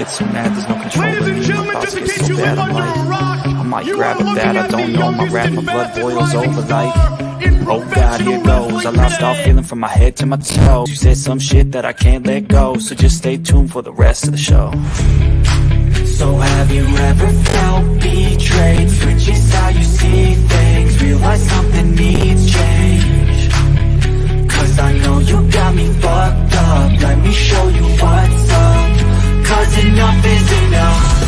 get so mad, there's no control. Ladies and gentlemen, just in case you live under a rock, I might you grab are at that, looking I at don't the know, my youngest rap, my and blood best boils rising over star like, in oh God, here professional goes. I wrestling lost all today. feeling from my head to my toes. You said some shit that I can't let go, so just stay tuned for the rest of the show. So have you ever felt betrayed? Switches how you see things, realize something needs change. Cause I know you got me fucked up, let me show you what's up. Cause enough is enough.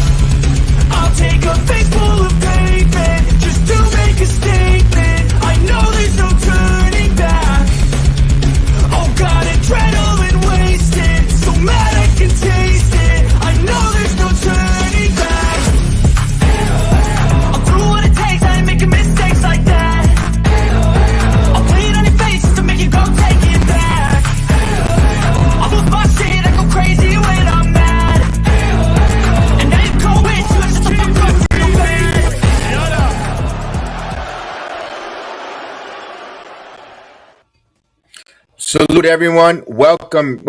I'll take a face full of pavement just to make a statement. I know there's no turning back. Oh God, adrenaline wasted, so mad I can taste it. I know there's no turning back. I'll do what it takes, I ain't making mistakes like that. I'll play it on your face just to make you go take it back. I'll lose my shit, I go crazy when I'm mad. And now you go wish you just keep going real bad. Shut up. Salute everyone. Welcome,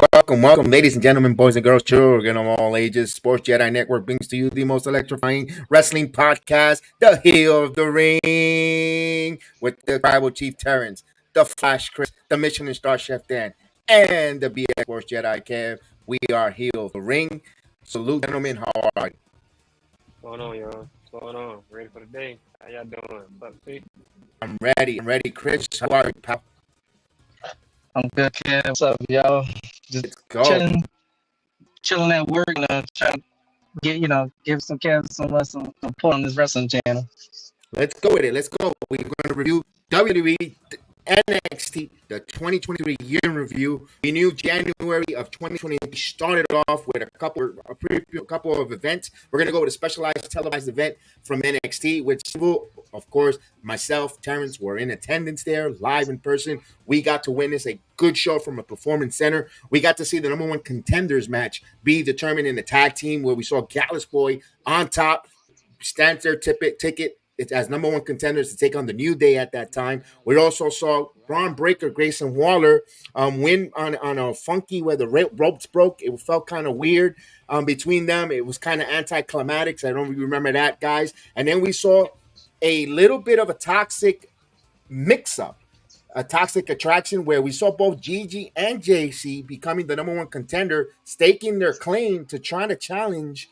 ladies and gentlemen, boys and girls, children of all ages. Sports Jedi Network brings to you the most electrifying wrestling podcast, The Heel of the Ring, with the Tribal Chief Terrence, the Flash Chris, the Michelin Star Chef Dan, and the BX Sports Jedi Kev. We are Heel of the Ring. Salute, gentlemen. How are you? What's going on, y'all? What's going on? Ready for the day? How y'all doing? What's up, Pete? I'm ready. Chris, how are you, pal? I'm good, kid. What's up, y'all? Just Let's go. chilling at work, trying to give some kids some support on this wrestling channel. Let's go with it. Let's go. We're going to review WWE NXT, the 2023 year in review. We knew January of 2020 started off with a couple of events. We're going to go with a specialized televised event from NXT, which, of course, myself, Terrence, were in attendance there, live in person. We got to witness a good show from a performance center. We got to see the number one contenders match be determined in the tag team, where we saw Gallus Boy on top, stands their ticket as number one contenders to take on the New Day at that time. We also saw Braun Breaker, Grayson Waller win on a funky where the ropes broke. It felt kind of weird between them. It was kind of anticlimactic. I don't remember that, guys. And then we saw a little bit of a toxic mix-up, a toxic attraction where we saw both Gigi and JC becoming the number one contender, staking their claim to trying to challenge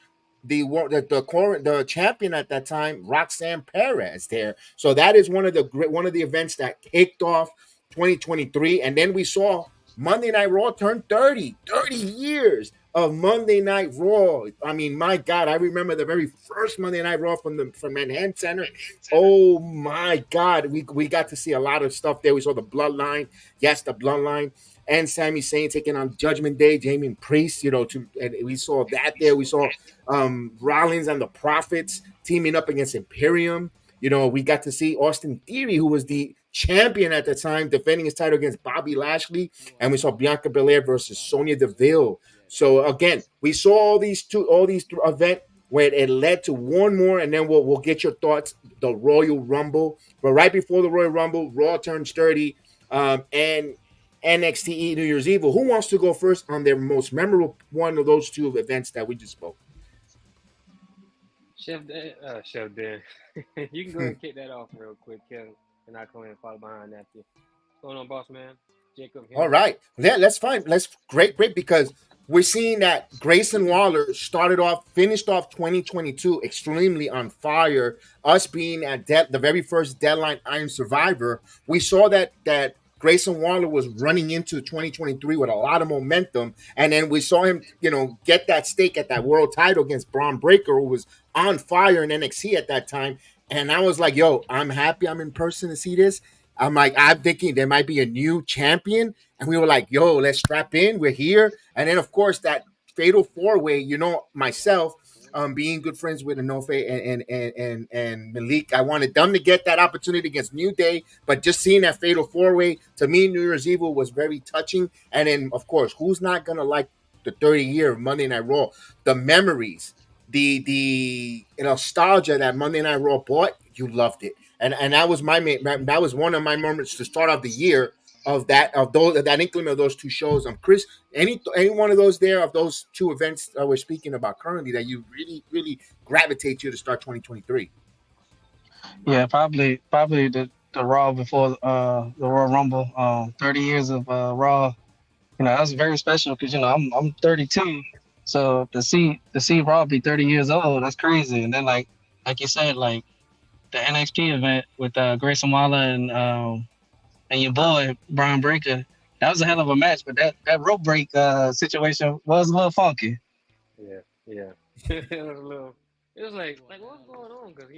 the champion at that time, Roxanne Perez there. So that is one of the events that kicked off 2023. And then we saw Monday Night Raw turn 30 years of Monday Night Raw. I mean, my God, I remember the very first Monday Night Raw from Manhattan Center. Oh my God, we got to see a lot of stuff there. We saw the Bloodline, the Bloodline, and Sami Zayn taking on Judgment Day, Damian Priest. And we saw that there. We saw Rollins and the Prophets teaming up against Imperium. We got to see Austin Theory, who was the champion at the time, defending his title against Bobby Lashley, and we saw Bianca Belair versus Sonya Deville. So again, we saw all these events where it led to one more, and then we'll get your thoughts. The Royal Rumble, but right before the Royal Rumble, Raw turns 30, and NXT New Year's Eve. Who wants to go first on their most memorable one of those two events that we just spoke? Chef Dan. You can go ahead and kick that off real quick, Kevin, and I'll come in and follow behind after you. What's going on, boss man? Jacob here. All right. Let's great, because we're seeing that Grayson Waller finished off 2022 extremely on fire. Us being at the very first Deadline Iron Survivor, we saw that Grayson Waller was running into 2023 with a lot of momentum, and then we saw him, get that stake at that world title against Braun Breaker, who was on fire in NXT at that time. And I was like, yo, I'm happy I'm in person to see this. I'm thinking there might be a new champion, and we were like, yo, let's strap in. We're here. And then, of course, that fatal four-way, myself, being good friends with Inofe and Malik, I wanted them to get that opportunity against New Day, but just seeing that fatal four-way, to me, New Year's Eve was very touching. And then, of course, who's not going to like the 30-year of Monday Night Raw? The memories, the nostalgia that Monday Night Raw brought, you loved it. And that was that was one of my moments to start off the year that increment of those two shows. Chris, any one of those there of those two events that we're speaking about currently that you really gravitate to start 2023? Yeah, probably the Raw before the Royal Rumble. 30 years of Raw. That's very special because I'm 32, so to see Raw be 30 years old, that's crazy. And then like you said, like the NXT event with Grayson Waller and your boy Brian Breaker, that was a hell of a match. But that rope break situation was a little funky. Yeah, yeah. It was a little. It was like what's going on? Because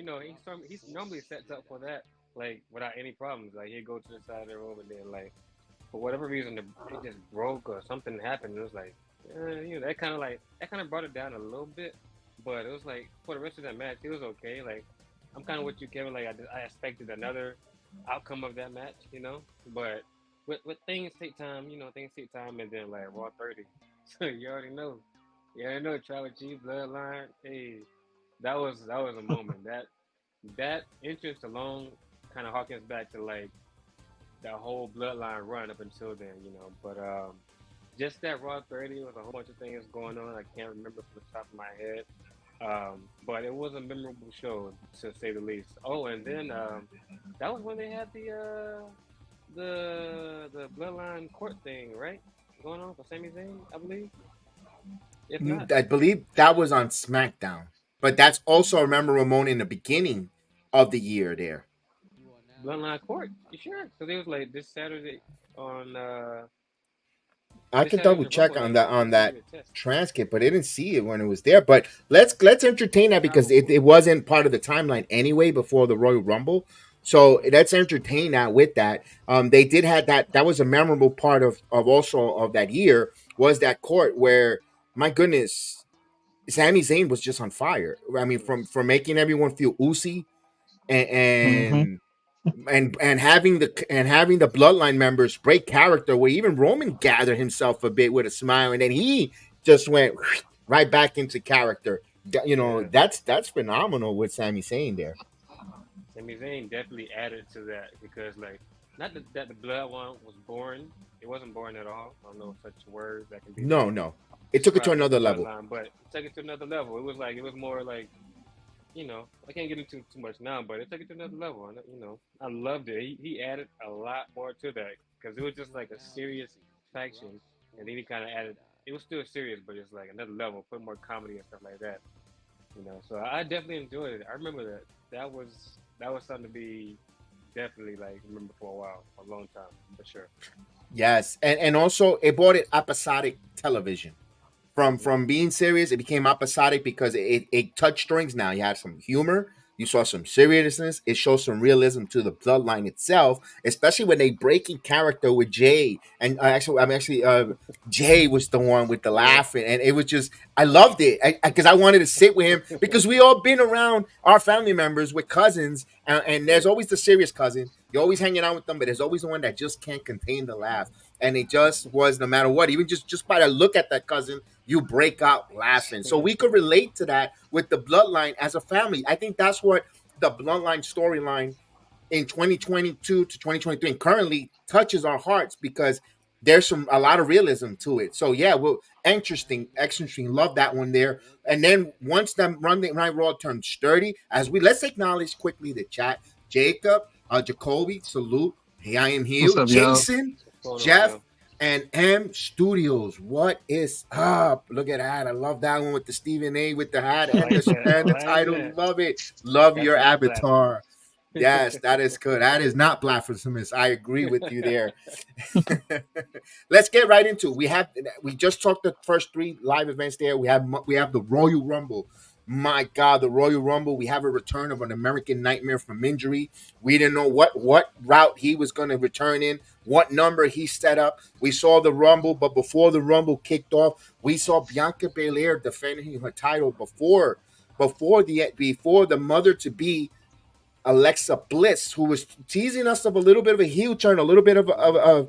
he's normally sets up for that like without any problems. Like he'd go to the side of the room and then like for whatever reason it just broke or something happened. It was like that kind of brought it down a little bit. But it was like for the rest of that match, it was okay. Like I'm kind of with you, Kevin. Like I expected another outcome of that match, But with things take time, things take time, and then like Raw 30. So you already know. Yeah, I know Tribal Chief Bloodline. Hey, that was a moment. That entrance alone kind of harkens back to like that whole Bloodline run up until then. But just that Raw 30 was a whole bunch of things going on. I can't remember from the top of my head. But it was a memorable show to say the least. Oh, and then that was when they had the Bloodline court thing, right? Going on for Sami Zayn, I believe. If not, I believe that was on SmackDown, but that's also a memorable moment in the beginning of the year there. Bloodline Court, you sure? Because it was like this Saturday on I this can double Saturday's check Rumble. on They that on they gave that it a test. transcript, but I didn't see it when it was there. But let's entertain that because it wasn't part of the timeline anyway before the Royal Rumble. So let's entertain that with that. They did have that was a memorable part of also of that year was that court where my goodness, Sami Zayn was just on fire. I mean, from making everyone feel oozy and Hmm. having the bloodline members break character where even Roman gathered himself a bit with a smile and then he just went right back into character. Yeah, That's phenomenal with Sami Zayn there. Sami Zayn definitely added to that because like not that the Blood one was boring. It wasn't boring at all. I don't know such words that can be No, like no. It took it to described as the another level. Bloodline, but it took it to another level. It was more like I can't get into too much now, but it took it to another level. And, I loved it. He added a lot more to that because it was just like a serious faction, and then he kind of added. It was still serious, but it's like another level, put more comedy and stuff like that. So I definitely enjoyed it. I remember that. That was something to be definitely like remember for a while, for a long time for sure. Yes. And also it brought it episodic television. Hmm. From being serious, it became episodic because it touched strings. Now you had some humor, you saw some seriousness. It shows some realism to the bloodline itself, especially when they break in character with Jay. And Jay was the one with the Yeah, laughing, and it was just I loved it because I wanted to sit with him because we all been around our family members with cousins, and there's yeah, always the serious cousin. You're always hanging out with them, but there's always the one that just can't contain the laugh. And it just was no matter what, even just by the look at that cousin, you break out laughing. So we could relate to that with the bloodline as a family. I think that's what the bloodline storyline in 2022 to 2023 and currently touches our hearts because there's a lot of realism to it. So yeah, well, interesting. Love that one there. And then once that Monday Night Raw turns 30, as we let's acknowledge quickly the chat. Jacob, Jacoby, salute. Hey, I am What's here. up, y'all? Jason, what's going on, Jeff, yo? and M Studios. What is up? Look at that. I love that one with the Stephen A with the hat I like that. I and the like title. that. Love it. Love That's your not blasphemy. avatar. Yes, that is good. That is not blasphemous. I agree with you there. Let's get right into it. We just talked the first three live events there. We have the Royal Rumble. My God, the Royal Rumble. We have a return of an American Nightmare from injury. We didn't know what route he was going to return in, what number he set up. We saw the Rumble, but before the Rumble kicked off, we saw Bianca Belair defending her title before the mother to be Alexa Bliss, who was teasing us of a little bit of a heel turn, a little bit of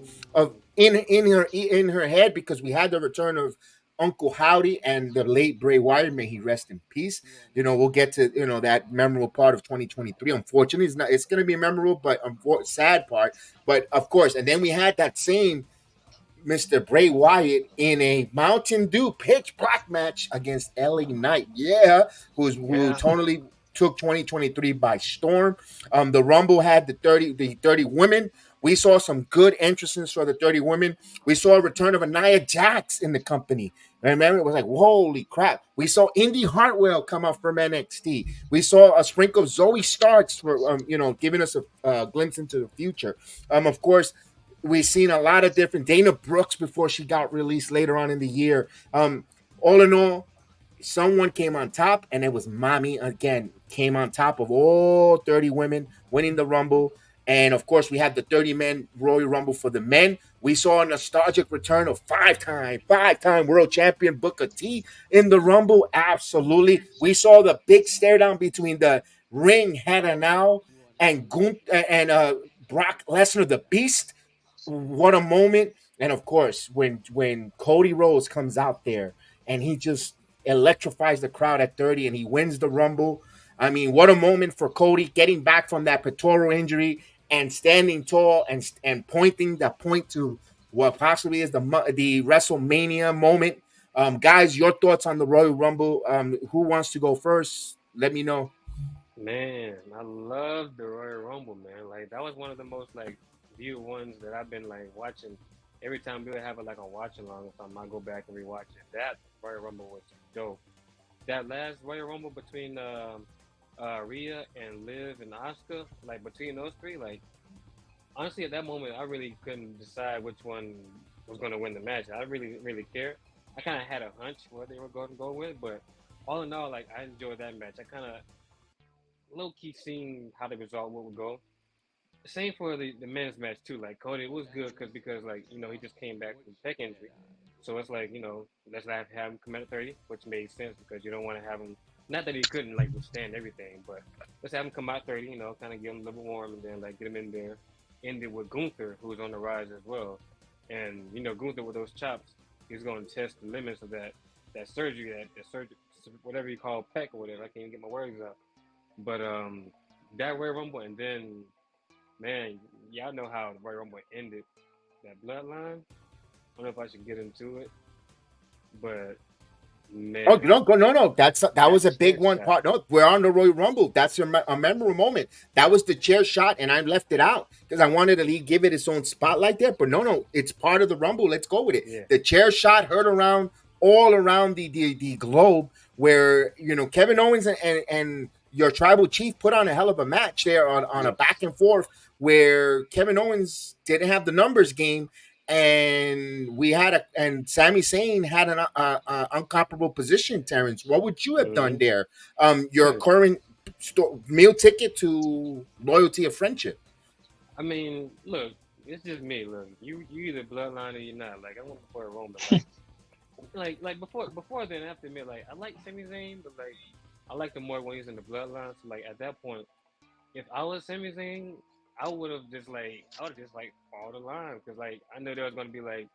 in her head because we had the return of Uncle Howdy and the late Bray Wyatt. May he rest in peace. We'll get to that memorable part of 2023. Unfortunately, it's going to be memorable, but sad part. But of course, and then we had that same Mr. Bray Wyatt in a Mountain Dew pitch black match against LA Knight. Yeah, who totally took 2023 by storm. The Rumble had the 30 women. We saw some good entrances for the 30 women. We saw a return of Nia Jax in the company. Remember, it was like, holy crap. We saw Indy Hartwell come up from NXT. We saw a sprinkle of Zoe Starks for, giving us a glimpse into the future. Of course, we've seen a lot of different Dana Brooks before she got released later on in the year. All in all, someone came on top, and it was Mommy again, came on top of all 30 women, winning the Rumble. And of course, we had the 30-man Royal Rumble for the men. We saw a nostalgic return of five-time world champion Booker T in the Rumble. Absolutely. We saw the big stare down between the ring head now and Brock Lesnar, the Beast. What a moment. And of course, when Cody Rhodes comes out there and he just electrifies the crowd at 30 and he wins the Rumble. I mean, what a moment for Cody, getting back from that pectoral injury and standing tall and pointing the point to what possibly is the WrestleMania moment. Guys, your thoughts on the Royal Rumble? Who wants to go first? Let me know. Man, I love the Royal Rumble, man. Like that was one of the most viewed ones that I've been watching. Every time we would have a watch along or something, I go back and rewatch it. That Royal Rumble was dope. That last Royal Rumble between Rhea and Liv and Asuka, between those three, honestly at that moment I really couldn't decide which one was going to win the match. I really cared. I kind of had a hunch what they were going to go with, but all in all, I enjoyed that match. I kind of low-key seen how the result would go. Same for the men's match too. Cody, it was good because he just came back from pec injury, so it's let's not have him come at 30, which made sense because you don't want to have him. Not that he couldn't withstand everything, but let's have him come out 30. Kind of give him a little warm and then get him in there. Ended with Gunther, who's on the rise as well, and Gunther with those chops, he's going to test the limits of that surgery, whatever you call pec or whatever. I can't even get my words out, but that Royal Rumble and then. Man, y'all know how the Royal Rumble ended. That bloodline. I don't know if I should get into it, but man. Oh, no. That was a big one part. No, we're on the Royal Rumble. That's a memorable moment. That was the chair shot, and I left it out because I wanted to give it its own spotlight there. But no, it's part of the Rumble. Let's go with it. Yeah. The chair shot heard all around the globe, where Kevin Owens and your tribal chief put on a hell of a match there on a back and forth where Kevin Owens didn't have the numbers game, and Sami Zayn had an uncomparable position. Terrence, what would you have done there? Your current meal ticket to loyalty or friendship? I mean, look, it's just me. Look, you either bloodline or you're not. I want to play a Roman. Before then, I have to admit, I like Sami Zayn, but I like him more when he's in the bloodline. So at that point, if I was Sami Zayn, I would have just followed the line because I know there was going to be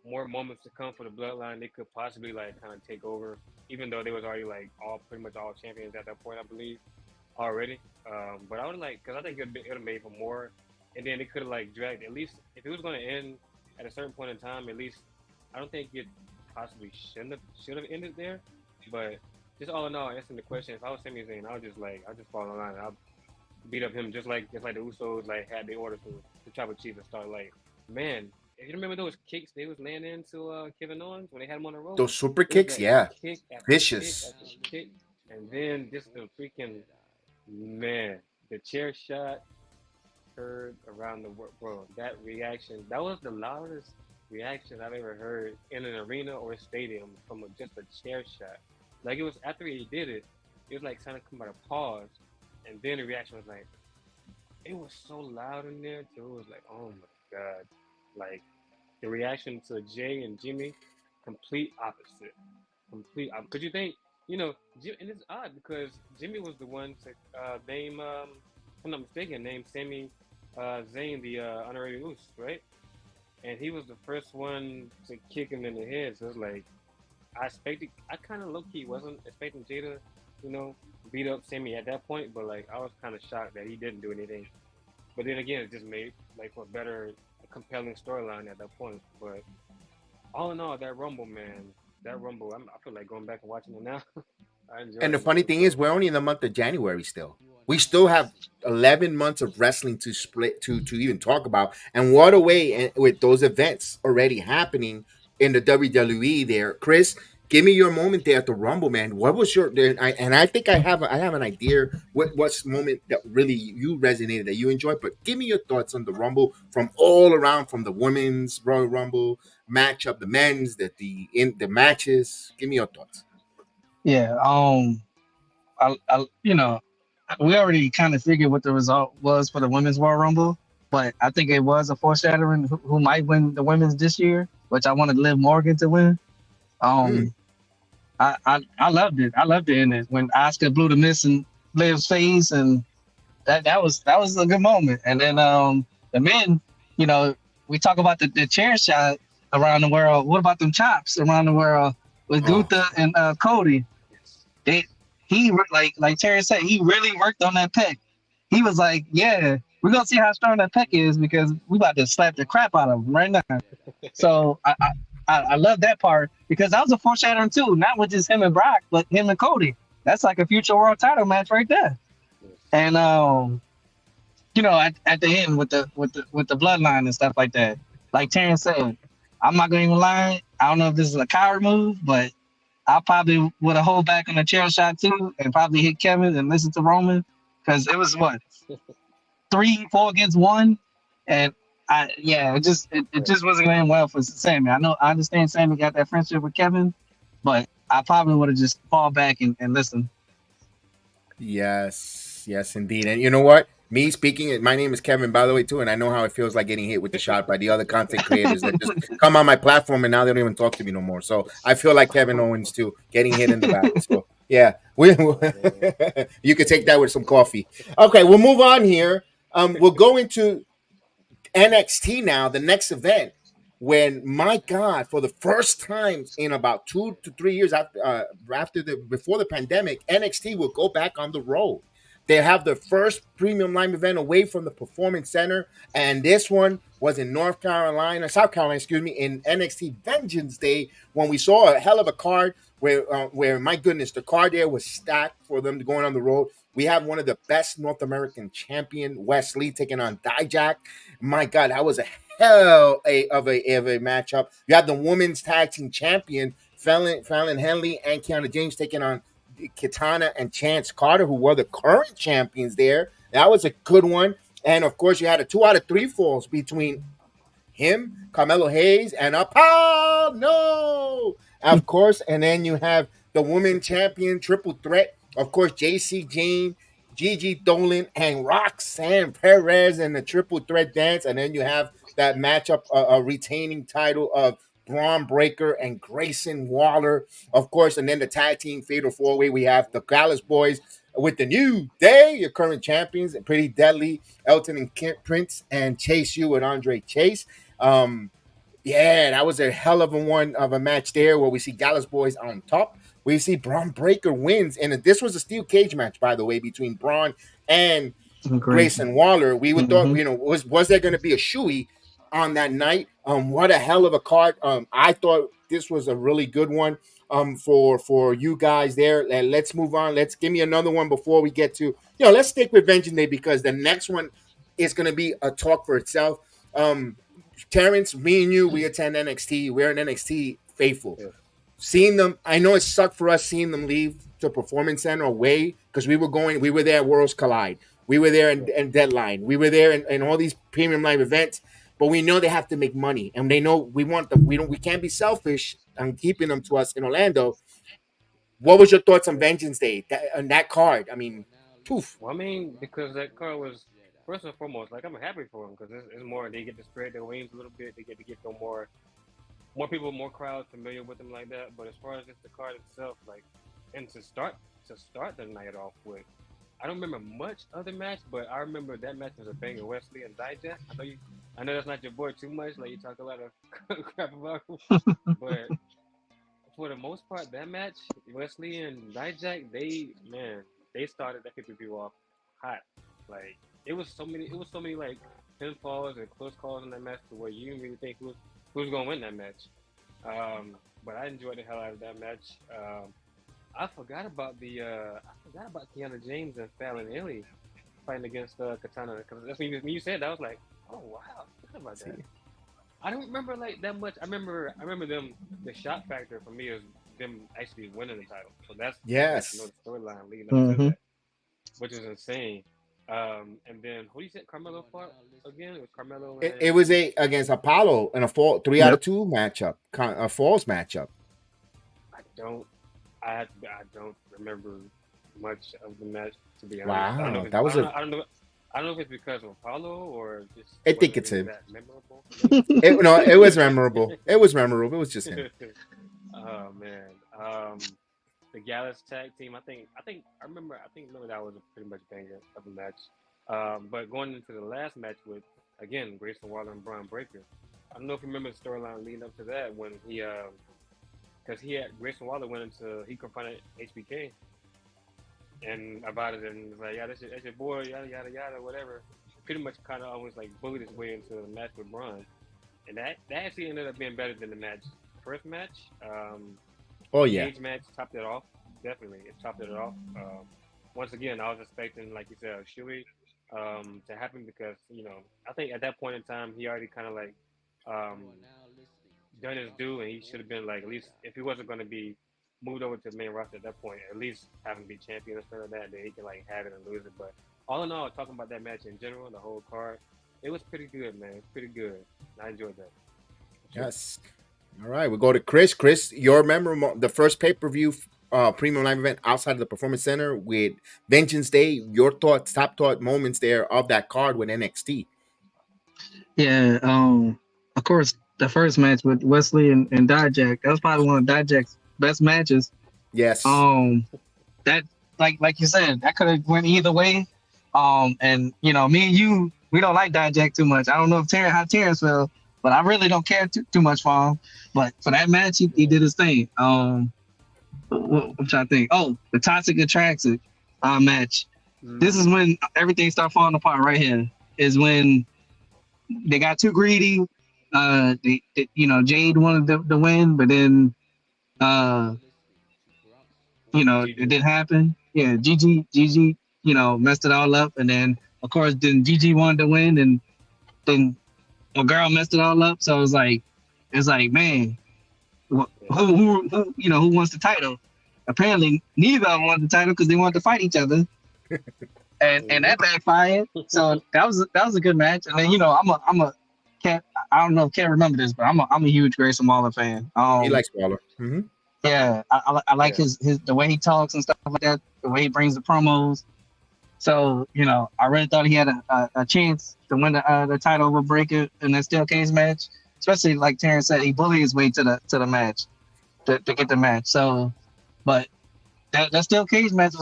more moments to come for the bloodline. They could possibly kind of take over, even though they was already pretty much all champions at that point, I believe, already. But I would because I think it would have made for more, and then it could have dragged at least if it was going to end at a certain point in time. At least I don't think it possibly should have ended there, but. Just all in all, answering the question, if I was Sami Zayn, I would just fall in line. I'll beat up him just like the Usos had the order to the tribal chief and start man. If you remember those kicks they was laying into Kevin Owens when they had him on the rope, those super kicks, yeah, kick after vicious. Kick after kick, and then just the freaking the chair shot heard around the world, bro. That reaction, that was the loudest reaction I've ever heard in an arena or a stadium from just a chair shot. It was after he did it, it was trying to come out of pause, and then the reaction was it was so loud in there too. It was oh my god, the reaction to Jay and Jimmy, complete opposite. Because you think, and it's odd because Jimmy was the one to name, if I'm not mistaken, name Sami Zayn the honorary Moose, right? And he was the first one to kick him in the head. So it's I kind of low key wasn't expecting Jada, beat up Sammy at that point, but like I was kind of shocked that he didn't do anything. But then again, it just made like for a better, compelling storyline at that point. But all in all, that Rumble, man, I feel like going back and watching it now. I And enjoyed the it, man. funny thing is, we're only in the month of January still. We still have 11 months of wrestling to split to even talk about. And what a way with those events already happening in the WWE there. Chris, give me your moment there at the Rumble, man. What was your and I think I have an idea what's moment that really you resonated that you enjoyed, but give me your thoughts on the Rumble from all around, from the women's Royal Rumble matchup, the men's, the matches. Give me your thoughts. Yeah. We already kind of figured what the result was for the women's Royal Rumble, but I think it was a foreshadowing who might win the women's this year, which I wanted Liv Morgan to win. Hmm. I loved it. I loved it in it when Asuka blew the miss in Liv's face, and that was a good moment. And then the men, you know, we talk about the chair shot around the world. What about them chops around the world with Oh, Gunther and Cody? They like Terry said, he really worked on that pec. He was like, yeah, we're gonna see how strong that pec is because we about to slap the crap out of him right now. So I love that part because that was a foreshadowing too, not with just him and Brock, but him and Cody. That's like a future world title match right there. And at the end with the bloodline and stuff like that. Like Terrence said, I'm not gonna even lie. I don't know if this is a coward move, but I probably would have hold back on the chair shot too, and probably hit Kevin and listen to Roman, because it was what 3-4 against one, and it just wasn't going well for Sammy. I understand Sammy got that friendship with Kevin, but I probably would have just fall back and listened. yes, yes, indeed. And you know what? Me speaking, my name is Kevin, by the way, too, and I know how it feels like getting hit with the shot by the other content creators that just come on my platform and now they don't even talk to me no more. So I feel like Kevin Owens too, getting hit in the back. So yeah, you could take that with some coffee. Okay, we'll move on here. We'll go into NXT now, the next event, when my God, for the first time in about 2 to 3 years before the pandemic, NXT will go back on the road. They have the first premium live event away from the Performance Center, and this one was in South Carolina, excuse me, in NXT Vengeance Day, when we saw a hell of a card where my goodness, the card there was stacked for them going on the road. We have one of the best North American champion, Wesley, taking on Dijak. My God, that was a hell of a matchup. You had the women's tag team champion, Fallon Henley and Kiana James, taking on Kitana and Chance Carter, who were the current champions there. That was a good one. And of course, you had a 2 out of 3 falls between him, Carmelo Hayes, and Apollo. Of course, and then you have the women champion triple threat. Of course, JC Jane, Gigi Dolan, and Roxanne Perez in the triple threat dance. And then you have that matchup, a retaining title of Braun Breaker and Grayson Waller, of course. And then the tag team fatal 4-way, we have the Gallus Boys with the New Day, your current champions, and Pretty Deadly, Elton and Kent Prince, and Chase U with Andre Chase. Yeah, that was a hell of a match there where we see Gallus Boys on top. We see Braun Breaker wins, and this was a steel cage match, by the way, between Braun and Grayson Waller. We would thought, was there going to be a shoey on that night? What a hell of a card. I thought this was a really good one. For you guys there. Let's move on. Let's give me another one before we get to, let's stick with Vengeance Day because the next one is going to be a talk for itself. Terrence, me and you, we attend NXT. We're an NXT faithful. Yeah. Seeing them, I know it sucked for us seeing them leave the Performance Center away because we were there at Worlds Collide. We were there in Deadline. We were there in all these premium live events, but we know they have to make money and they know we want them. We can't be selfish on keeping them to us in Orlando. What was your thoughts on Vengeance Day on that card? I mean, poof. Well, I mean, because that card was, first and foremost, like I'm happy for them because it's more, they get to spread their wings a little bit. They get to get more people, more crowds familiar with them like that. But as far as just the card itself, like, and to start the night off with, I don't remember much other match, but I remember that match was a banger. Wesley and Dijak. I know that's not your boy too much. Like you talk a lot of crap about him, but for the most part, that match, Wesley and Dijak, they started that pay-per-view off hot. Like it was so many like pinfalls and close calls in that match to where you didn't really think who's gonna win that match. But I enjoyed the hell out of that match. I forgot about Kiana James and Fallon Illy fighting against Katana, because that's when you said that, I was like, oh wow, I forgot about that. I don't remember like that much. I remember them. The shock factor for me is them actually winning the title. So that's Yes. the storyline leading up to Mm-hmm. that, which is insane. And then who do you said Carmelo fought again? It was Carmelo and It was against Apollo in a fall 3 out of 2 matchup, a falls matchup. I don't I don't remember much of the match, to be honest. Wow, that was I don't know if it's because of Apollo or just I think wasn't it's really him. that memorable. It was memorable. It was memorable. It was just him. Oh man. The Gallus tag team. I think remember that was a pretty much banger of a match. But going into the last match with again Grayson Waller and Braun Breaker. I don't know if you remember the storyline leading up to that when he because Grayson Waller he confronted HBK and about it and was like, yeah, that's your boy, yada yada yada, whatever. Pretty much kind of almost like bullied his way into the match with Braun, and that actually ended up being better than the first match. Oh yeah, Cage match topped it off. Definitely, it topped it off. Once again, I was expecting, like you said, Shuey to happen because I think at that point in time he already kind of like done his due, and he should have been like, at least if he wasn't going to be moved over to the main roster at that point, at least have him be champion or something like that. Then he can like have it and lose it. But all in all, talking about that match in general, the whole card, it was pretty good, man. It's pretty good. I enjoyed that. Sure. yes. All right, we go to Chris. Chris, your memorable the first pay-per-view premium live event outside of the Performance Center with Vengeance Day. Your thoughts, top thought moments there of that card with NXT. Yeah. Of course, the first match with Wesley and Dijak, that was probably one of Dijak's best matches. Yes. That like you said, that could have went either way. And me and you, we don't like Dijak too much. I don't know if how Terrence felt, but I really don't care too much for him. But for that match, he did his thing. I'm trying to think. Oh, the Toxic Attraction match. This is when everything started falling apart. Right here is when they got too greedy. Jade wanted the win, but then it didn't happen. Yeah, Gigi, messed it all up, and then of course then Gigi wanted to win, and then a girl messed it all up. So it's like, man, who wants the title? Apparently, neither of them wanted the title because they wanted to fight each other, and that backfired. So that was a good match. And then I'm a cat. I don't know if Cat remember this, but I'm a huge Grayson Waller fan. He likes Waller. Mm-hmm. Yeah, I like his the way he talks and stuff like that. The way he brings the promos. So I really thought he had a chance to win the title over Breaker in that steel cage match. Especially like Terrence said, he bullied his way to the match to get the match. So, but that steel cage match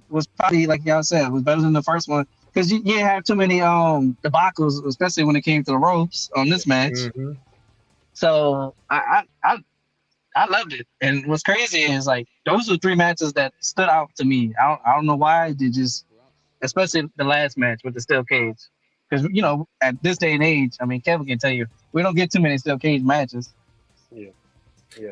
was probably, like y'all said, was better than the first one because you didn't have too many debacles, especially when it came to the ropes on this match. Mm-hmm. So I loved it. And what's crazy is like those are 3 matches that stood out to me. I don't know why. They just, especially the last match with the steel cage, because at this day and age, I mean, Kevin can tell you, we don't get too many steel cage matches. Yeah.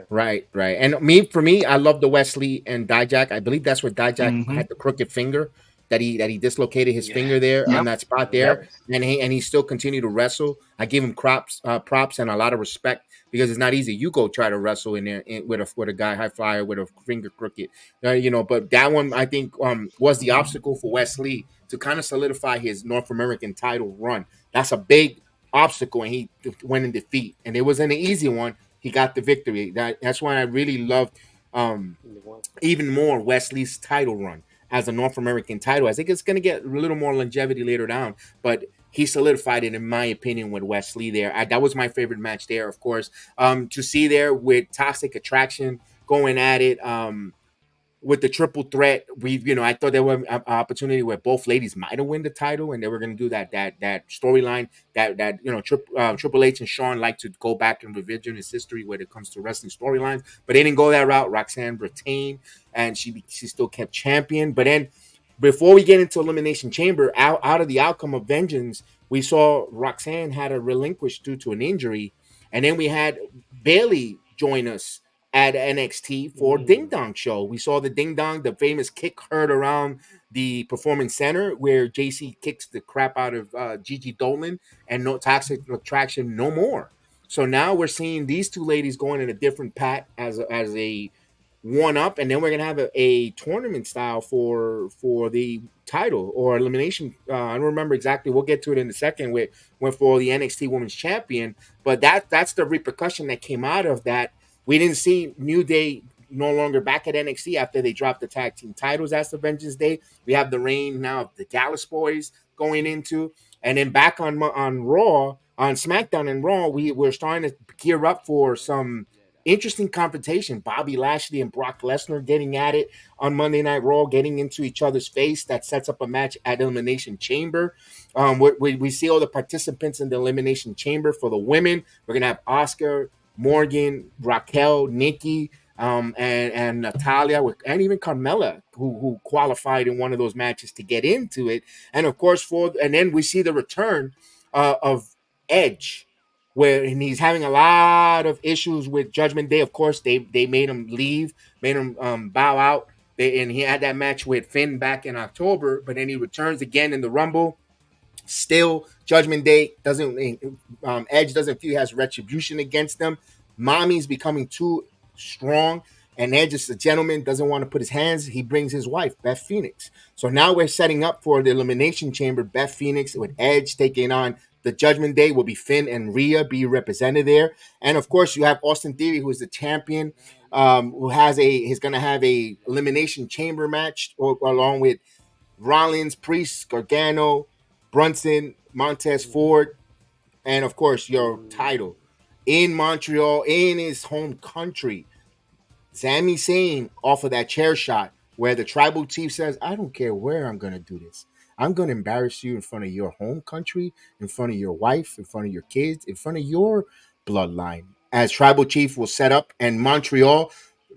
Right. And for me, I love the Wesley and Dijak. I believe that's where Dijak had the crooked finger that he dislocated his finger there on that spot there, and he still continued to wrestle. I give him props and a lot of respect because it's not easy. You go try to wrestle in there with a guy high flyer with a finger crooked, But that one I think was the obstacle for Wesley to kind of solidify his North American title run. That's a big obstacle, and he went in defeat, and it wasn't an easy one. He got the victory. That's why I really loved even more Wesley's title run as a North American title. I think it's going to get a little more longevity later down, but he solidified it, in my opinion, with Wesley there. That was my favorite match there, of course. To see there with Toxic Attraction going at it, with the triple threat. I thought there were an opportunity where both ladies might have win the title, and they were going to do that storyline that Triple H and Shawn like to go back and revisionist history when it comes to wrestling storylines, but they didn't go that route. Roxanne retained, and she still kept champion. But then, before we get into Elimination Chamber, out of the outcome of Vengeance, we saw Roxanne had to relinquish due to an injury, and then we had Bailey join us at NXT for Ding Dong Show. We saw the Ding Dong, the famous kick heard around the Performance Center, where JC kicks the crap out of Gigi Dolan, and no Toxic Attraction no more. So now we're seeing these two ladies going in a different path as a one up, and then we're gonna have a tournament style for the title or elimination. I don't remember exactly. We'll get to it in a second. Went for the NXT Women's Champion, but that's the repercussion that came out of that. We didn't see New Day no longer back at NXT after they dropped the tag team titles. That's the Vengeance Day. We have the reign now of the Dallas Boys going into, and then back on Raw, on SmackDown and Raw, we're starting to gear up for some interesting confrontation. Bobby Lashley and Brock Lesnar getting at it on Monday Night Raw, getting into each other's face. That sets up a match at Elimination Chamber. We see all the participants in the Elimination Chamber for the women. We're going to have Oscar, Morgan, Raquel, Nikki, and Natalia, and even Carmella, who qualified in one of those matches to get into it. And of course, and then we see the return of Edge, and he's having a lot of issues with Judgment Day. Of course, they made him leave, made him bow out. And he had that match with Finn back in October, but then he returns again in the Rumble. Still, Judgment Day Edge doesn't feel he has retribution against them. Mommy's becoming too strong, and Edge is a gentleman, doesn't want to put his hands. He brings his wife, Beth Phoenix. So now we're setting up for the Elimination Chamber. Beth Phoenix with Edge taking on the Judgment Day. Will be Finn and Rhea be represented there, and of course you have Austin Theory, who is the champion, he's going to have a Elimination Chamber match along with Rollins, Priest, Gargano, Brunson, Montez Ford, and of course your title in Montreal, in his home country. Sami Zayn off of that chair shot where the tribal chief says, I don't care where I'm going to do this. I'm going to embarrass you in front of your home country, in front of your wife, in front of your kids, in front of your bloodline. As tribal chief will set up, and Montreal,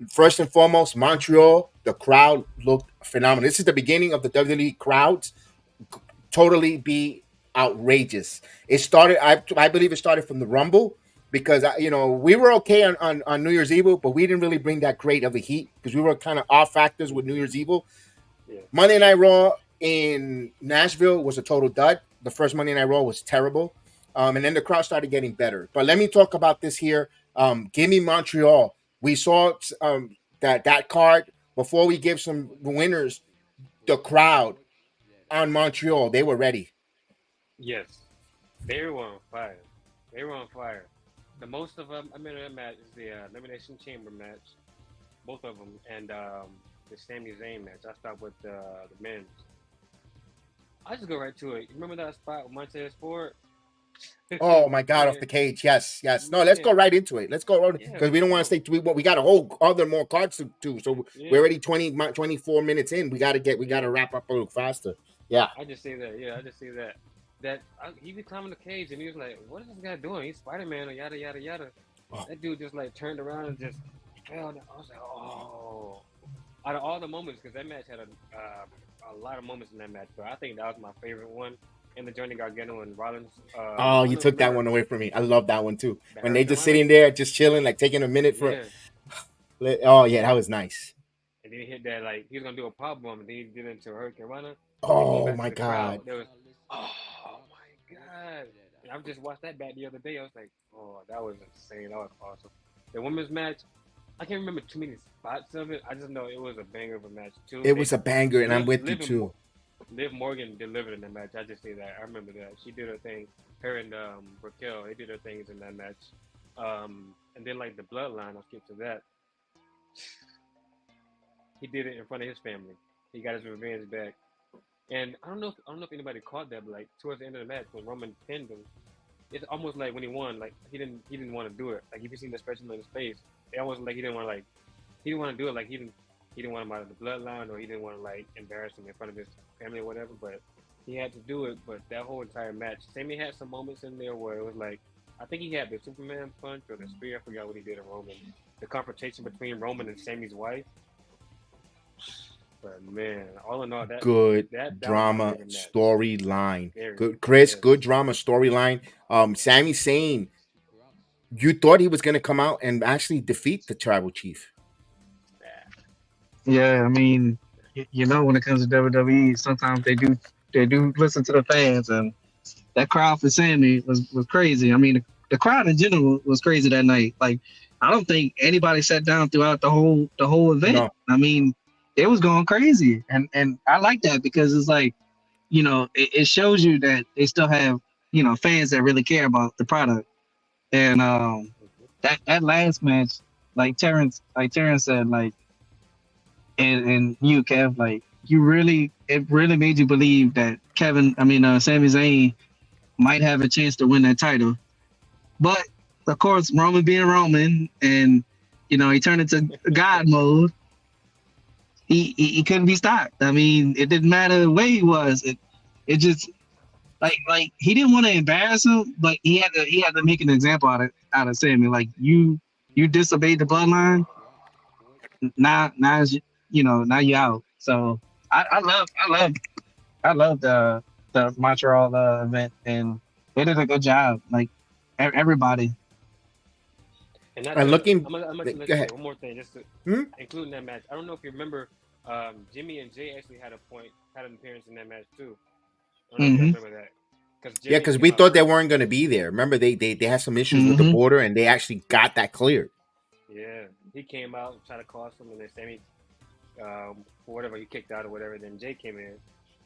first and foremost, Montreal, the crowd looked phenomenal. This is the beginning of the WWE crowds totally be outrageous. It started, I believe it started from the Rumble, because we were okay on New Year's Evil, but we didn't really bring that great of a heat because we were kind of off factors with New Year's Evil. Yeah. Monday Night Raw in Nashville was a total dud. The first Monday Night Raw was terrible, and then the crowd started getting better. But let me talk about this here. Give me Montreal. We saw that card before we give some winners. The crowd on Montreal, they were ready. Yes, they were on fire. They were on fire. The most of them, that match is the Elimination Chamber match, both of them, and the Sami Zayn match. I start with the men's. I just go right to it. You remember that spot with Montez Ford? Oh my God! Off the cage, yes. No, let's go right into it. Let's go because we don't want to stay. We got a whole other more cards to do. So we're already 24 minutes in. We got to wrap up a little faster. Yeah. I just see that. Yeah, I just see that. He be climbing the cage and he was like, "What is this guy doing? He's Spider-Man or yada yada yada." Oh. That dude just like turned around and just fell down. I was like, "Oh!" Out of all the moments, because that match had a lot of moments in that match, but I think that was my favorite one. In the Johnny Gargano and Rollins. You took that one away from me. I love that one too. When they just sitting there, just chilling, like taking a minute for. Yeah. Oh yeah, that was nice. And then he hit that he was gonna do a pop bomb, and then he did it into Hurricane Rana. Oh my God! Oh my God! And I just watched that back the other day. I was like, oh, that was insane. That was awesome. The women's match, I can't remember too many spots of it. I just know it was a banger of a match too. It was a banger, and I'm with you too. Liv Morgan delivered in that match. I just say that. I remember that. She did her thing. Her and Raquel, they did their things in that match. And then the bloodline, I'll skip to that. He did it in front of his family. He got his revenge back. And I don't know if anybody caught that, but towards the end of the match when Roman pinned him, it's almost like when he won, he didn't want to do it. If you seen the expression on his face, it almost he didn't want to do it. he didn't want him out of the bloodline, or he didn't want to like embarrass him in front of his family or whatever. But he had to do it. But that whole entire match, Sammy had some moments in there where it was like, I think he had the Superman punch or the spear. I forgot what he did in Roman. The confrontation between Roman and Sammy's wife. But man, all in all, Good that drama was a match. storyline. Very Good, good, Chris. yes. Good drama storyline. Sami Zayn, you thought he was going to come out and actually defeat the tribal chief. Yeah, I mean, you know, when it comes to WWE, sometimes they do listen to the fans, and that crowd for Sammy was crazy. I mean, the crowd in general was crazy that night. Like, I don't think anybody sat down throughout the whole event. No. I mean, it was going crazy, and I like that because it's like, you know, it shows you that they still have, you know, fans that really care about the product. And that last match, like Terrence said, like, and you, Kev, like, it really made you believe that Sami Zayn might have a chance to win that title. But of course, Roman being Roman, and you know, he turned into God mode. He couldn't be stopped. I mean, it didn't matter where he was. It just like he didn't want to embarrass him, but he had to make an example out of Sammy. Like, you disobeyed the bloodline. Now you know, now you out. So I love the Montreal event, and they did a good job. Like, everybody. And not And to, looking, I'm gonna go let you say ahead. one more thing, just to include in that match. I don't know if you remember, Jimmy and Jay actually had an appearance in that match too. I don't know if you remember that. Yeah, because we thought they weren't going to be there. Remember, they had some issues with the border, and they actually got that cleared. Yeah, he came out and tried to cost him, and then Sammy, for whatever, he kicked out or whatever. Then Jay came in,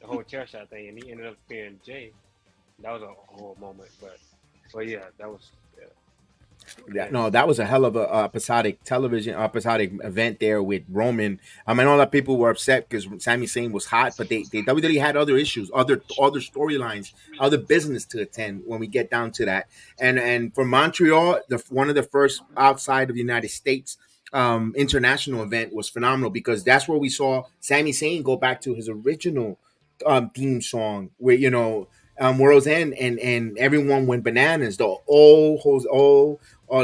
the whole chair shot thing, and he ended up being Jay. That was a whole moment, but yeah, that was. Yeah, no, that was a hell of a episodic event there with Roman. I mean, all that people were upset because Sami Zayn was hot, but they WWE had other issues, other storylines, other business to attend when we get down to that. And for Montreal, one of the first outside of the United States international event was phenomenal because that's where we saw Sami Zayn go back to his original theme song, where World's End, and everyone went bananas. The ole, ole, ole. I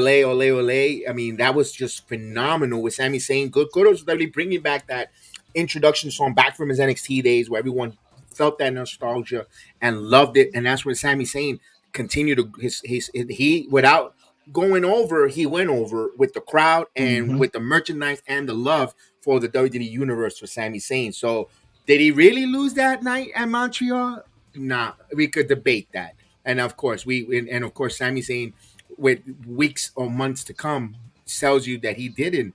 mean, that was just phenomenal with Sami Zayn. Good was really bringing back that introduction song back from his NXT days where everyone felt that nostalgia and loved it. And that's where Sami Zayn continued to, he without going over, he went over with the crowd and with the merchandise and the love for the WWE Universe for Sami Zayn. So did he really lose that night at Montreal? Nah, we could debate that. And of course, Sami Zayn, with weeks or months to come, tells you that he didn't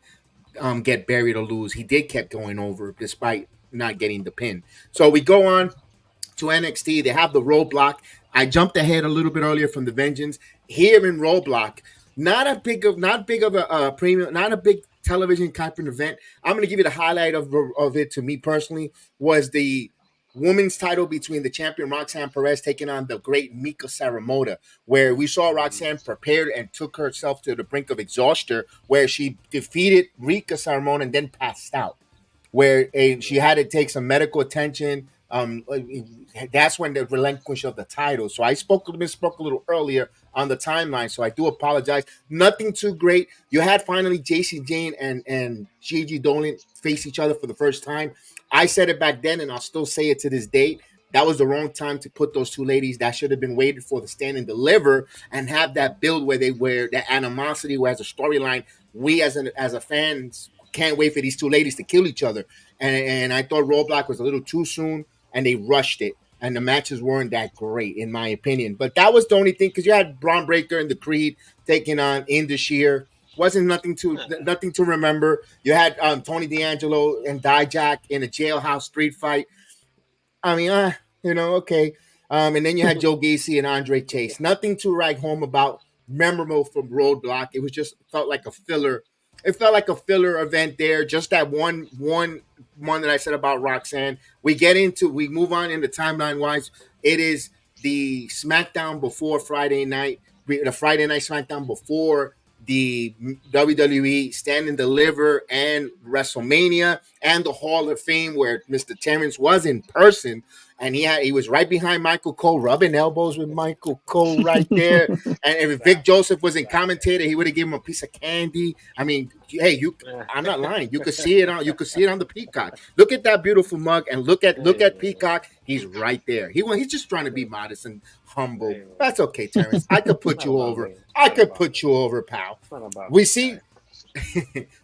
get buried or lose. He did kept going over despite not getting the pin. So we go on to NXT. They have the Roadblock. I jumped ahead a little bit earlier from the Vengeance. Here in Roadblock, not big of a premium, not a big television type of event. I'm going to give you the highlight of it. To me personally, was the women's title between the champion Roxanne Perez taking on the great Mika Saramoto, where we saw Roxanne prepared and took herself to the brink of exhaustion, where she defeated Rika Saramoto and then passed out, where she had to take some medical attention. That's when the relinquish of the title. So I misspoke a little earlier on the timeline, so I do apologize. Nothing too great. You had finally JC Jane and Gigi Dolan face each other for the first time. I said it back then, and I'll still say it to this date. That was the wrong time to put those two ladies. That should have been waited for the Stand and Deliver and have that build where that animosity, where as a storyline, we as a fans can't wait for these two ladies to kill each other. And I thought Roadblock was a little too soon, and they rushed it. And the matches weren't that great, in my opinion. But that was the only thing, because you had Braun Breaker and the Creed taking on Indashir. Wasn't nothing to remember. You had Tony D'Angelo and Dijak in a jailhouse street fight. I mean, okay. And then you had Joe Gacy and Andre Chase. Nothing to write home about. Memorable from Roadblock. It was just felt like a filler. It felt like a filler event there. Just that one that I said about Roxanne. We move on in the timeline wise. It is the SmackDown before Friday night, the Friday night SmackDown before the WWE Stand and Deliver and WrestleMania and the Hall of Fame, where Mr. Terrence was in person, and he was right behind Michael Cole, rubbing elbows with Michael Cole right there. And if Vic Joseph was in commentator, he would have given him a piece of candy. I mean, hey, I'm not lying. You could see it on the Peacock. Look at that beautiful mug and look at Peacock. He's right there. He's just trying to be modest and humble. That's okay, Terrence. I could put you over. I could put you over, pal. We see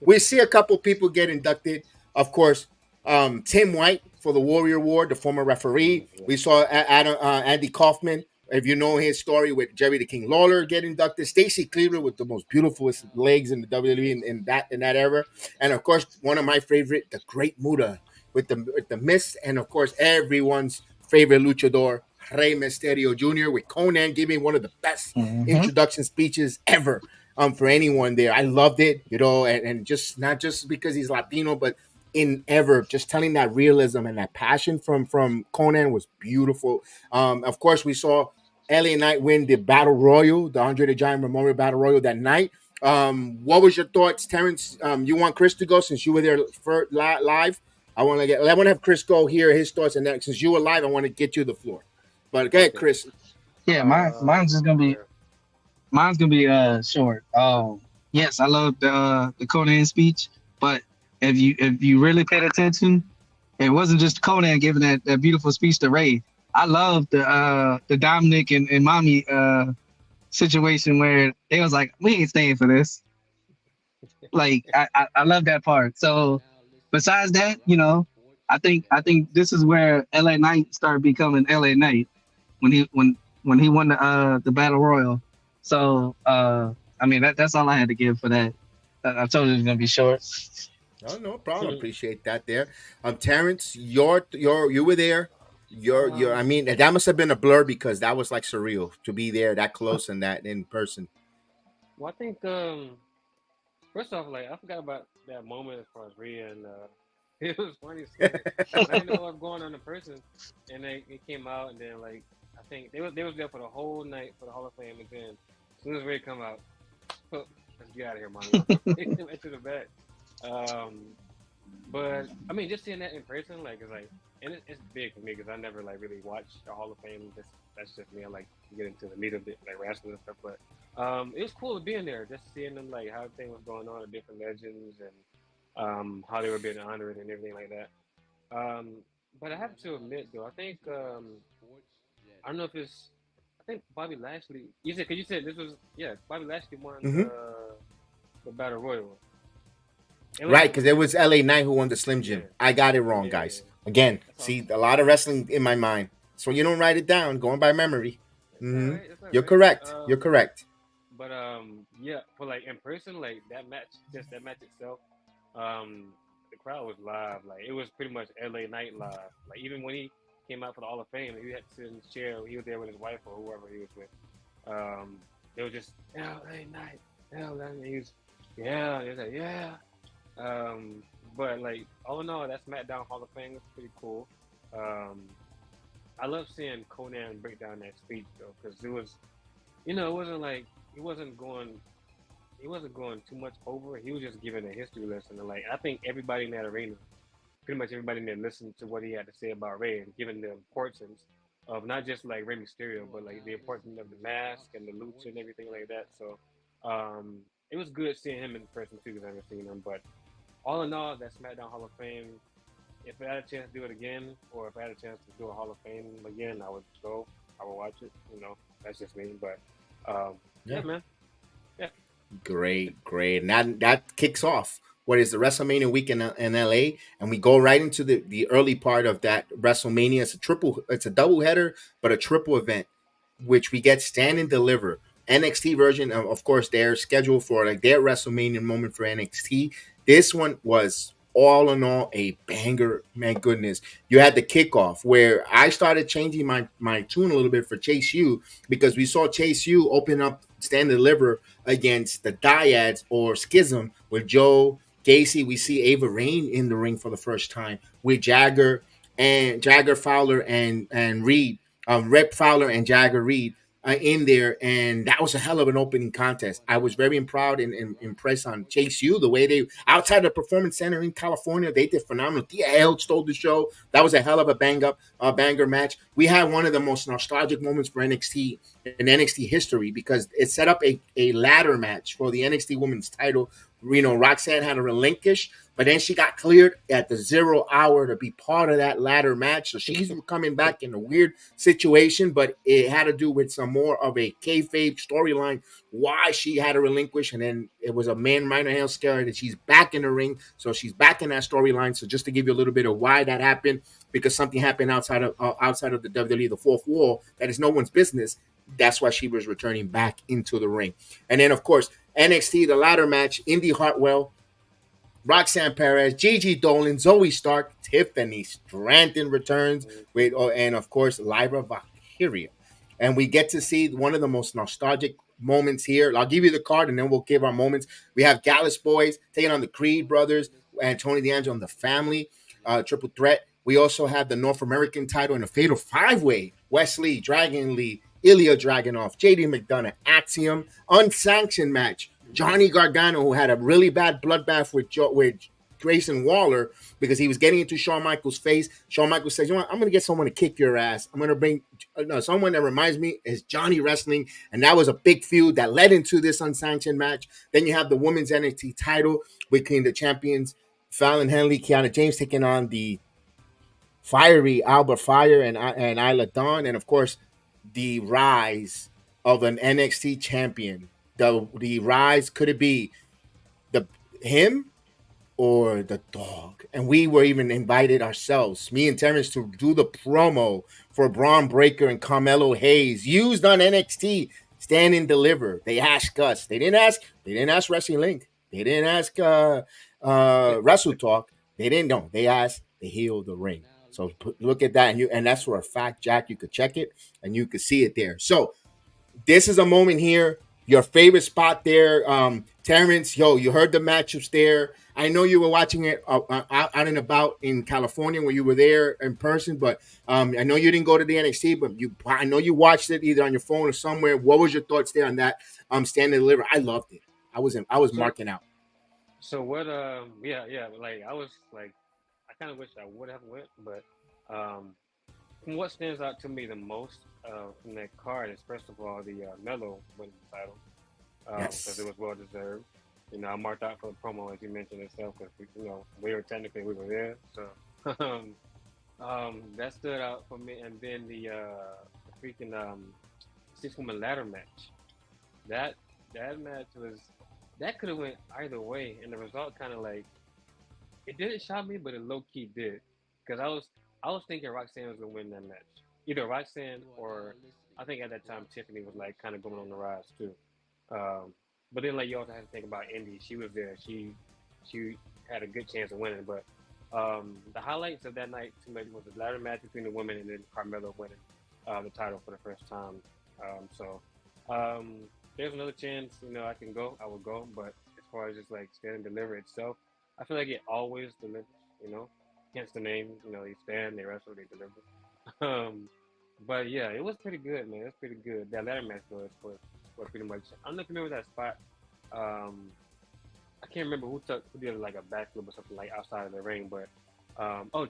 we see a couple people get inducted. Of course, Tim White for the Warrior Award, the former referee. We saw Andy Kaufman. If you know his story with Jerry the King Lawler get inducted, Stacy Cleaver with the most beautiful legs in the WWE in that era, and of course one of my favorite, the Great Muta with the mist, and of course everyone's favorite luchador, Rey Mysterio Jr. with Conan giving one of the best introduction speeches ever for anyone there. I loved it, and just not just because he's Latino, but in ever just telling that realism and that passion from Conan was beautiful. Of course, we saw LA Knight win the Battle Royal, the Andre the Giant Memorial Battle Royal that night. What was your thoughts, Terrence? You want Chris to go since you were there live? I want to have Chris go hear his thoughts, and then since you were live, I want to get you the floor. But go ahead, Chris. Yeah, mine's gonna be short. Yes, I love the Conan speech, but if you really paid attention, it wasn't just Conan giving that beautiful speech to Ray. I love the Dominic and Mommy situation where they was like, we ain't staying for this. Like I love that part. So besides that, I think this is where LA Knight started becoming LA Knight when he won the Battle Royal. So I mean that's all I had to give for that. I told you it was gonna be short. Oh, no problem. Appreciate that there. Terrence, you were there. I mean, that must have been a blur because that was like surreal to be there that close and that in person. Well, I think first off, like I forgot about that moment as far as Rhea and it was funny. I didn't know what was going on in person, and it came out, and then like I think they was there for the whole night for the Hall of Fame, and then as soon as Rhea come out, let's get out of here, mommy. They went to the bed. But I mean, just seeing that in person, like and it's big for me because I never like really watched the Hall of Fame. That's just me. I like to get into the meat of it, like wrestling and stuff. But it was cool to be in there, just seeing them like how everything was going on, the different legends, and how they were being honored and everything like that. But I have to admit, though, I think I don't know if it's. I think Bobby Lashley. Because you said this was Bobby Lashley won the Battle Royal. Right, because it was LA Knight who won the Slim Jim. I got it wrong, guys. Again, see, a lot of wrestling in my mind. So you don't write it down, going by memory. Mm-hmm. You're correct. You're correct. But for like in person, like that match itself, the crowd was live. Like it was pretty much LA Knight live. Like even when he came out for the Hall of Fame, he had to sit in his chair. He was there with his wife or whoever he was with. They were just LA Knight, LA. He was like but like all in all, that SmackDown Hall of Fame was pretty cool. I love seeing Conan break down that speech though, because it was, it wasn't like he wasn't going too much over. He was just giving a history lesson, and like I think everybody in that arena, pretty much everybody in there listened to what he had to say about Ray and giving the importance of not just like Rey Mysterio, but like the importance of the mask and the lucha and everything like that. So it was good seeing him in person too, because I haven't seen him. But all in all, that SmackDown Hall of Fame, if I had a chance to do it again, or if I had a chance to do a Hall of Fame again, I would go. I would watch it. That's just me. But man. Yeah. Great. And that kicks off what is the WrestleMania week in LA, and we go right into the early part of that WrestleMania. It's a double header, but a triple event, which we get Stand and Deliver. NXT version, of course, they're scheduled for like their WrestleMania moment for NXT. This one was all in all a banger. Man, goodness. You had the kickoff where I started changing my tune a little bit for Chase U, because we saw Chase U open up Stand and Deliver against the Dyads or Schism with Joe Gacy. We see Ava Rain in the ring for the first time with Jagger Fowler and Reed, Rip Fowler and Jagger Reed. in there, and that was a hell of an opening contest. I was very proud and impressed on Chase U, the way they outside the Performance Center in California, they did phenomenal. DL stole the show. That was a hell of a banger match. We had one of the most nostalgic moments for NXT in NXT history because it set up a ladder match for the NXT Women's title. You know, Roxanne had to relinquish, but then she got cleared at the 0 hour to be part of that ladder match. So she's coming back in a weird situation, but it had to do with some more of a kayfabe storyline why she had to relinquish, and then it was a minor health scare that she's back in the ring. So she's back in that storyline. So just to give you a little bit of why that happened, because something happened outside of the WWE, the fourth wall, that is no one's business. That's why she was returning back into the ring. And then, of course, NXT, the ladder match, Indy Hartwell, Roxanne Perez, Gigi Dolan, Zoe Stark, Tiffany Stratton returns with, and of course, Lyra Valkyria. And we get to see one of the most nostalgic moments here. I'll give you the card and then we'll give our moments. We have Gallus Boys taking on the Creed brothers and Tony D'Angelo and the family, triple threat. We also have the North American title in a fatal five-way. Wesley, Dragon Lee, Ilya Dragunov, JD McDonough, Axiom, unsanctioned match. Johnny Gargano, who had a really bad bloodbath with Grayson Waller because he was getting into Shawn Michaels' face. Shawn Michaels says, you know what, I'm going to get someone to kick your ass. I'm going to bring someone that reminds me is Johnny Wrestling. And that was a big feud that led into this unsanctioned match. Then you have the women's NXT title between the champions, Fallon Henley, Kiana James taking on the fiery Albert Fire and Isla Dawn. And, of course, the rise of an NXT champion. The rise, could it be him or the dog? And we were even invited ourselves, me and Terrence, to do the promo for Braun Breaker and Carmelo Hayes, used on NXT Stand and Deliver. They asked us. They didn't ask Wrestling Link. They didn't ask Wrestle Talk. They didn't know. They asked the heel of the ring. So look at that, and that's for a fact, Jack. You could check it and you could see it there. So this is a moment here. Your favorite spot there, Terrence. You heard the matchups there. I know you were watching it out and about in California when you were there in person, but I know you didn't go to the NXT, but I know you watched it either on your phone or somewhere. What was your thoughts there on that Stand and Deliver? I loved it. I was marking out. So what? Like I was like, I kind of wish I would have went, but from what stands out to me the most from that card is, first of all, the Mello winning the title, because it was well deserved. You know, I marked out for the promo, as you mentioned yourself, because we were there, so that stood out for me. And then the freaking 6-woman ladder match, that match could have went either way, and the result kind of like, it didn't shock me, but it low key did, because I was thinking Roxanne was gonna win that match, either Roxanne or I think at that time Tiffany was like kind of going on the rise too. But then like you also have to think about Indy. She was there. She had a good chance of winning. But the highlights of that night to me was the ladder match between the women and then Carmelo winning the title for the first time. There's another chance, I can go. I will go. But as far as just like Stand and Deliver itself, I feel like it always delivers. Hence the name. They stand, they wrestle, they deliver. But yeah, it was pretty good, man. It was pretty good. That ladder match was pretty much. I don't know if you remember that spot. I can't remember who did like a backflip or something like outside of the ring, but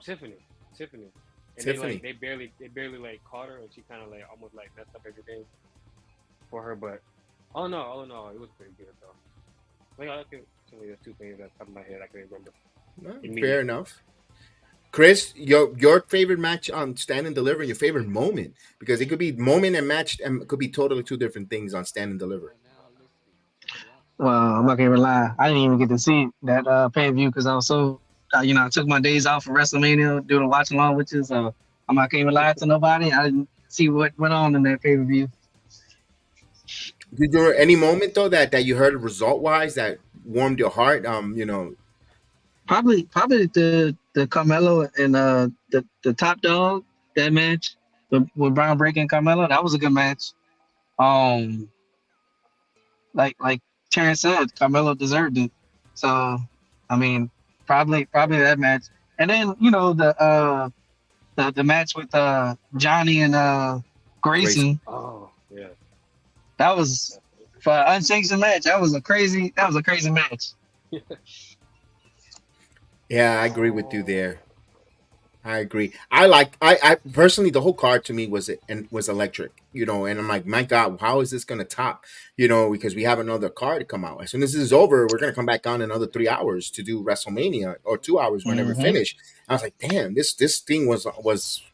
Tiffany. And Tiffany. They barely like caught her, and she kind of like almost like messed up everything for her. But all in all, it was pretty good though. Like I think there's two things that's top of my head I can remember. Fair enough. Chris, your favorite match on Stand and Deliver, and your favorite moment, because it could be moment and match, and it could be totally two different things on Stand and Deliver. Well, I'm not gonna lie. I didn't even get to see that pay-per-view because I was so, I took my days off for WrestleMania, doing a watch along with you. So I'm not gonna lie to nobody. I didn't see what went on in that pay-per-view. Did there any moment though that you heard result wise that warmed your heart? Probably the Carmelo and the Top Dog, that match with Braun Breaker and Carmelo, that was a good match. Like Terrence said, Carmelo deserved it. So I mean, probably that match. And then the match with Johnny and Grayson. Oh yeah. That was for an unsanctioned match. That was a crazy match. Yeah, I agree with you there. I agree. I personally, the whole card to me was electric, and I'm like, my God, how is this gonna top? Because we have another card to come out. As soon as this is over, we're gonna come back on another 3 hours to do WrestleMania, or 2 hours whenever we Mm-hmm. finish. I was like, damn, this thing was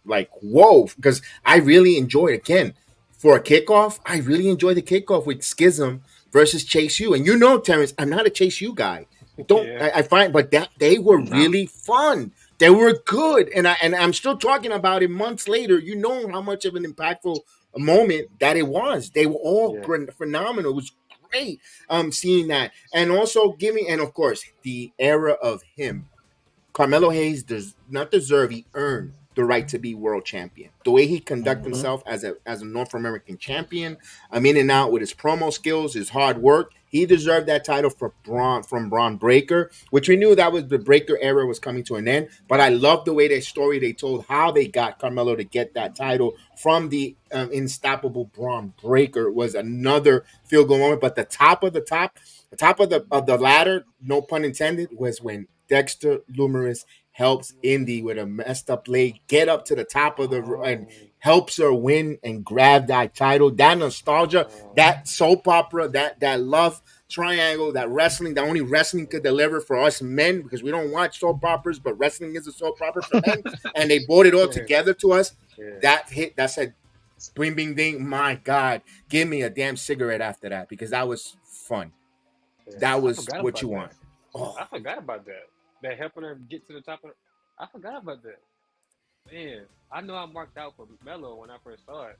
like, whoa, because I really enjoyed, again, for a kickoff. I really enjoyed the kickoff with Schism versus Chase U. And Terrence, I'm not a Chase U guy. Don't Yeah, I find, but that they were No. really fun. They were good, and I'm still talking about it months later. You know how much of an impactful moment that it was. They were all yeah. phenomenal. It was great seeing that, and also giving, and of course, the era of him. Carmelo Hayes does not deserve, he earned the right to be world champion. The way he conducted Mm-hmm. himself as a North American champion, in and out with his promo skills, his hard work, he deserved that title from Braun Breaker, which we knew that was the Breaker era was coming to an end. But I love the way they story they told, how they got Carmelo to get that title from the unstoppable Braun Breaker was another feel good moment. But the top of the ladder, no pun intended, was when Dexter Lumis helps Indy with a messed up leg get up to the top of the and helps her win and grab that title. That nostalgia, that soap opera, that love triangle, that wrestling, that only wrestling could deliver for us men, because we don't watch soap operas, but wrestling is a soap opera for men, and they brought it all Yeah, together to us. yeah, That said, bing, bing, ding. My God, give me a damn cigarette after that, because that was fun. yeah. That I was forgot what you about want. that. Oh, I forgot about that. That helping her get to the top of. I forgot about that. Man, I know I marked out for Mello when I first saw it.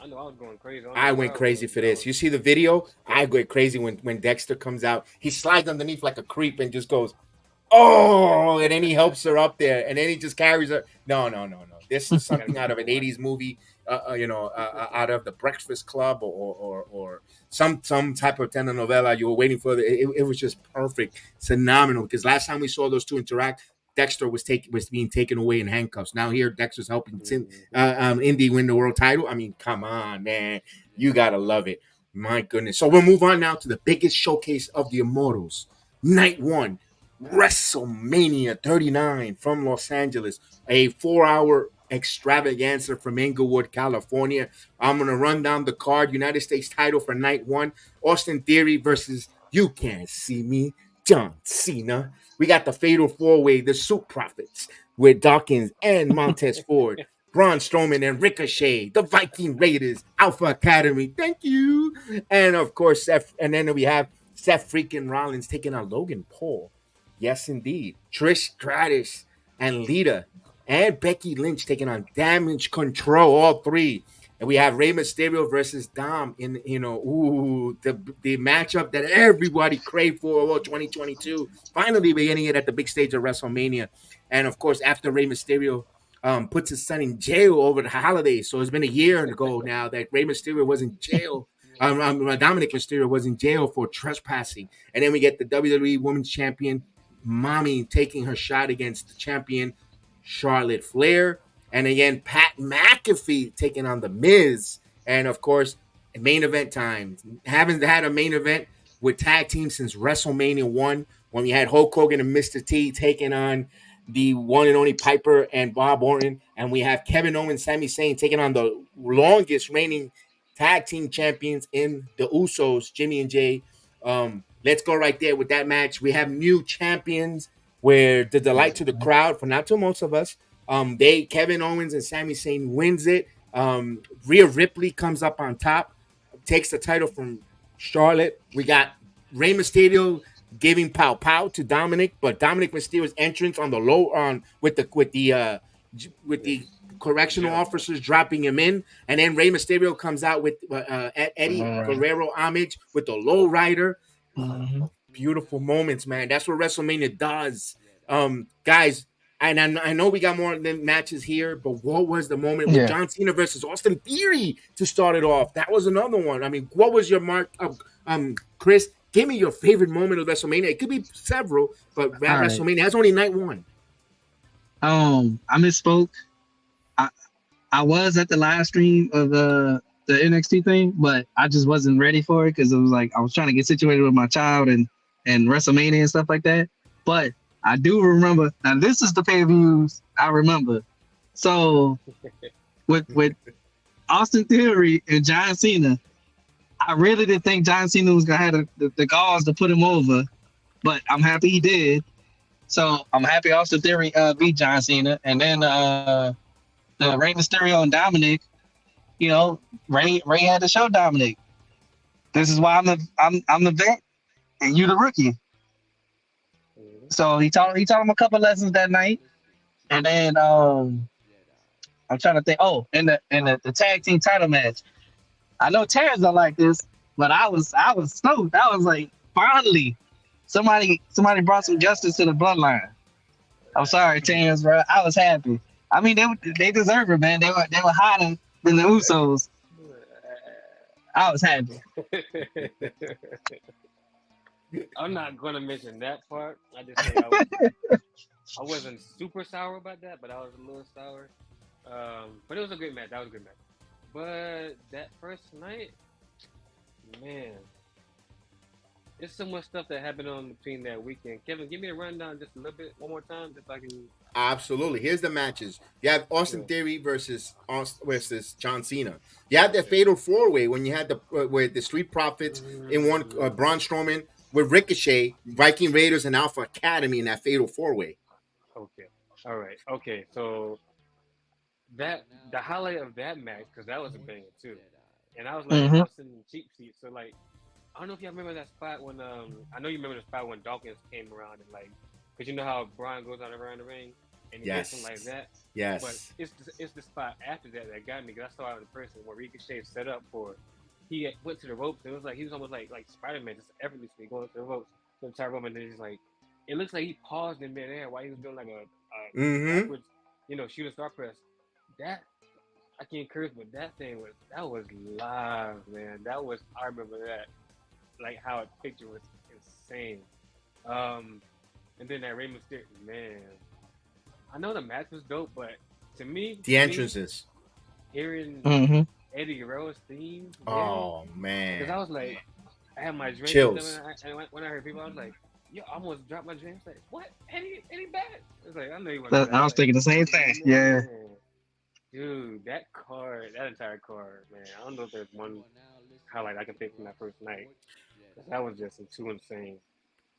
I know I was going crazy. I don't know I what went I was, crazy for but I this. was. You see the video? I go crazy when Dexter comes out. He slides underneath like a creep and just goes, oh, and then he helps her up there, and then he just carries her. No, no, no, no. This is I gotta something go out of back an and watch '80s movie, out of the Breakfast Club, or some type of telenovela you were waiting for. It was just perfect, phenomenal. Because last time we saw those two interact, Dexter was being taken away in handcuffs. Now here, Dexter's helping it. Indy win the world title. I mean, come on, man, you gotta love it. My goodness. So we'll move on now to the biggest showcase of the Immortals, Night One. WrestleMania 39 from Los Angeles, a 4 hour extravaganza from Inglewood, California. I'm going to run down the card. United States title for night one, Austin Theory versus You Can't See Me, John Cena. We got the Fatal 4-Way, the Soup Profits with Dawkins and Montez Ford. Braun Strowman and Ricochet, the Viking Raiders, Alpha Academy. Thank you. And of course, and then we have Seth freaking Rollins taking on Logan Paul. Yes, indeed. Trish Stratus and Lita and Becky Lynch taking on Damage Control, all three. And we have Rey Mysterio versus Dom in, the matchup that everybody craved for 2022. Finally, we're getting it at the big stage of WrestleMania. And of course, after Rey Mysterio puts his son in jail over the holidays. So it's been a year ago now that Rey Mysterio was in jail. Dominic Mysterio was in jail for trespassing. And then we get the WWE Women's Champion Mommy taking her shot against the champion Charlotte Flair. And again, Pat McAfee taking on The Miz. And of course, main event time. Haven't had a main event with tag teams since WrestleMania 1, when we had Hulk Hogan and Mr. T taking on the one and only Piper and Bob Orton. And we have Kevin Owens, Sami Zayn taking on the longest reigning tag team champions in the Usos, Jimmy and Jay. Let's go right there with that match. We have new champions where the delight to the crowd, for not to most of us. Kevin Owens and Sami Zayn wins it. Rhea Ripley comes up on top, takes the title from Charlotte. We got Rey Mysterio giving pow pow to Dominic, but Dominic Mysterio's entrance on the low on with the correctional officers dropping him in, and then Rey Mysterio comes out with Eddie All right. Guerrero homage with the low rider. Mm-hmm. Beautiful moments, man. That's what WrestleMania does. Guys, and I know we got more than matches here, but what was the moment with Yeah. John Cena versus Austin Theory to start it off? That was another one. I mean, what was your mark? Chris, give me your favorite moment of WrestleMania. It could be several, but All right. WrestleMania has only night one. I misspoke. I I was at the live stream of the NXT thing, but I just wasn't ready for it because it was like I was trying to get situated with my child and WrestleMania and stuff like that. But I do remember. Now this is the pay-per-views I remember. So with Austin Theory and John Cena, I really didn't think John Cena was gonna have the galls to put him over, but I'm happy he did. So I'm happy Austin Theory beat John Cena, and then the Rey Mysterio and Dominic. You know, Ray had to show Dominic. This is why I'm the vet and you the rookie. So he taught him a couple lessons that night, and then I'm trying to think. Oh, in the tag team title match, I know Terrence don't like this, but I was stoked. I was like, finally, somebody brought some justice to the bloodline. I'm sorry, Terrence, bro. I was happy. I mean, they deserve it, man. They were hotter than the Usos. I was happy. I'm not gonna mention that part. I just say I wasn't super sour about that, but I was a little sour. But it was a good match. That was a good match. But that first night, man, there's so much stuff that happened on between that weekend. Kevin, give me a rundown just a little bit one more time, just so I can. Absolutely. Here's the matches. You have Austin Theory versus John Cena. You had the Fatal 4-Way when you had the Street Profits in one, Braun Strowman with Ricochet, Viking Raiders, and Alpha Academy in that Fatal 4-Way. Okay. All right. Okay. So the highlight of that match, because that was a banger too, and I was like Austin cheap seats. So like, I don't know if y'all remember that spot when I know you remember the spot when Dawkins came around and like, because you know how Brian goes out around the ring and he gets him like that. Yes. But it's the spot after that got me, because I saw it in person where Ricochet set up for it. He went to the ropes. And it was like he was almost like Spider-Man, just effortlessly going to the ropes to the top rope, and then he's like, it looks like he paused in midair while he was doing like a backwards, shooting star press. That I can't curse, but that was live, man. I remember that, like how it picture was insane. And then that Rey Mysterio, man. I know the match was dope, but to me, the entrances, hearing Eddie Guerrero's theme. Oh man! Because I was like, I had my drink. Chills. And when I heard people, I was like, yo, I almost dropped my drink. Like, what? Eddie bad? It's like, I know you want. I was thinking the same thing. Yeah. Dude, that entire card, man. I don't know if there's one highlight I can pick from that first night. That was just too insane.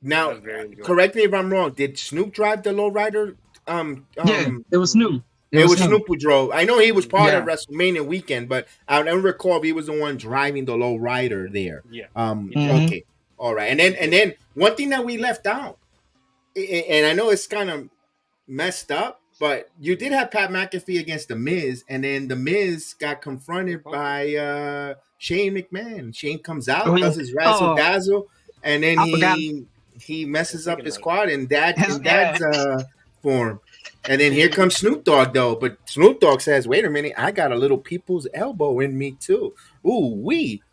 Now, correct me if I'm wrong. Did Snoop drive the lowrider? Yeah, it was Snoop. It was Snoop who drove. I know he was part of WrestleMania weekend, but I don't recall if he was the one driving the lowrider there. Yeah. Okay. All right. And then one thing that we left out, and I know it's kind of messed up, but you did have Pat McAfee against The Miz, and then The Miz got confronted by Shane McMahon. Shane comes out, does his razzle dazzle, and then he messes up his quad in Dad's form. And then here comes Snoop Dogg, though. But Snoop Dogg says, wait a minute, I got a little people's elbow in me, too. Ooh,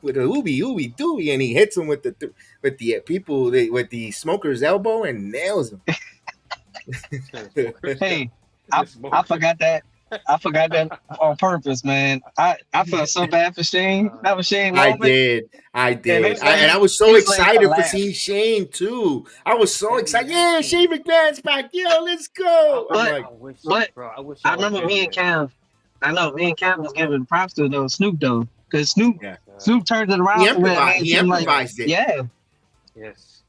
with a ooby dooby. And he hits him with the smoker's elbow and nails him. Hey, I forgot that. I forgot that on purpose, man. I felt so bad for Shane. That was Shane. I did. And I was so excited for seeing Shane too. I was so excited. Yeah, Shane McMahon's back. Yo, let's go. But I remember me and Cam. I know me and Cam was giving props to those Snoop though, because Snoop turned it around. He improvised it. Yeah. Yes,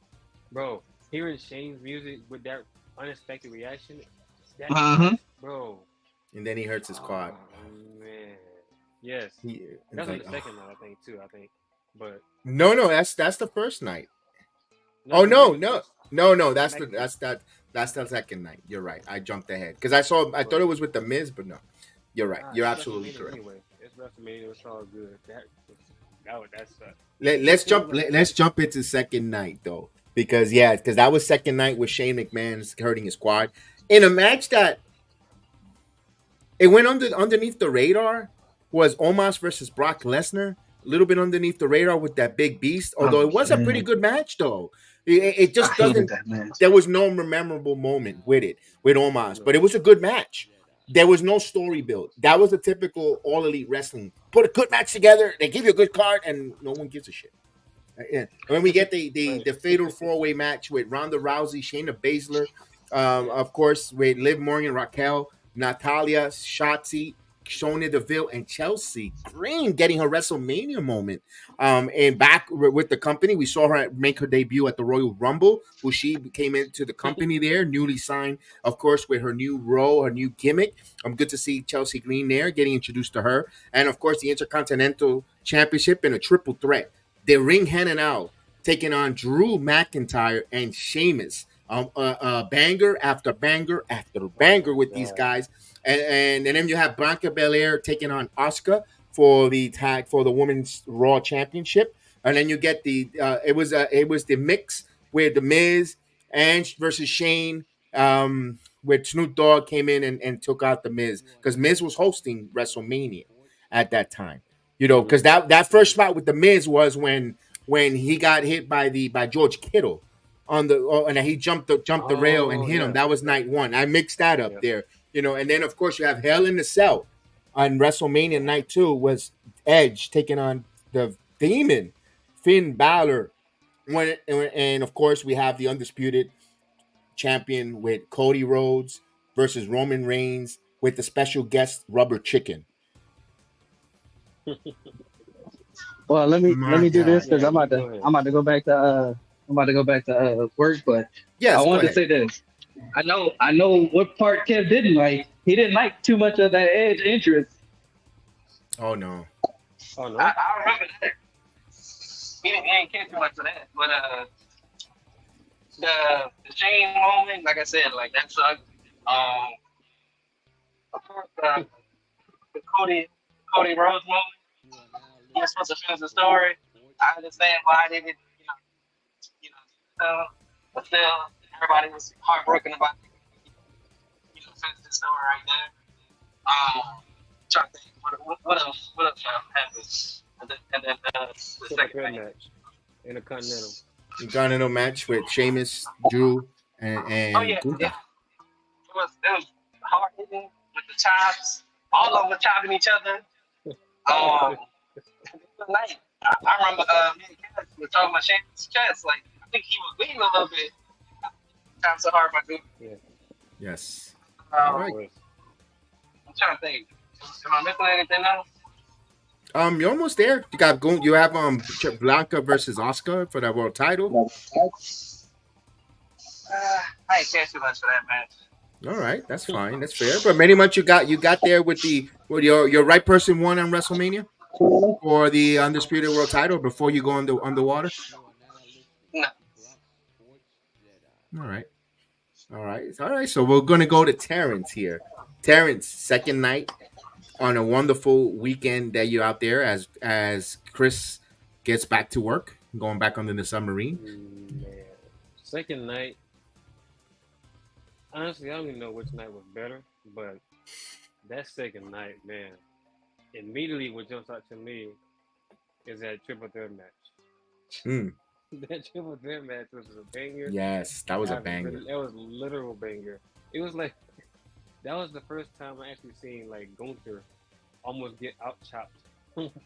bro. Hearing Shane's music with that unexpected reaction, bro. And then he hurts his quad. Oh, man. Yes. That's like, the second night, I think, too. But no, that's the first night. No. That's the second night. You're right. I jumped ahead because I thought it was with the Miz, but no. You're right. You're absolutely correct. Anyway, it's WrestleMania. It's all good. That's Let's jump into second night though, because that was second night with Shane McMahon hurting his quad in a match that. It went underneath the radar. Was Omos versus Brock Lesnar. A little bit underneath the radar with that big beast. Although it was a pretty good match, though. It just doesn't. There was no memorable moment with Omos, but it was a good match. There was no story built. That was the typical All Elite Wrestling. Put a good match together, they give you a good card, and no one gives a shit. Yeah. And when we get the fatal 4-way match with Ronda Rousey, Shayna Baszler, of course, with Liv Morgan, Raquel, Natalia, Shotzi, Sonya Deville, and Chelsea Green getting her WrestleMania moment. And back with the company, we saw her make her debut at the Royal Rumble, who she came into the company there, newly signed, of course, with her new role, her new gimmick. I'm good to see Chelsea Green there, getting introduced to her. And of course, the Intercontinental Championship in a triple threat. The ring handing out, taking on Drew McIntyre and Sheamus. Banger after banger after banger with these guys. And then you have Blanca Belair taking on Asuka for the tag for the Women's Raw Championship. And then you get it was the mix with the Miz and versus Shane, where Snoop Dogg came in and took out the Miz, because Miz was hosting WrestleMania at that time. Because that first spot with the Miz was when he got hit by George Kittle on and he jumped the rail and hit him. That was night one. I mixed that up there. And then of course you have Hell in the Cell on WrestleMania night 2 was Edge taking on the Demon, Finn Balor. And of course we have the undisputed champion with Cody Rhodes versus Roman Reigns with the special guest Rubber Chicken. Well, let me do this because I'm about to go back to work. But yes, I wanted to say this. I know what part Kev didn't like. He didn't like too much of that Edge entrance. Oh no. I remember that. He didn't care too much of that. But the Shane moment, like I said, like that sucked. Of course, the Cody Rhodes moment. He was supposed to finish the story. I understand why they didn't, but still, everybody was heartbroken about finish the story right there. Trying to think, what else happened? And then the second match. Intercontinental match with Sheamus, Drew, and Gunther. It was hard hitting with the chops. All of them were chopping each other. Night. I remember me and Kenneth were talking about Sheamus' chest. Like, I think he was bleeding a little bit. Time so hard, my dude. Yeah. Yes. All right. I'm trying to think. Am I missing anything else? You're almost there. You have Blanca versus Asuka for that world title. I ain't care too much for that match. All right, that's fine. That's fair. But pretty much you got there with your right person won on WrestleMania for the undisputed world title before you go underwater. No. All right. So we're gonna go to Terrence here. Terrence, second night on a wonderful weekend that you're out there as Chris gets back to work, going back under the submarine. Man. Second night. Honestly, I don't even know which night was better, but that second night, man, immediately what jumps out to me is that triple threat match. That triple threat match was a banger. Yes, that was a banger. That was a literal banger. It was like, that was the first time I actually seen like Gunther almost get out chopped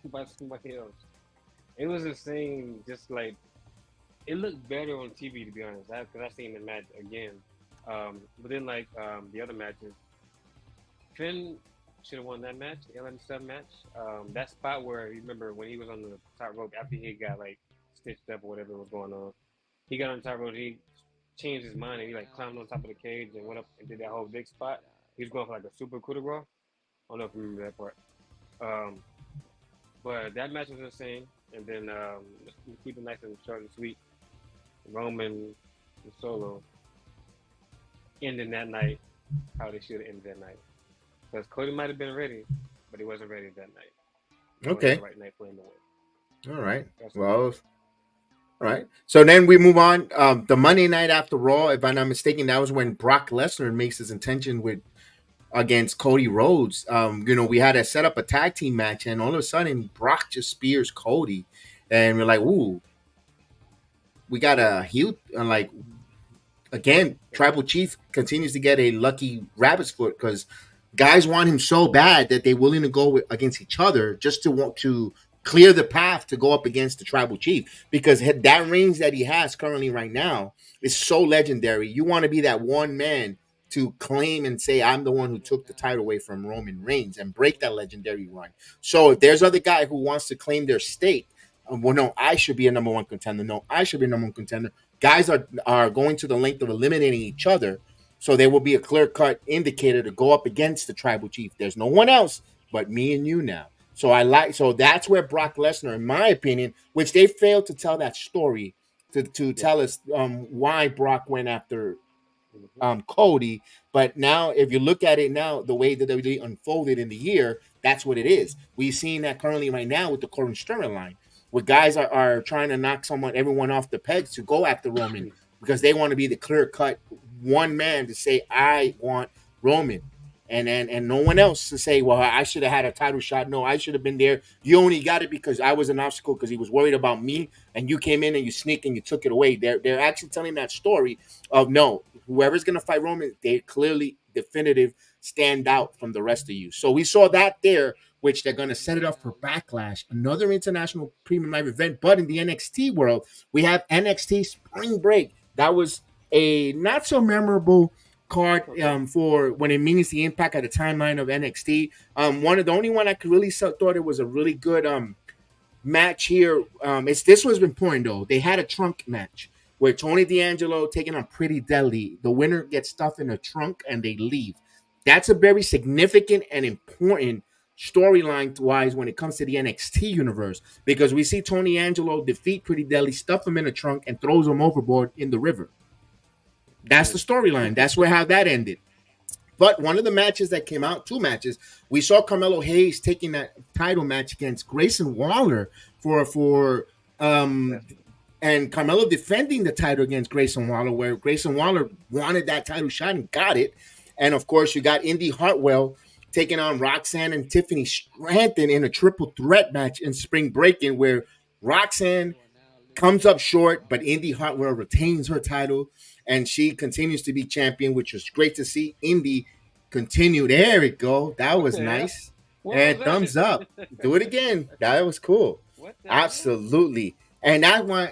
by somebody else. It was insane. Just like, it looked better on TV, to be honest, because I seen the match again. But then like the other matches, Finn should have won that match, the LM7 match. That spot where you remember when he was on the top rope after he got like stitched up or whatever was going on, he got on the top rope, he changed his mind and he like climbed on top of the cage and went up and did that whole big spot. He was going for like a super coup de grace. I don't know if you remember that part. But that match was insane. And then let's keep it nice and short and sweet. Roman and Solo ending that night how they should have ended that night. Because Cody might have been ready, but he wasn't ready that night. Okay. The right night for him to win. All right. All right. So then we move on. The Monday night after Raw, if I'm not mistaken, that was when Brock Lesnar makes his intention against Cody Rhodes. We had to set up a tag team match, and all of a sudden Brock just spears Cody, and we're like, ooh, we got a heel. And like, again, Tribal Chief continues to get a lucky rabbit's foot because Guys want him so bad that they're willing to go against each other just to want to clear the path to go up against the tribal chief, because that range that he has currently right now is so legendary. You want to be that one man to claim and say, I'm the one who took the title away from Roman Reigns and break that legendary run. So if there's other guy who wants to claim their stake, well, no, I should be a number one contender. No, I should be a number one contender. Guys are going to the length of eliminating each other. So there will be a clear-cut indicator to go up against the tribal chief. There's no one else but me and you now. So that's where Brock Lesnar, in my opinion, which they failed to tell that story to tell us why Brock went after Cody. But now, if you look at it now, the way that WWE unfolded in the year, that's what it is. We've seen that currently right now with the current storyline, where guys are trying to knock everyone off the pegs to go after Roman because they want to be the clear-cut one man to say, I want Roman. And no one else to say, well, I should have had a title shot. No, I should have been there. You only got it because I was an obstacle because he was worried about me, and you came in and you sneaked and you took it away. They're actually telling that story of, no, whoever's going to fight Roman, they clearly definitive stand out from the rest of you. So we saw that there, which they're going to set it up for Backlash, another international premium live event. But in the NXT world, we have NXT Spring Break. That was a not so memorable card for when it means the impact of the timeline of NXT. The only one I could really thought it was a really good match here. This was important though. They had a trunk match where Tony D'Angelo taking on Pretty Deadly. The winner gets stuff in a trunk and they leave. That's a very significant and important storyline wise when it comes to the NXT universe, because we see Tony D'Angelo defeat Pretty Deadly, stuff him in a trunk, and throws him overboard in the river. That's the storyline. That's how that ended. But one of the matches that came out, two matches, we saw Carmelo Hayes taking that title match against Grayson Waller and Carmelo defending the title against Grayson Waller, where Grayson Waller wanted that title shot and got it. And of course, you got Indy Hartwell taking on Roxanne and Tiffany Stratton in a triple threat match in Spring Breaking, where Roxanne comes up short, but Indy Hartwell retains her title, and she continues to be champion, which was great to see. Indy continue. There we go. That was nice. And thumbs up. Do it again. That was cool. Absolutely. And that one,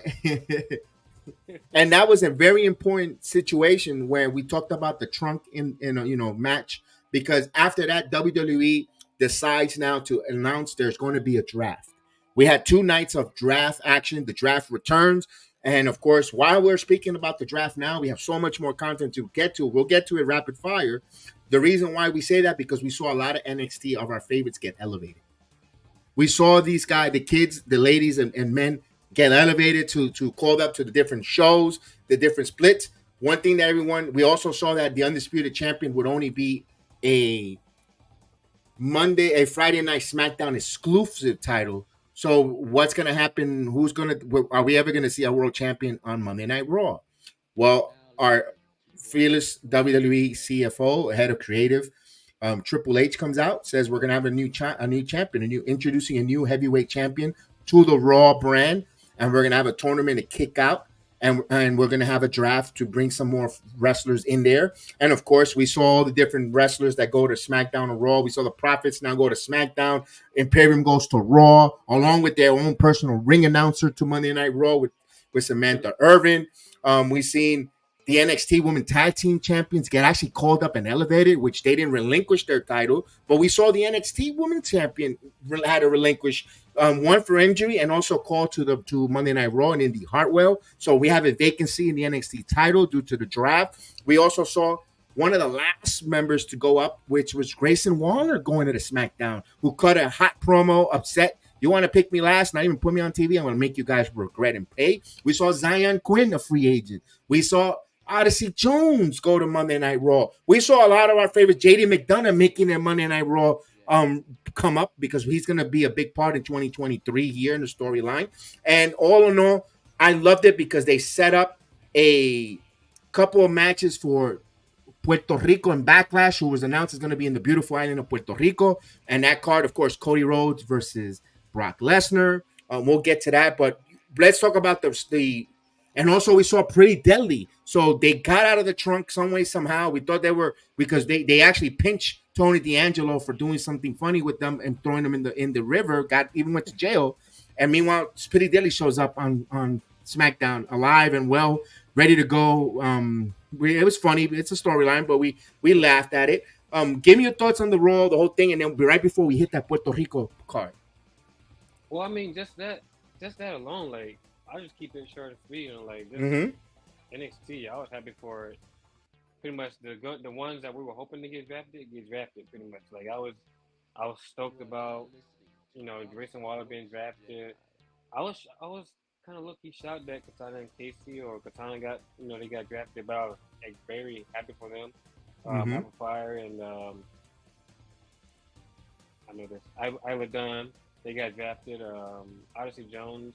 and that was a very important situation where we talked about the trunk in a match, because after that, WWE decides now to announce there's going to be a draft. We had 2 nights of draft action. The draft returns. And of course, while we're speaking about the draft now, we have so much more content to get to. We'll get to it rapid fire. The reason why we say that, because we saw a lot of NXT of our favorites get elevated. We saw these guys, the kids, the ladies, and men get elevated to called up to the different shows, the different splits. One thing that we also saw that the Undisputed Champion would only be a Friday Night SmackDown exclusive title. So what's going to happen? Are we ever going to see a world champion on Monday Night Raw? Well, our fearless WWE CFO, head of creative, Triple H comes out, says we're going to have a new champion, introducing a new heavyweight champion to the Raw brand, and we're going to have a tournament to kick out, and we're going to have a draft to bring some more wrestlers in there. And of course, we saw all the different wrestlers that go to SmackDown or Raw. We saw the Profits now go to SmackDown. Imperium goes to Raw, along with their own personal ring announcer to Monday Night Raw with Samantha Irvin. We've seen the NXT Women Tag Team Champions get actually called up and elevated, which they didn't relinquish their title. But we saw the NXT Women Champion had to relinquish one for injury, and also called to Monday Night Raw and Indy Hartwell. So we have a vacancy in the NXT title due to the draft. We also saw one of the last members to go up, which was Grayson Waller going to the SmackDown, who cut a hot promo, upset. You want to pick me last, not even put me on TV? I'm going to make you guys regret and pay. We saw Zion Quinn, a free agent. We saw Odyssey Jones go to Monday Night Raw. We saw a lot of our favorites, JD McDonough, making their Monday Night Raw come up, because he's going to be a big part in 2023 here in the storyline. And all in all, I loved it because they set up a couple of matches for Puerto Rico and Backlash, who was announced is going to be in the beautiful island of Puerto Rico. And that card, of course, Cody Rhodes versus Brock Lesnar. We'll get to that, but let's talk about the And also we saw Pretty Deadly. So they got out of the trunk some way, somehow. We thought they were, because they actually pinched Tony D'Angelo for doing something funny with them and throwing them in the river, even went to jail. And meanwhile, Pretty Deadly shows up on SmackDown alive and well, ready to go. It was funny. It's a storyline, but we laughed at it. Give me your thoughts on the Raw, the whole thing, and then right before we hit that Puerto Rico card. Well, I mean, just that alone, like, I just keep it short and sweet, like, just NXT. I was happy for it. Pretty much the ones that we were hoping to get drafted, pretty much. Like, I was stoked about, Grayson Waller being drafted. I was kind of low key shocked that Katana and Casey or Katana got, they got drafted, but I was like very happy for them. Apple Fire and I know this. Isla Dunn, they got drafted. Odyssey Jones,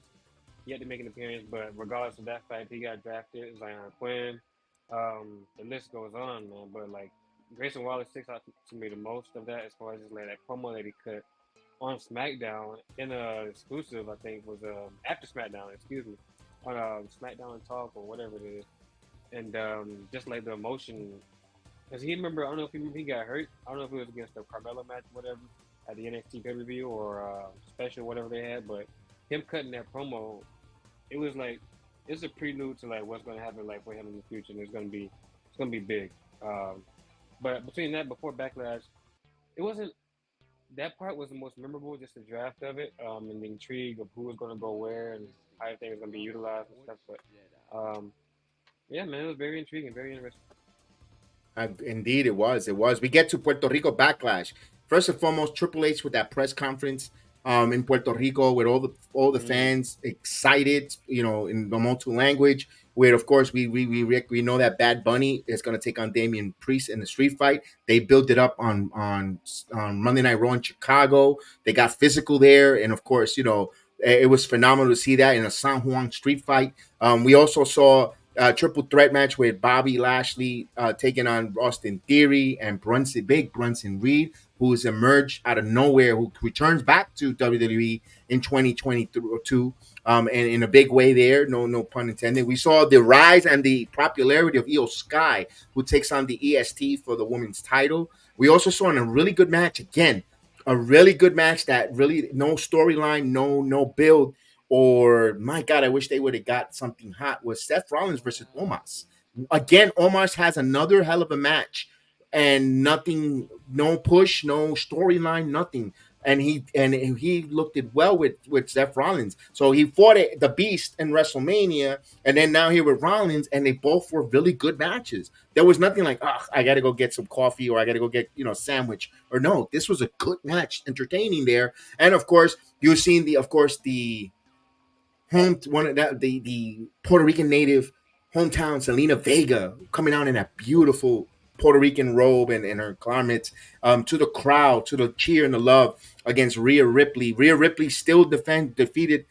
he had to make an appearance, but regardless of that fact, he got drafted. Zion Quinn. The list goes on, man. But like Grayson Waller sticks out to me the most of that, as far as just like that promo that he cut on SmackDown in a exclusive, I think was after SmackDown, excuse me, on SmackDown Talk or whatever it is, and just like the emotion. Because I don't know if he got hurt. I don't know if it was against the Carmella match or whatever at the NXT pay-per-view or special, whatever they had. But him cutting that promo, it was like, it's a prelude to like what's going to happen like for him in the future, and it's going to be big. But between that, before Backlash, it wasn't, that part was the most memorable, just the draft of it, and the intrigue of who was going to go where and how everything was going to be utilized and stuff. But yeah, man, it was very intriguing, very interesting. Indeed, it was. It was. We get to Puerto Rico Backlash. First and foremost, Triple H with that press conference in Puerto Rico with all the fans excited, in the multiple language. Where of course we know that Bad Bunny is going to take on Damian Priest in the street fight. They built it up on Monday Night Raw in Chicago. They got physical there, and of course, it was phenomenal to see that in a San Juan street fight. We also saw triple threat match with Bobby Lashley taking on Austin Theory and Big Brunson Reed, who has emerged out of nowhere, who returns back to WWE in 2022, and in a big way there, no pun intended. We saw the rise and the popularity of Io Sky, who takes on the EST for the women's title. We also saw in a really good match, again, a really good match that really no storyline, no build, or my God, I wish they would have got something hot, was Seth Rollins versus Omos. Again, Omos has another hell of a match and nothing, no push, no storyline, nothing. And he looked it well with Seth Rollins. So he fought the Beast in WrestleMania, and then now here with Rollins, and they both were really good matches. There was nothing like, I got to go get some coffee, or I got to go get a sandwich, or no. This was a good match, entertaining there. And of course, you've seen the Puerto Rican native hometown, Selena Vega, coming out in that beautiful Puerto Rican robe and her garments, to the crowd, to the cheer and the love against Rhea Ripley. Rhea Ripley still defeated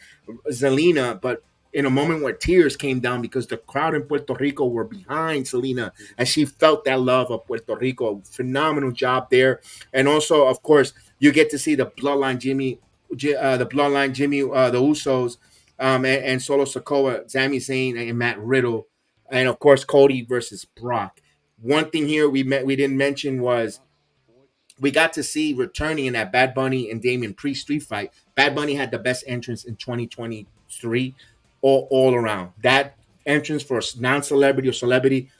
Zelina, but in a moment where tears came down because the crowd in Puerto Rico were behind Selena, and she felt that love of Puerto Rico. Phenomenal job there. And also, of course, you get to see the Bloodline Jimmy, the Usos, and Solo Sikoa, Sami Zayn, and Matt Riddle, and of course Cody versus Brock. One thing here we didn't mention was we got to see returning in that Bad Bunny and Damian Priest street fight. Bad Bunny had the best entrance in 2023 all around. That entrance for a non-celebrity or celebrity,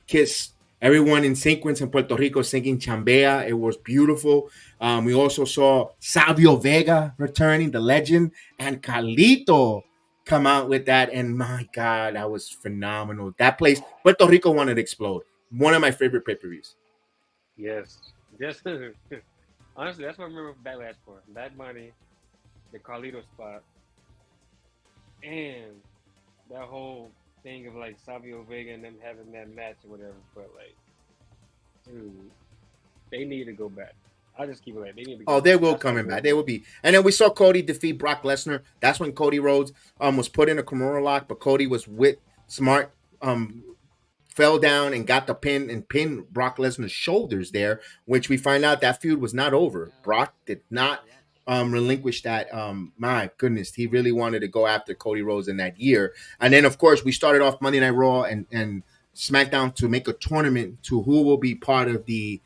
kiss. Everyone in sequence in Puerto Rico singing Chambea. It was beautiful. We also saw Savio Vega returning, the legend, and Carlito come out with that. And my God, that was phenomenal. That place, Puerto Rico wanted to explode. One of my favorite pay-per-views. Yes. Just honestly, that's what I remember Backlash for. Bad Bunny, the Carlito spot, and that whole thing of like Savio Vega and them having that match or whatever. But like, dude, they need to go back. I'll just keep it like they need to go they will coming back. They will be. And then we saw Cody defeat Brock Lesnar. That's when Cody Rhodes was put in a Kimura lock, but Cody was smart, fell down and got the pin and pinned Brock Lesnar's shoulders there, which we find out that feud was not over. Brock did not relinquish that. My goodness, he really wanted to go after Cody Rhodes in that year. And then, of course, we started off Monday Night Raw and SmackDown to make a tournament to who will be part of the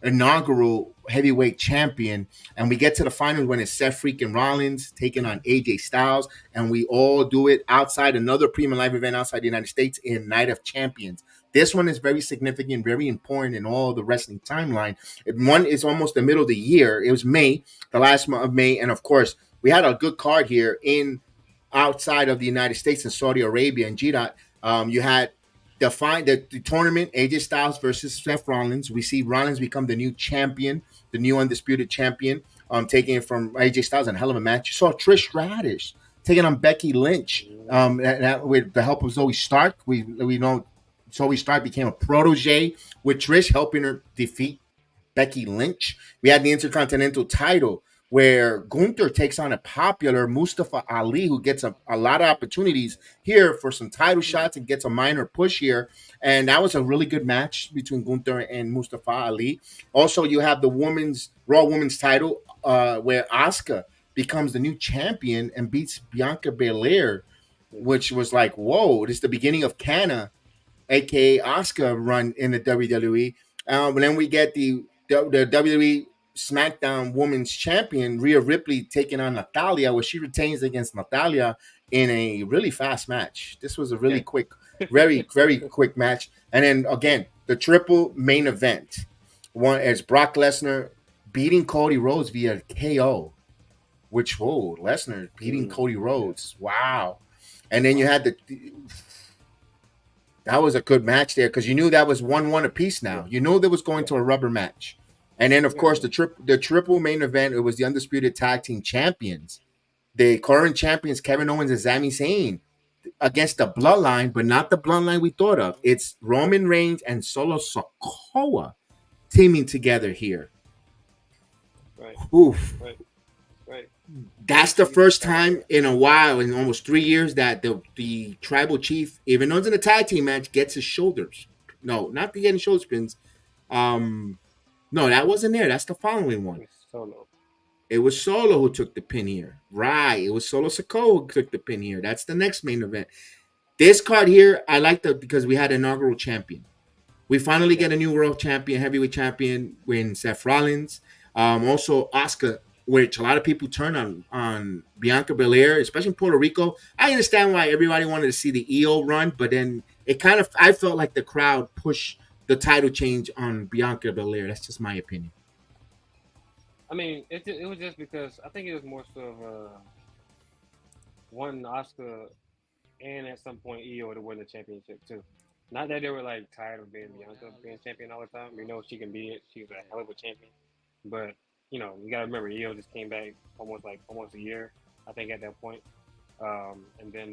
inaugural heavyweight champion. And we get to the finals when it's Seth freaking Rollins taking on AJ Styles. And we all do it outside another premium live event outside the United States in Night of Champions. This one is very significant, very important in all the wrestling timeline. One is almost the middle of the year. It was May, the last month of May. And of course, we had a good card here in outside of the United States in Saudi Arabia and Jeddah. You had the tournament, AJ Styles versus Seth Rollins. We see Rollins become the new champion, the new undisputed champion, taking it from AJ Styles in a hell of a match. You saw Trish Stratus taking on Becky Lynch with the help of Zoe Stark. We know Zoe Stark became a protege with Trish, helping her defeat Becky Lynch. We had the Intercontinental title where Gunther takes on a popular Mustafa Ali, who gets a lot of opportunities here for some title shots and gets a minor push here. And that was a really good match between Gunther and Mustafa Ali. Also, you have the Raw Women's title where Asuka becomes the new champion and beats Bianca Belair, which was like, whoa, this is the beginning of Kana, a.k.a. Asuka, run in the WWE. And then we get the WWE SmackDown Women's Champion Rhea Ripley taking on Natalya, where she retains against Natalya in a really fast match. This was a really quick, very, very quick match. And then again, the triple main event. One is Brock Lesnar beating Cody Rhodes via KO, which, whoa, Lesnar beating Cody Rhodes. Wow. And then you had that was a good match there because you knew that was 1-1 apiece now. You knew that was going to a rubber match. And then, of course, the triple main event, it was the Undisputed Tag Team Champions. The current champions, Kevin Owens and Sami Zayn, against the Bloodline, but not the Bloodline we thought of. It's Roman Reigns and Solo Sikoa teaming together here. Right. Oof. Right. That's the first time in a while, in almost 3 years, that the tribal chief, even though it's in a tag team match, gets his shoulders. No, not getting shoulder spins. No, that wasn't there. That's the following one. Solo. It was Solo who took the pin here. Right. It was Solo Sikoa who took the pin here. That's the next main event. This card here, I liked it because we had an inaugural champion. We finally get a new world champion, heavyweight champion, when Seth Rollins. Also, Asuka, which a lot of people turn on Bianca Belair, especially in Puerto Rico. I understand why everybody wanted to see the EO run, but then I felt like the crowd pushed the title change on Bianca Belair. That's just my opinion. I mean, it was just because I think it was more so of one Asuka and at some point EO to win the championship too. Not that they were like tired of being Bianca being champion all the time. We know she can be it. She's a hell of a champion. But, you gotta remember EO just came back almost a year, I think, at that point. And then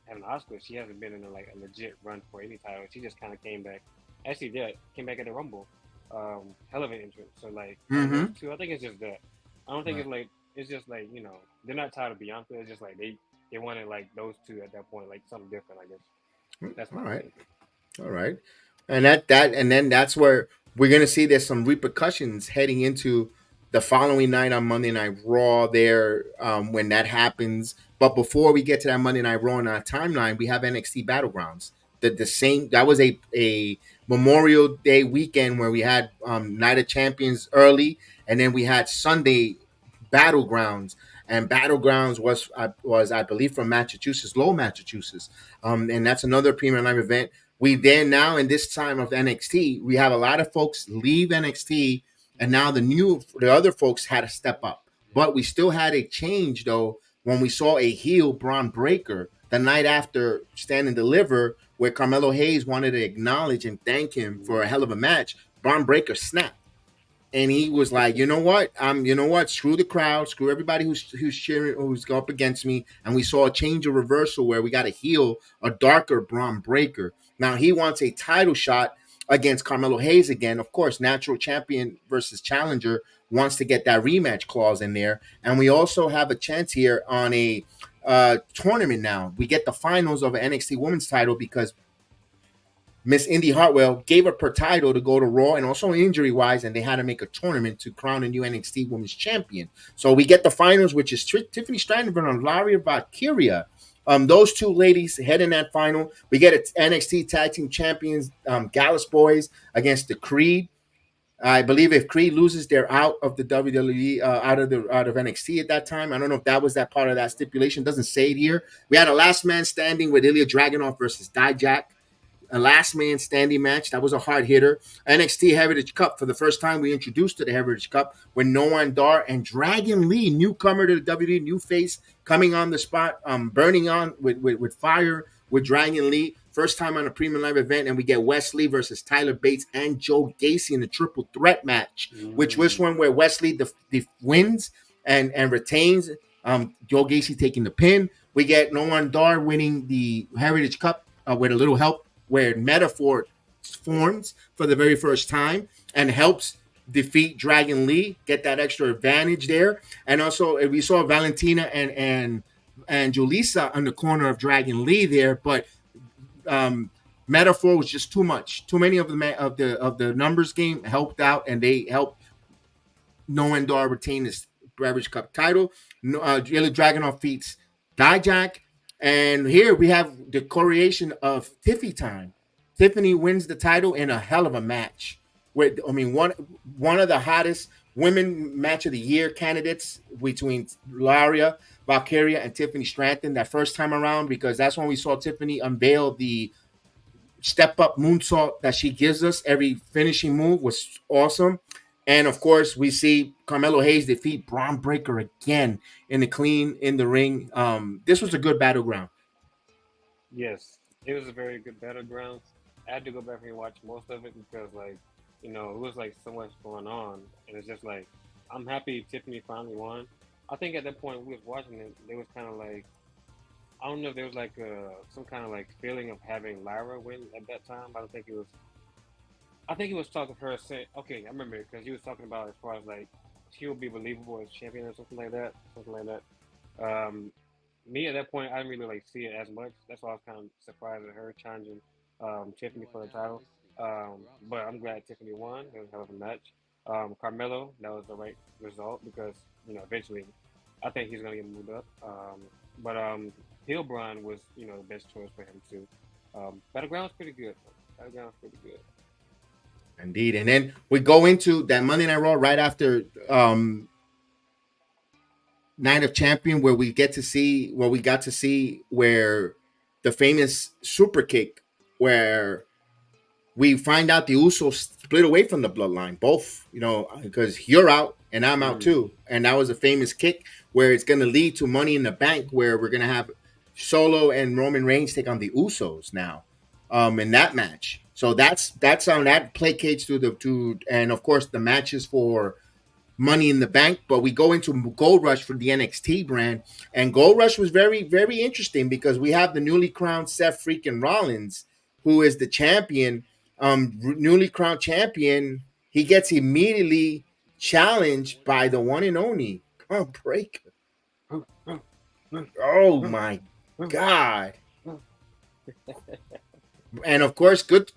having Asuka, she hasn't been in a legit run for any title. She just kinda came back. Actually, came back at the Rumble. Hell of an entrance. So, I think it's just that. I don't think it's just they're not tired of Bianca. It's just like they wanted those two at that point, something different, I guess. That's all right. All right. And then that's where we're gonna see there's some repercussions heading into the following night on Monday Night Raw there when that happens. But before we get to that Monday Night Raw in our timeline, we have NXT Battlegrounds. That was a Memorial Day weekend where we had Night of Champions early, and then we had Sunday Battlegrounds. And Battlegrounds was I believe from Massachusetts, Lowell, Massachusetts, and that's another premium live event. We then now in this time of NXT, we have a lot of folks leave NXT, and now the other folks had to step up. But we still had a change though when we saw a heel Braun Breaker the night after Stand and Deliver, where Carmelo Hayes wanted to acknowledge and thank him for a hell of a match. Braun Breaker snapped. And he was like, you know what? Screw the crowd, screw everybody who's cheering, who's up against me. And we saw a change of reversal where we got a heel, a darker Braun Breaker. Now he wants a title shot against Carmelo Hayes again. Of course, natural champion versus challenger wants to get that rematch clause in there. And we also have a chance here on a tournament now. We get the finals of an NXT Women's title because Miss Indy Hartwell gave up her title to go to Raw, and also injury wise, and they had to make a tournament to crown a new NXT Women's Champion. So we get the finals, which is Tiffany Stratton and Laria Valkyria. Those two ladies head in that final. We get NXT Tag Team Champions, Gallus Boys against the Creed. I believe if Creed loses, they're out of the WWE, out of NXT at that time. I don't know if that was that part of that stipulation. Doesn't say it here. We had a last man standing with Ilya Dragunov versus Dijak, a last man standing match. That was a hard hitter. NXT Heritage Cup. For the first time, we introduced to the Heritage Cup with Noam Dar and Dragon Lee, newcomer to the WWE, new face, coming on the spot, burning on with fire with Dragon Lee. First time on a premium live event, and we get Wesley versus Tyler Bates and Joe Gacy in a triple threat match, which was one where Wesley wins and retains. Joe Gacy taking the pin. We get Noam Dar winning the Heritage Cup with a little help, where Metaphor forms for the very first time and helps defeat Dragon Lee, get that extra advantage there. And also we saw Valentina and Julissa on the corner of Dragon Lee there, but Metaphor was just too much. Too many of the numbers game helped out, and they helped Noam Dar retain his Beverage Cup title. Ilya Dragunov defeats Dijak. And here we have the creation of Tiffy time. Tiffany wins the title in a hell of a match. One of the hottest women match of the year candidates between Laria Valkyria and Tiffany Stratton that first time around, because that's when we saw Tiffany unveil the step up moonsault that she gives us. Every finishing move was awesome. And of course, we see Carmelo Hayes defeat Braun Breaker again in the ring. This was a good battleground. Yes, it was a very good battleground. I had to go back and watch most of it because, like, it was like so much going on, and it's just like I'm happy Tiffany finally won. I think at that point we was watching it, there was kind of like, I don't know if there was like some kind of like feeling of having Lyra win at that time. I don't think it was. I think he was talking to her saying, okay, I remember because he was talking about as far as like she will be believable as champion or something like that, Me at that point, I didn't really like see it as much. That's why I was kind of surprised at her challenging Tiffany for the title. But I'm glad Tiffany won. It was a hell of a match. Carmelo, that was the right result because eventually, I think he's gonna get moved up. But Hilbrand was the best choice for him too. Battleground's pretty good. Battleground's pretty good. Indeed. And then we go into that Monday Night Raw right after Night of Champion, where we got to see where the famous super kick, where we find out the Usos split away from the bloodline, both, because you're out and I'm out too. And that was a famous kick where it's going to lead to Money in the Bank, where we're going to have Solo and Roman Reigns take on the Usos now in that match. So that's on that placates and of course the matches for Money in the Bank. But we go into Gold Rush for the NXT brand, and Gold Rush was very, very interesting because we have the newly crowned Seth freaking Rollins, who is the champion, newly crowned champion. He gets immediately challenged by the one and only Breaker. Oh my God! And of course, good.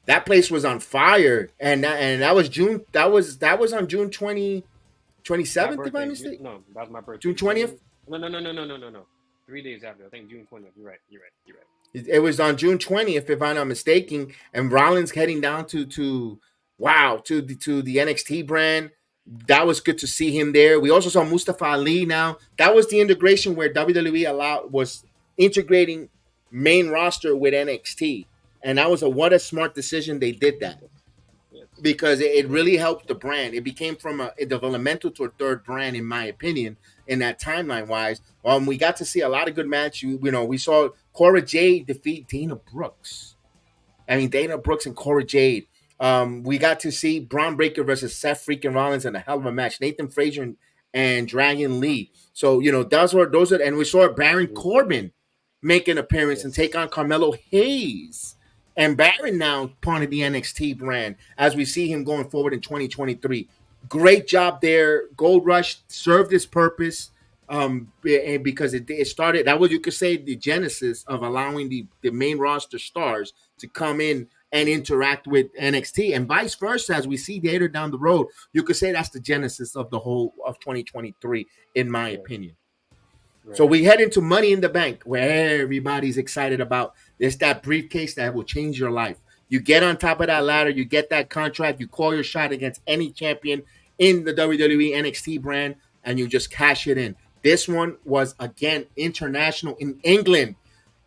That place was on fire, and that was June. That was on June 27th, if I'm mistaken. No, that was my birthday. June 20th. No. 3 days after, I think June 20th. You're right. It was on June 20th, if I'm not mistaken, and Rollins heading down to the NXT brand. That was good to see him there. We also saw Mustafa Ali. Now that was the integration where WWE was integrating main roster with NXT. And that was what a smart decision they did that, because it really helped the brand. It became from a developmental to a third brand, in my opinion, in that timeline wise. We got to see a lot of good matches. We saw Cora Jade defeat Dana Brooks. Dana Brooks and Cora Jade. We got to see Braun Breaker versus Seth freaking Rollins in a hell of a match. Nathan Frazier and Dragon Lee. So those are, and we saw Baron Corbin make an appearance and take on Carmelo Hayes. And Baron now part of the NXT brand as we see him going forward in 2023. Great job there. Gold Rush served its purpose because it started. That was, you could say, the genesis of allowing the main roster stars to come in and interact with NXT, and vice versa. As we see later down the road, you could say that's the genesis of the whole of 2023, in my Right. opinion. Right. So we head into Money in the Bank, where everybody's excited about. It's that briefcase that will change your life. You get on top of that ladder, you get that contract, you call your shot against any champion in the WWE NXT brand, and you just cash it in. This one was, again, international in England.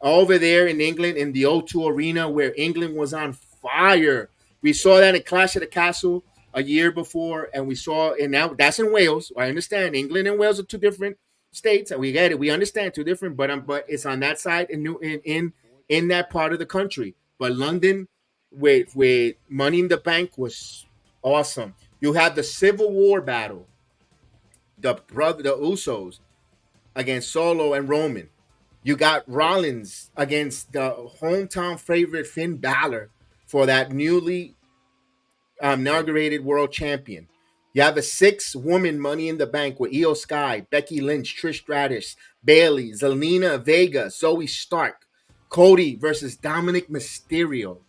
Over there in England, in the O2 Arena, where England was on fire. We saw that in Clash of the Castle a year before, and we saw, and now that's in Wales. I understand England and Wales are two different states, and we get it. We understand two different, but it's on that side in that part of the country. But London with Money in the Bank was awesome. You had the Civil War battle, the Usos against Solo and Roman. You got Rollins against the hometown favorite Finn Balor for that newly inaugurated world champion. You have a 6-woman Money in the Bank with Io Sky, Becky Lynch, Trish Stratus, Bayley, Zelina Vega, Zoe Stark, Cody versus Dominic Mysterio,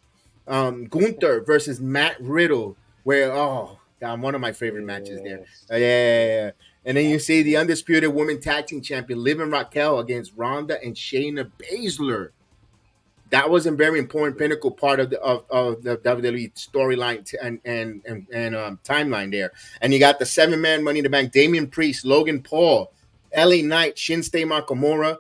Gunther versus Matt Riddle, where, one of my favorite matches there. Yeah. And then you see the undisputed women tag team champion, Liv and Raquel, against Ronda and Shayna Baszler. That was a very important pinnacle part of the WWE storyline and timeline there. And you got the 7-man Money in the Bank: Damian Priest, Logan Paul, LA Knight, Shinsuke Nakamura,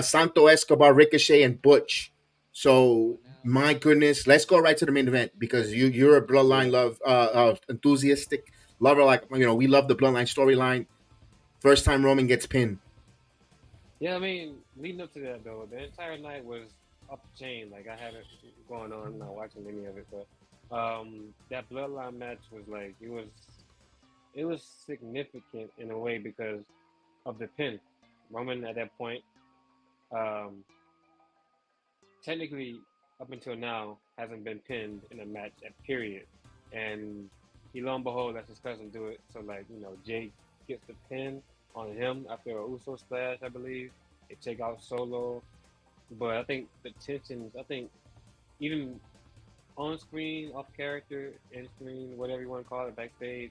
Santo Escobar, Ricochet, and Butch. So my goodness, let's go right to the main event, because you're a Bloodline love enthusiastic lover. Like, we love the Bloodline storyline. First time Roman gets pinned. Yeah, I mean, leading up to that though, the entire night was up the chain. Like, I had it going on, not watching any of it, but that Bloodline match was like, it was significant in a way because of the pin. Roman at that point, technically up until now hasn't been pinned in a match at period, and lo and behold, that's his cousin do it. So like, Jake gets the pin on him after a Uso splash, I believe. They take out Solo, but I think the tensions, even on screen, off character, in screen, whatever you want to call it, backstage,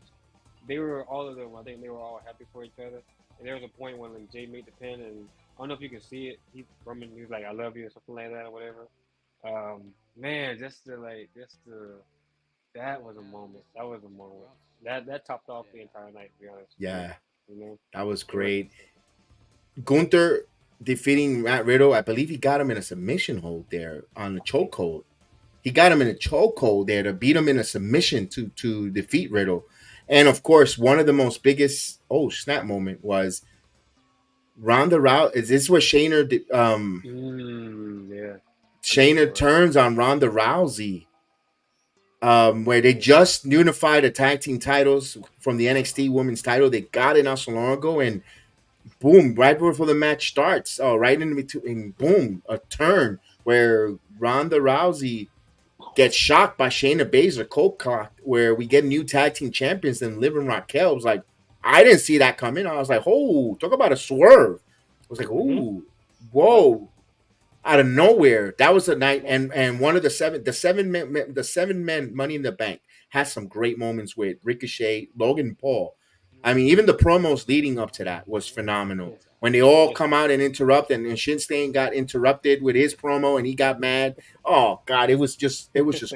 all of them, I think they were all happy for each other. And there was a point when Jay made the pin, and I don't know if you can see it. He was like, "I love you" or something like that, or whatever. Man, that was a moment. That was a moment. That topped off the entire night, to be honest. Yeah, You that was great. Gunther defeating Matt Riddle. I believe he got him in a submission hold there on the chokehold. He got him in a chokehold there to beat him in a submission to defeat Riddle. And of course, one of the most biggest snap moment was Ronda Rousey. Is this where Shayna? Yeah. Shayna turns on Ronda Rousey, where they just unified the tag team titles from the NXT Women's title. They got it not so long ago, and boom, right before the match starts, right in between, boom, a turn where Ronda Rousey gets shocked by Shayna Baszler, cold clock, where we get new tag team champions and Liv and Raquel. It was like, I didn't see that coming. I was like, oh, talk about a swerve. I was like, ooh, whoa, out of nowhere. That was the night, and one of the seven men Money in the Bank has some great moments with Ricochet, Logan Paul. I mean, even the promos leading up to that was phenomenal. When they all come out and interrupt, and Shinsuke got interrupted with his promo, and he got mad. Oh God, it was just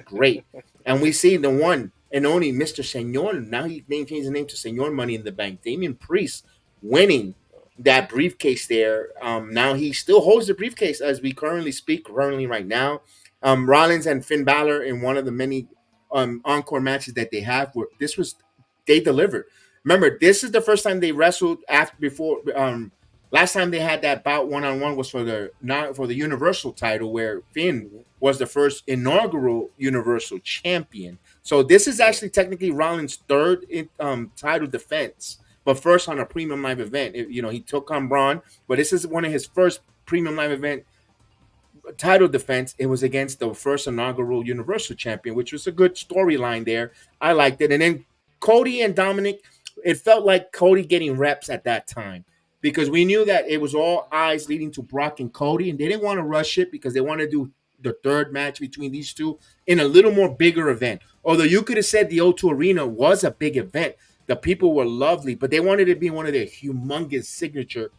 great. And we see the one and only Mr. Senor. Now he changed his name to Senor Money in the Bank. Damian Priest winning that briefcase there. Now he still holds the briefcase as we currently speak, right now. Rollins and Finn Balor in one of the many encore matches that they have. They delivered. Remember, this is the first time they wrestled before. Last time they had that bout 1-on-1 was for the Universal title, where Finn was the first inaugural Universal champion. So this is actually technically Rollins' third title defense, but first on a premium live event. He took on Braun, but this is one of his first premium live event title defense. It was against the first inaugural Universal champion, which was a good storyline there. I liked it. And then Cody and Dominic, it felt like Cody getting reps at that time, because we knew that it was all eyes leading to Brock and Cody, and they didn't want to rush it because they want to do the third match between these two in a little more bigger event. Although you could have said the O2 Arena was a big event, the people were lovely, but they wanted it to be one of their humongous signature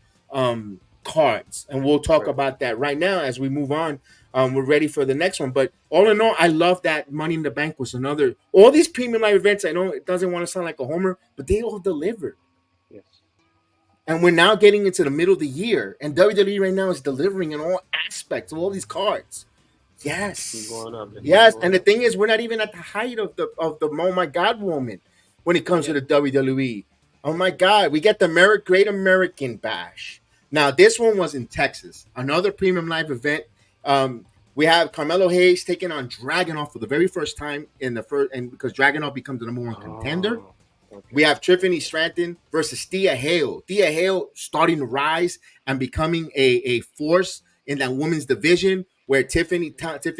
cards, and we'll talk about that right now as we move on. We're ready for the next one, but all in all, I love that Money in the Bank was another. All these premium live events, I know it doesn't want to sound like a homer, but they all delivered. Yes. And we're now getting into the middle of the year, and WWE right now is delivering in all aspects of all these cards. Yes, Going up. yes, and the thing is, we're not even at the height of the oh my God moment when it comes to the WWE. Oh my God, we get the Great American Bash. Now this one was in Texas, another premium live event. We have Carmelo Hayes taking on Dragunov for the very first time in the first, and because Dragunov becomes the number one contender. Okay. We have Tiffany Stratton versus Thea Hale. Thea Hale starting to rise and becoming a force in that women's division, where Tiffany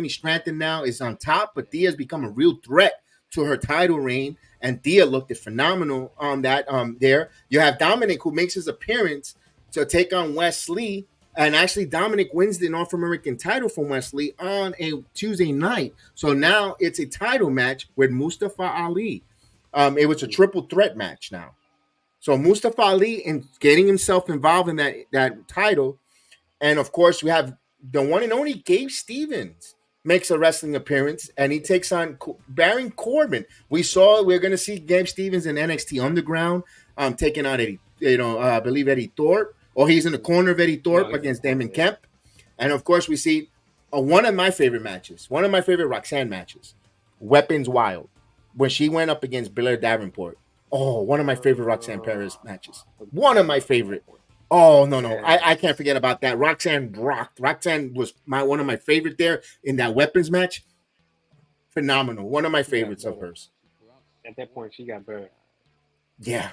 Stratton now is on top, but Thea's become a real threat to her title reign, and Thea looked phenomenal on that. There you have Dominic, who makes his appearance to take on Wesley, and actually Dominic wins the North American title from Wesley on a Tuesday night. So now it's a title match with Mustafa Ali. It was a triple threat match now. So Mustafa Ali in getting himself involved in that title. And of course, we have the one and only Gabe Stevens makes a wrestling appearance, and he takes on Baron Corbin. We're going to see Gabe Stevens in NXT Underground, taking on I believe Eddie Thorpe, or he's in the corner of Eddie Thorpe against Damon Kemp. And of course, we see one of my favorite matches, one of my favorite Roxanne matches, Weapons Wild, when she went up against Blair Davenport. Oh, one of my favorite Roxanne Perez matches. One of my favorite. Oh, no. I can't forget about that. Roxanne rocked. Roxanne was one of my favorite there in that Weapons match. Phenomenal. One of my favorites of hers. At that point, she got burned. Yeah.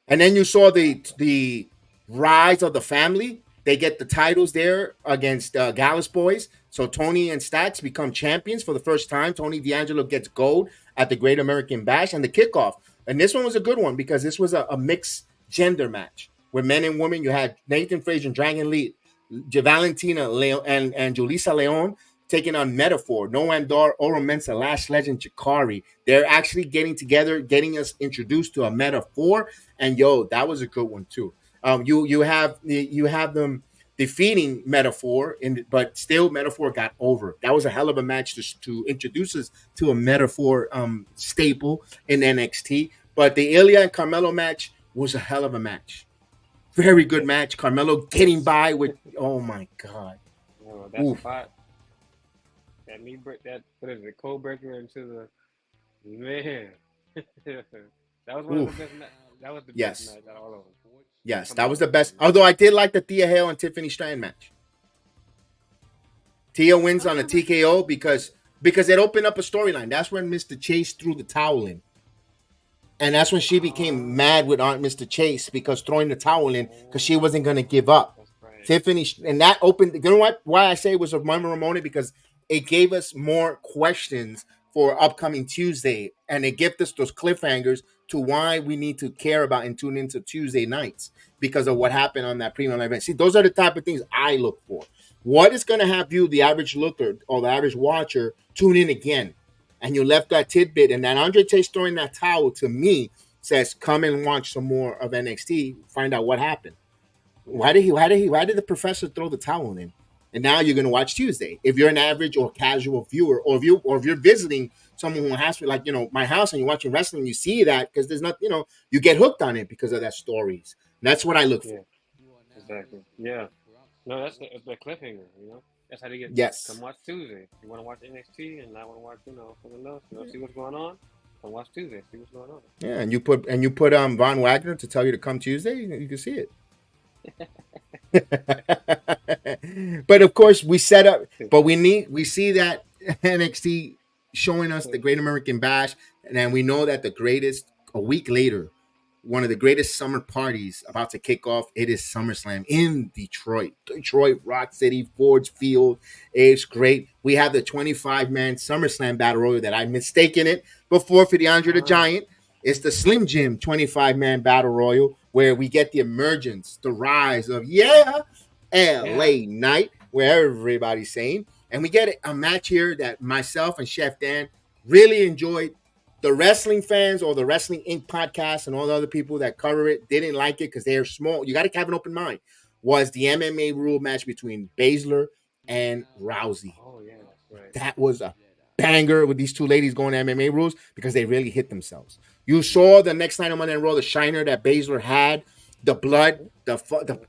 And then you saw the rise of the family. They get the titles there against Gallus Boys. So Tony and Stacks become champions for the first time. Tony D'Angelo gets gold at the Great American Bash and the kickoff. And this one was a good one because this was a mixed gender match where men and women. You had Nathan Frazier and Dragon Lee, Valentina Leon, and Julissa Leon taking on Metaphor, Noam Dar, Oro Mensa, Lash Legend, Chikari. They're actually getting together, getting us introduced to a Metaphor. And that was a good one too. You have them defeating Metaphor, but still Metaphor got over. That was a hell of a match to introduce us to a Metaphor staple in NXT. But the Ilya and Carmelo match was a hell of a match. Very good match. Carmelo getting by with, oh my God. Oh, that spot. That knee break, code breaker into the, man. That was one of the best matches. That was the best match out of all of them. Yes, that was the best. Although I did like the Thea Hale and Tiffany Stratton match. Tia wins on a TKO because it opened up a storyline. That's when Mr. Chase threw the towel in. And that's when she became mad with Aunt Mr. Chase because throwing the towel in because she wasn't going to give up. Right. Tiffany, and that opened, you know what? Why I say it was a memorable moment? Because it gave us more questions for upcoming Tuesday. And it gave us those cliffhangers to why we need to care about and tune into Tuesday nights because of what happened on that premium event. See, those are the type of things I look for. What is going to have you, the average looker or the average watcher, tune in again? And you left that tidbit, and that Andre Chase throwing that towel to me says, "Come and watch some more of NXT. Find out what happened. Why did the professor throw the towel in?" And now you're going to watch Tuesday. If you're an average or casual viewer, or if you're visiting someone who has to, like, my house, and you're watching wrestling, you see that because there's not, you get hooked on it because of that stories. And that's what I look for. Exactly. Yeah. No, that's the cliffhanger. That's how they get. Yes. Come watch Tuesday. You want to watch NXT and I want to watch, something else. See what's going on. Come watch Tuesday. See what's going on. Yeah, and you put Von Wagner to tell you to come Tuesday. You can see it. But of course, we set up. But we see that NXT showing us the Great American Bash, and then we know that a week later, one of the greatest summer parties about to kick off. It is SummerSlam in Detroit, Rock City, Ford Field. It's great. We have the 25-man SummerSlam Battle Royal that I mistaken it before for the Andre the Giant. It's the Slim Jim 25-man Battle Royal where we get the emergence, the rise of LA Knight, where everybody's saying. And we get a match here that myself and Chef Dan really enjoyed. The wrestling fans or the Wrestling Inc. podcast and all the other people that cover it didn't like it because they're small. You got to have an open mind. Was the MMA rule match between Baszler and Rousey. Oh yeah, that's right. That was a banger with these two ladies going to MMA rules because they really hit themselves. You saw the next night on Monday Night Raw, the shiner that Baszler had, the blood,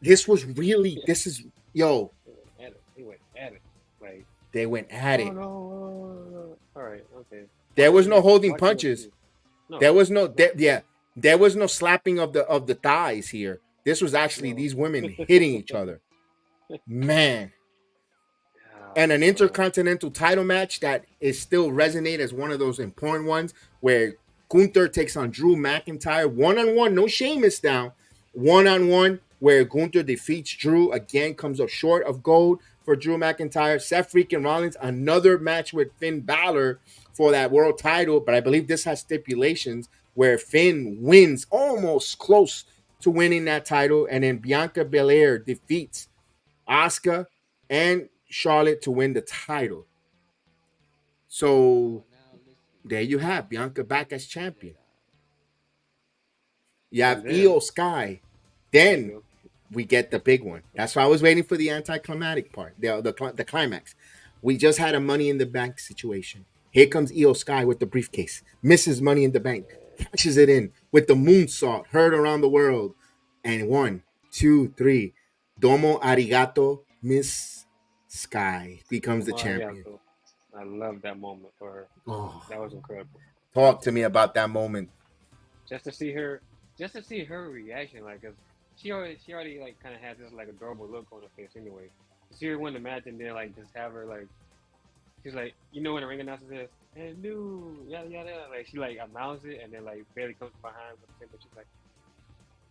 this was really, this is, yo. They went at it. Like, they went at it. No. All right, okay. There was no holding punches. No. There was no, there was no slapping of the thighs here. This was actually these women hitting each other. Man. And an intercontinental title match that is still resonate as one of those important ones where Gunther takes on Drew McIntyre one-on-one, no Sheamus down, one-on-one where Gunther defeats Drew, again comes up short of gold for Drew McIntyre. Seth freaking Rollins, another match with Finn Balor for that world title, but I believe this has stipulations where Finn wins almost close to winning that title, and then Bianca Belair defeats Asuka and Charlotte to win the title. So there you have Bianca back as champion. You have Io Sky. Then we get the big one. That's why I was waiting for the anticlimactic part, the climax. We just had a Money in the Bank situation. Here comes Io Sky with the briefcase. Misses Money in the Bank. Catches it in with the moonsault. Heard around the world. And 1, 2, 3. Domo arigato, Miss Sky becomes the champion. I love that moment for her. Oh, that was incredible. Talk to me about that moment. Just to see her reaction, like, cause she already like kind of had this like adorable look on her face anyway. To see her win the match and then like just have her like, she's like, you know when the ring announcer says, "Hey, new, yada yada," like she like announces it and then like barely comes behind with the but she's like,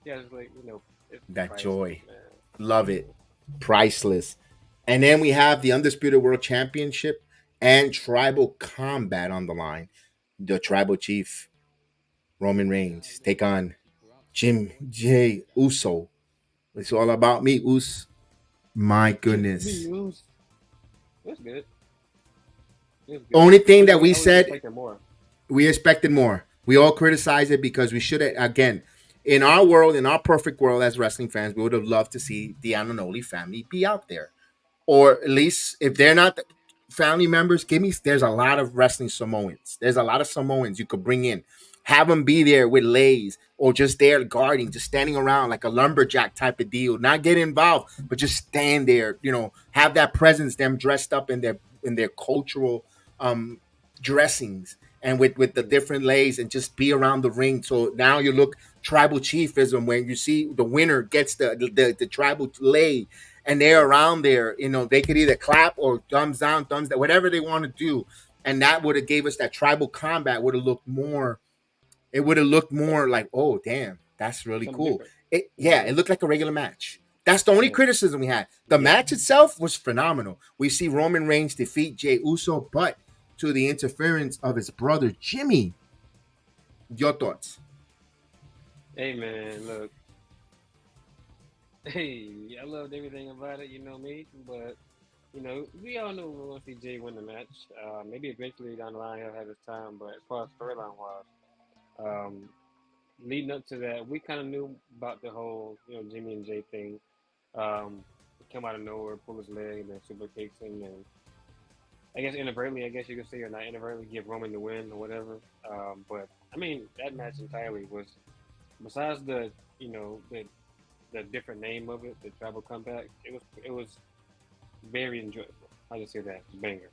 yeah, it's like, you know, that joy, man. Love it, priceless. And then we have the Undisputed World Championship and Tribal Combat on the line. The Tribal Chief, Roman Reigns, take on Jim J. Uso. It's all about me, Us. My goodness. That's good. Only thing that we said, we expected more. We all criticized it because we should have, again, in our world, in our perfect world as wrestling fans, we would have loved to see the Ananoli family be out there. Or at least if they're not family members, there's a lot of wrestling Samoans. There's a lot of Samoans you could bring in. Have them be there with lays or just there guarding, just standing around like a lumberjack type of deal. Not get involved, but just stand there, have that presence, them dressed up in their cultural dressings and with the different lays and just be around the ring. So now you look tribal chiefism when you see the winner gets the tribal lay. And they're around there, they could either clap or thumbs down, thumbs down, whatever they want to do. And that would have gave us that tribal combat would have looked more. It would have looked more like, oh, damn, that's really cool. It looked like a regular match. That's the only criticism we had. The match itself was phenomenal. We see Roman Reigns defeat Jey Uso, but to the interference of his brother, Jimmy. Your thoughts? Hey, man, look. Hey, I loved everything about it, you know me, but, we all know we want to see Jay win the match. Maybe eventually down the line he'll have his time, but as far as storyline-wise, leading up to that, we kind of knew about the whole, Jimmy and Jay thing. Come out of nowhere, pull his leg, and then super kicks him, and I guess inadvertently, you could say, or not inadvertently, give Roman the win or whatever. But, I mean, that match entirely was, besides the different name of it, the Tribal Comeback, it was very enjoyable. I'll just say that. Banger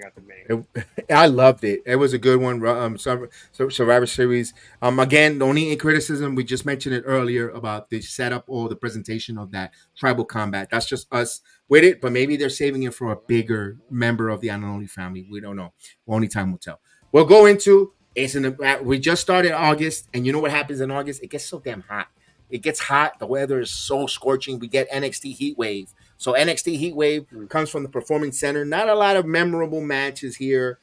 after banger. I loved it. It was a good one. Survivor Series. Again, the only criticism, we just mentioned it earlier about the setup or the presentation of that Tribal Combat. That's just us with it, but maybe they're saving it for a bigger member of the Ananoli family. We don't know. Only time will tell. We'll go into we just started August, and you know what happens in August? It gets so damn hot. It gets hot. The weather is so scorching. We get NXT Heat Wave. So NXT Heat Wave comes from the Performance Center. Not a lot of memorable matches here.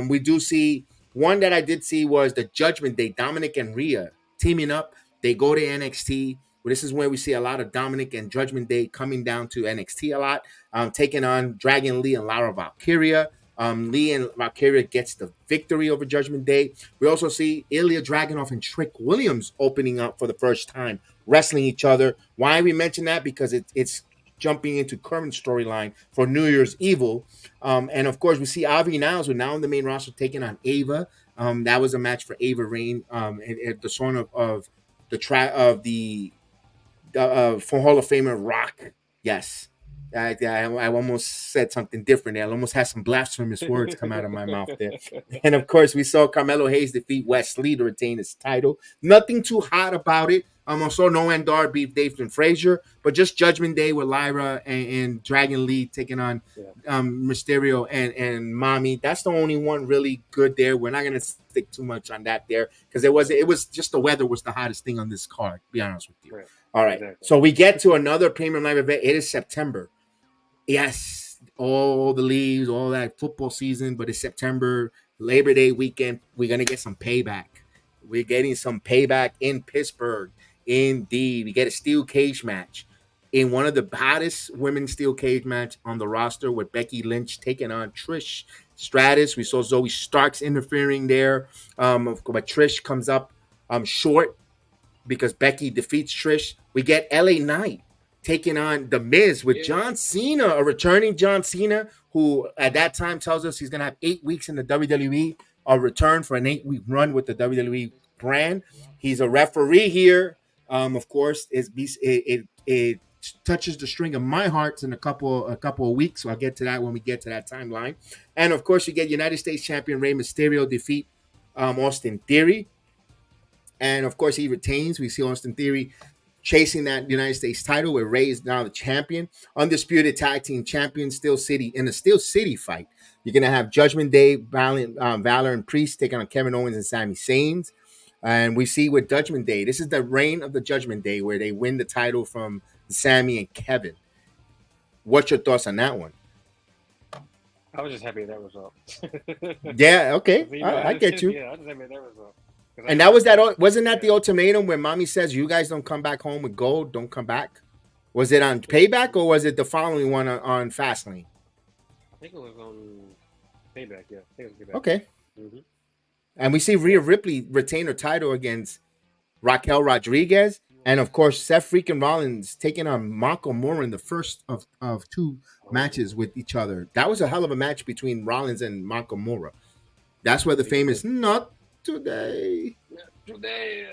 We do see one that I did see was the Judgment Day. Dominic and Rhea teaming up. They go to NXT. This is where we see a lot of Dominic and Judgment Day coming down to NXT a lot, taking on Dragon Lee and Lara Valkyria. Lee and Valkyria gets the victory over Judgment Day. We also see Ilya Dragunov and Trick Williams opening up for the first time, wrestling each other. Why we mention that? Because it's jumping into current storyline for New Year's Evil. And of course, we see Avi Niles, who now in the main roster, taking on Ava. That was a match for Ava Rain, and the son of the for Hall of Famer Rock. Yes. I almost said something different there. I almost had some blasphemous words come out of my mouth there. And of course, we saw Carmelo Hayes defeat Wes Lee to retain his title. Nothing too hot about it. Also, Noam Dar beat Dave Frazier, but just Judgment Day with Lyra and Dragon Lee taking on Mysterio and Mommy. That's the only one really good there. We're not going to stick too much on that there because it was just the weather was the hottest thing on this card, to be honest with you. Right. All right. Exactly. So we get to another Premium Live event. It is September. Yes, all the leaves, all that football season, but it's September, Labor Day weekend. We're going to get some payback. We're getting some payback in Pittsburgh. Indeed. We get a steel cage match in one of the hottest women's steel cage match on the roster with Becky Lynch taking on Trish Stratus. We saw Zoe Starks interfering there. But Trish comes up short because Becky defeats Trish. We get LA Knight taking on The Miz with John Cena, a returning John Cena, who at that time tells us he's going to have 8 weeks in the WWE, a return for an 8-week run with the WWE brand. He's a referee here. Of course, it touches the string of my heart in a couple of weeks, so I'll get to that when we get to that timeline. And of course, you get United States champion Rey Mysterio defeat Austin Theory. And of course, he retains. We see Austin Theory chasing that United States title, where Rey is now the champion. Undisputed tag team champion, Steel City, in a Steel City fight. You're going to have Judgment Day, Valor, and Priest taking on Kevin Owens and Sami Zayn. And we see with Judgment Day, this is the reign of the Judgment Day, where they win the title from Sami and Kevin. What's your thoughts on that one? I was just happy with that result. Yeah, okay. I get you. Yeah, I was just happy with that result. And wasn't that the ultimatum where Mommy says, you guys don't come back home with gold, don't come back? Was it on Payback or was it the following one on Fastlane? I think it was on Payback, yeah. I think it was Payback. Okay. Mm-hmm. And we see Rhea Ripley retain her title against Raquel Rodriguez. And of course, Seth freaking Rollins taking on Marco Moore in the first of two matches with each other. That was a hell of a match between Rollins and Marco Moore. That's where the famous "Not Today." Not today.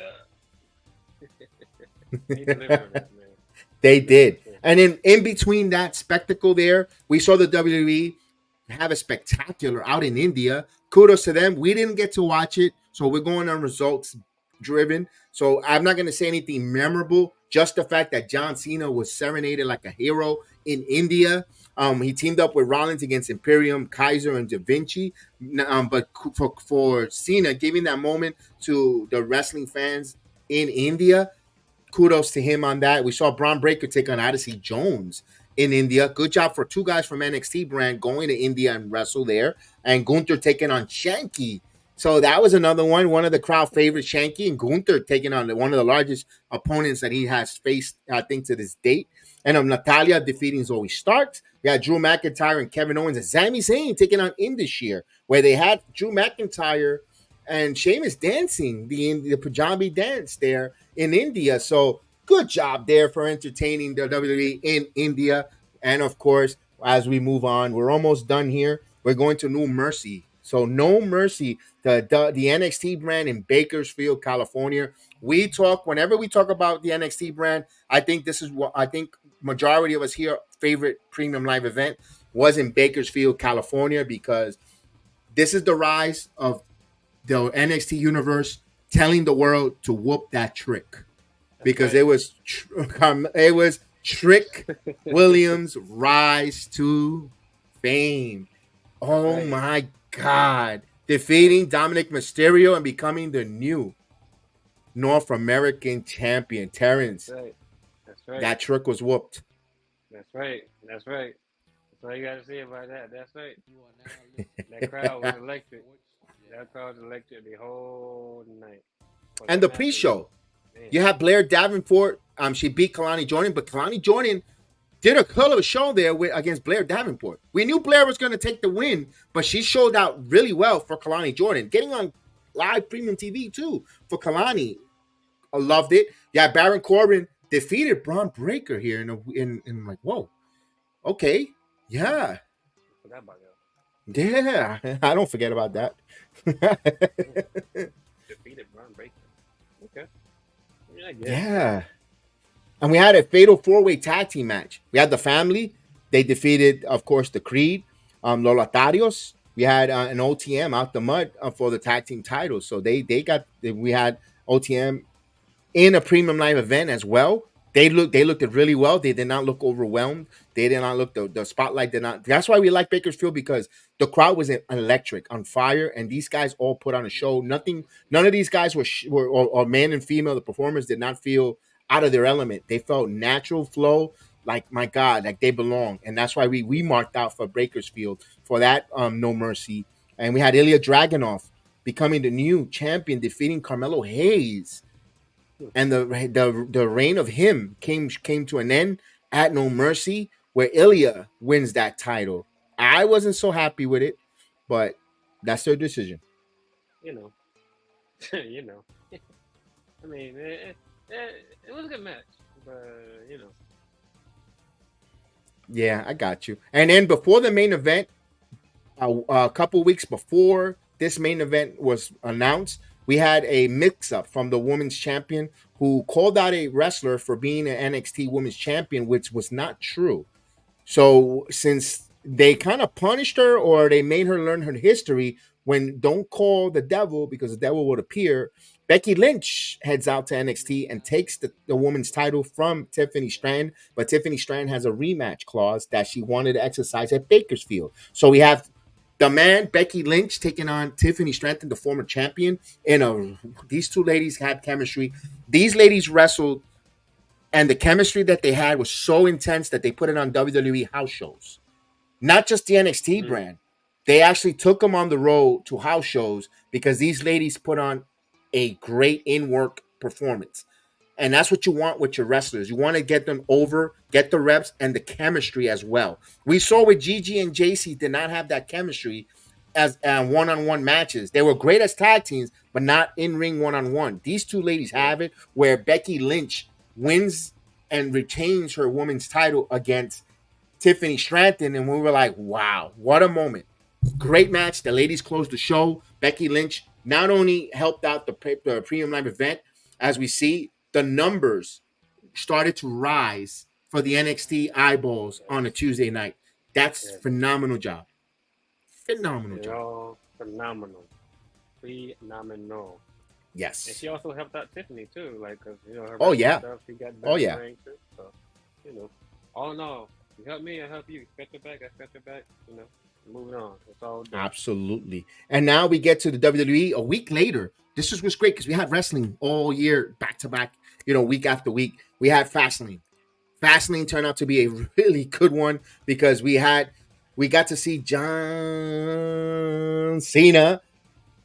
They did. And in between that spectacle there, we saw the WWE have a spectacular out in India. Kudos to them. We didn't get to watch it, so we're going on results driven. So I'm not going to say anything memorable, just the fact that John Cena was serenaded like a hero in India. He teamed up with Rollins against Imperium, Kaiser, and Da Vinci. But for Cena, giving that moment to the wrestling fans in India, kudos to him on that. We saw Braun Breaker take on Odyssey Jones in India. Good job for two guys from NXT brand going to India and wrestle there. And Gunther taking on Shanky. So that was another one of the crowd favorites, Shanky, and Gunther taking on one of the largest opponents that he has faced, I think, to this date. And Natalia defeating Zoe Starks. We got Drew McIntyre and Kevin Owens and Sami Zayn taking on Indus, where they had Drew McIntyre and Sheamus dancing the Punjabi dance there in India. So good job there for entertaining the WWE in India. And of course, as we move on, we're almost done here. We're going to No Mercy. So No Mercy, the NXT brand in Bakersfield, California. Whenever we talk about the NXT brand, I think this is what I think majority of us here favorite premium live event was in Bakersfield, California, because this is the rise of the NXT universe telling the world to whoop that trick. Because it was Trick Williams' rise to fame. Oh my God. Defeating Dominic Mysterio and becoming the new North American champion. Terrence. That's right. That trick was whooped. That's right. That's all you got to say about that. That's right. That crowd was electric. That crowd was electric the whole night. And the pre-show. Man. You have Blair Davenport. She beat Kalani Jordan, but Kalani Jordan did a hell of a show there against Blair Davenport. We knew Blair was going to take the win, but she showed out really well for Kalani Jordan, getting on live premium TV too for Kalani. I loved it. Yeah, Baron Corbin defeated Braun Breaker here in like, whoa, okay, yeah, I forgot about that. yeah. I don't forget about that. Defeated Braun Breaker. Okay. Yeah, I guess. Yeah. And we had a fatal four-way tag team match. We had the family. They defeated, of course, the Creed, Lolatarios. We had an OTM out the mud for the tag team titles. So we had OTM in a premium live event as well. They looked really well. They did not look overwhelmed. They did not look the spotlight did not. That's why we like Bakersfield, because the crowd was electric, on fire, and these guys all put on a show. None of these guys were or man and female. The performers did not feel out of their element. They felt natural flow. Like, my God, like they belong, and that's why we marked out for Bakersfield for that No Mercy. And we had Ilya Dragunov becoming the new champion, defeating Carmelo Hayes, and the reign of him came to an end at No Mercy, where Ilya wins that title. I wasn't so happy with it, but that's their decision. You know. You know. I mean, it was a good match, but you know. Yeah, I got you. And then before the main event, a couple weeks before this main event was announced, we had a mix-up from the women's champion who called out a wrestler for being an NXT women's champion, which was not true. So since they kind of punished her, or they made her learn her history, when don't call the devil because the devil would appear, Becky Lynch heads out to NXT and takes the women's title from Tiffany Strand. But Tiffany Strand has a rematch clause that she wanted to exercise at Bakersfield. So we have the man, Becky Lynch, taking on Tiffany Stratton, the former champion. These two ladies had chemistry. These ladies wrestled, and the chemistry that they had was so intense that they put it on WWE house shows. Not just the NXT brand. They actually took them on the road to house shows because these ladies put on a great in-work performance. And that's what you want with your wrestlers. You want to get them over, get the reps, and the chemistry as well. We saw with Gigi and JC did not have that chemistry as one-on-one matches. They were great as tag teams, but not in-ring one-on-one. These two ladies have it, where Becky Lynch wins and retains her women's title against Tiffany Stratton, and we were like, wow, what a moment. Great match. The ladies closed the show. Becky Lynch not only helped out the premium live event, as we see, the numbers started to rise for the NXT eyeballs on a Tuesday night. That's phenomenal job. Phenomenal job. Phenomenal. Phenomenal. Yes. And she also helped out Tiffany too, like, cause her stuff, she got ring too. So, all in all, you help me, I help you. Scratch your back, I scratch your back. Moving on. It's all done. Absolutely. And now we get to the WWE a week later. This was great because we had wrestling all year, back to back, week after week. We had Fastlane. Fastlane turned out to be a really good one because we got to see John Cena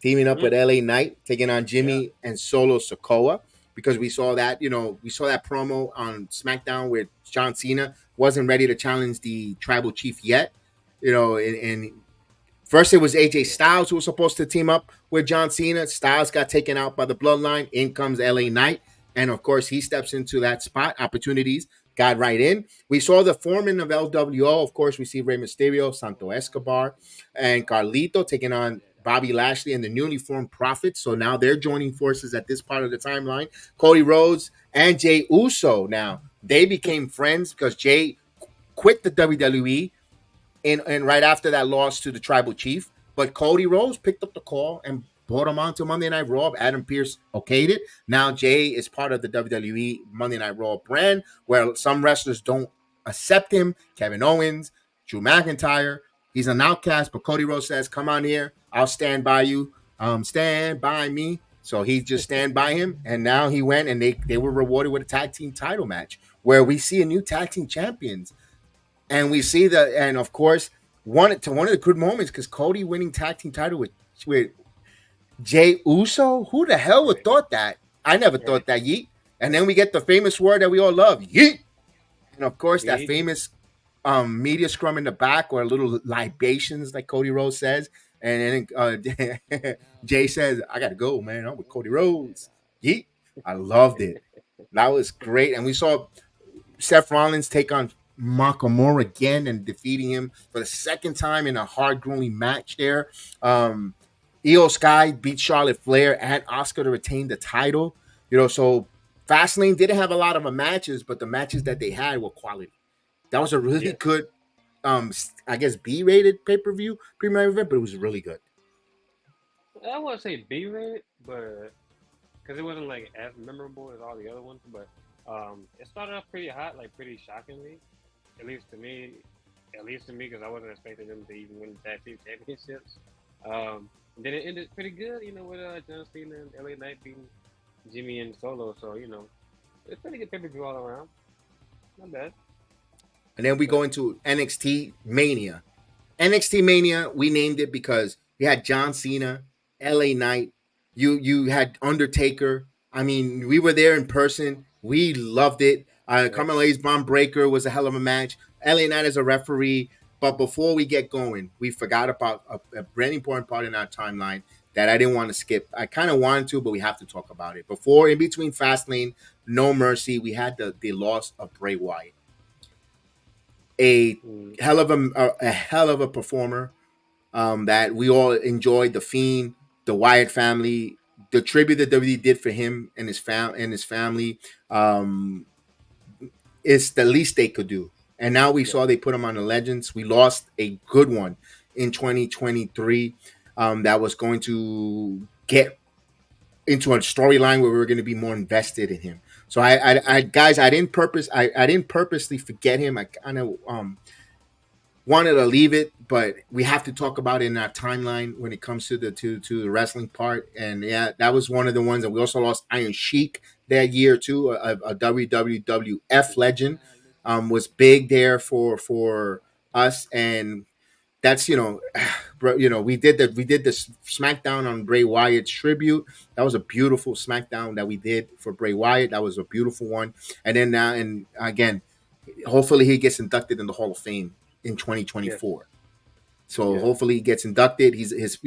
teaming up with LA Knight, taking on Jimmy and Solo Sikoa, because we saw that promo on SmackDown where John Cena wasn't ready to challenge the tribal chief yet. And first it was AJ Styles who was supposed to team up with John Cena. Styles got taken out by the Bloodline. In comes LA Knight. And of course, he steps into that spot. Opportunities got right in. We saw the foreman of LWO. Of course, we see Rey Mysterio, Santo Escobar, and Carlito taking on Bobby Lashley and the newly formed Profits. So now they're joining forces at this part of the timeline. Cody Rhodes and Jey Uso. Now, they became friends because Jey quit the WWE. And right after that loss to the tribal chief. But Cody Rhodes picked up the call and brought him on to Monday Night Raw. Adam Pearce okayed it. Now Jey is part of the WWE Monday Night Raw brand, where some wrestlers don't accept him. Kevin Owens, Drew McIntyre. He's an outcast, but Cody Rhodes says, come on here. I'll stand by you. Stand by me. So he just stand by him. And now he went and they were rewarded with a tag team title match where we see a new tag team champions. And we see that, and of course, one of the good moments because Cody winning tag team title with Jey Uso. Who the hell would thought that? I never thought that. Yeet. And then we get the famous word that we all love, yeet. And of course, that Yeet. famous media scrum in the back or little libations, like Cody Rhodes says. And then Jay says, I got to go, man. I'm with Cody Rhodes. Yeet. I loved it. That was great. And we saw Seth Rollins take on Nakamura again and defeating him for the second time in a hard, grueling match there. Io Sky beat Charlotte Flair and Oscar to retain the title. So Fastlane didn't have a lot of matches, but the matches that they had were quality. That was a really good, I guess, B-rated pay-per-view, premium event, but it was really good. I wouldn't say B-rated, but because it wasn't like as memorable as all the other ones, but it started off pretty hot, like pretty shockingly, at least to me. Because I wasn't expecting them to even win the tag team championships. Then it ended pretty good, with John Cena and LA Knight beating Jimmy and Solo. So it's pretty good pay-per-view all around. Not bad. And then we go into NXT Mania. NXT Mania, we named it because we had John Cena, LA Knight. You had Undertaker. I mean, we were there in person. We loved it. Carmella's Bomb Breaker was a hell of a match. LA Knight as a referee. But before we get going, we forgot about a very important part in our timeline that I didn't want to skip. I kind of wanted to, but we have to talk about it. Before, in between Fastlane, No Mercy, we had the loss of Bray Wyatt. A hell of a performer that we all enjoyed. The Fiend, the Wyatt family, the tribute that WWE did for him and his family is the least they could do. And now we saw they put him on the Legends. We lost a good one in 2023 that was going to get into a storyline where we were going to be more invested in him. So I guys, I didn't purposely forget him. I kind of wanted to leave it, but we have to talk about it in our timeline when it comes to the wrestling part. And yeah, that was one of the ones. And we also lost Iron Sheik that year too, a WWF legend. Was big there for us, and that's we did the SmackDown on Bray Wyatt's tribute. That was a beautiful SmackDown that we did for Bray Wyatt. That was a beautiful one. And then now, and again, hopefully he gets inducted in the Hall of Fame in 2024. Yes. So hopefully he gets inducted. His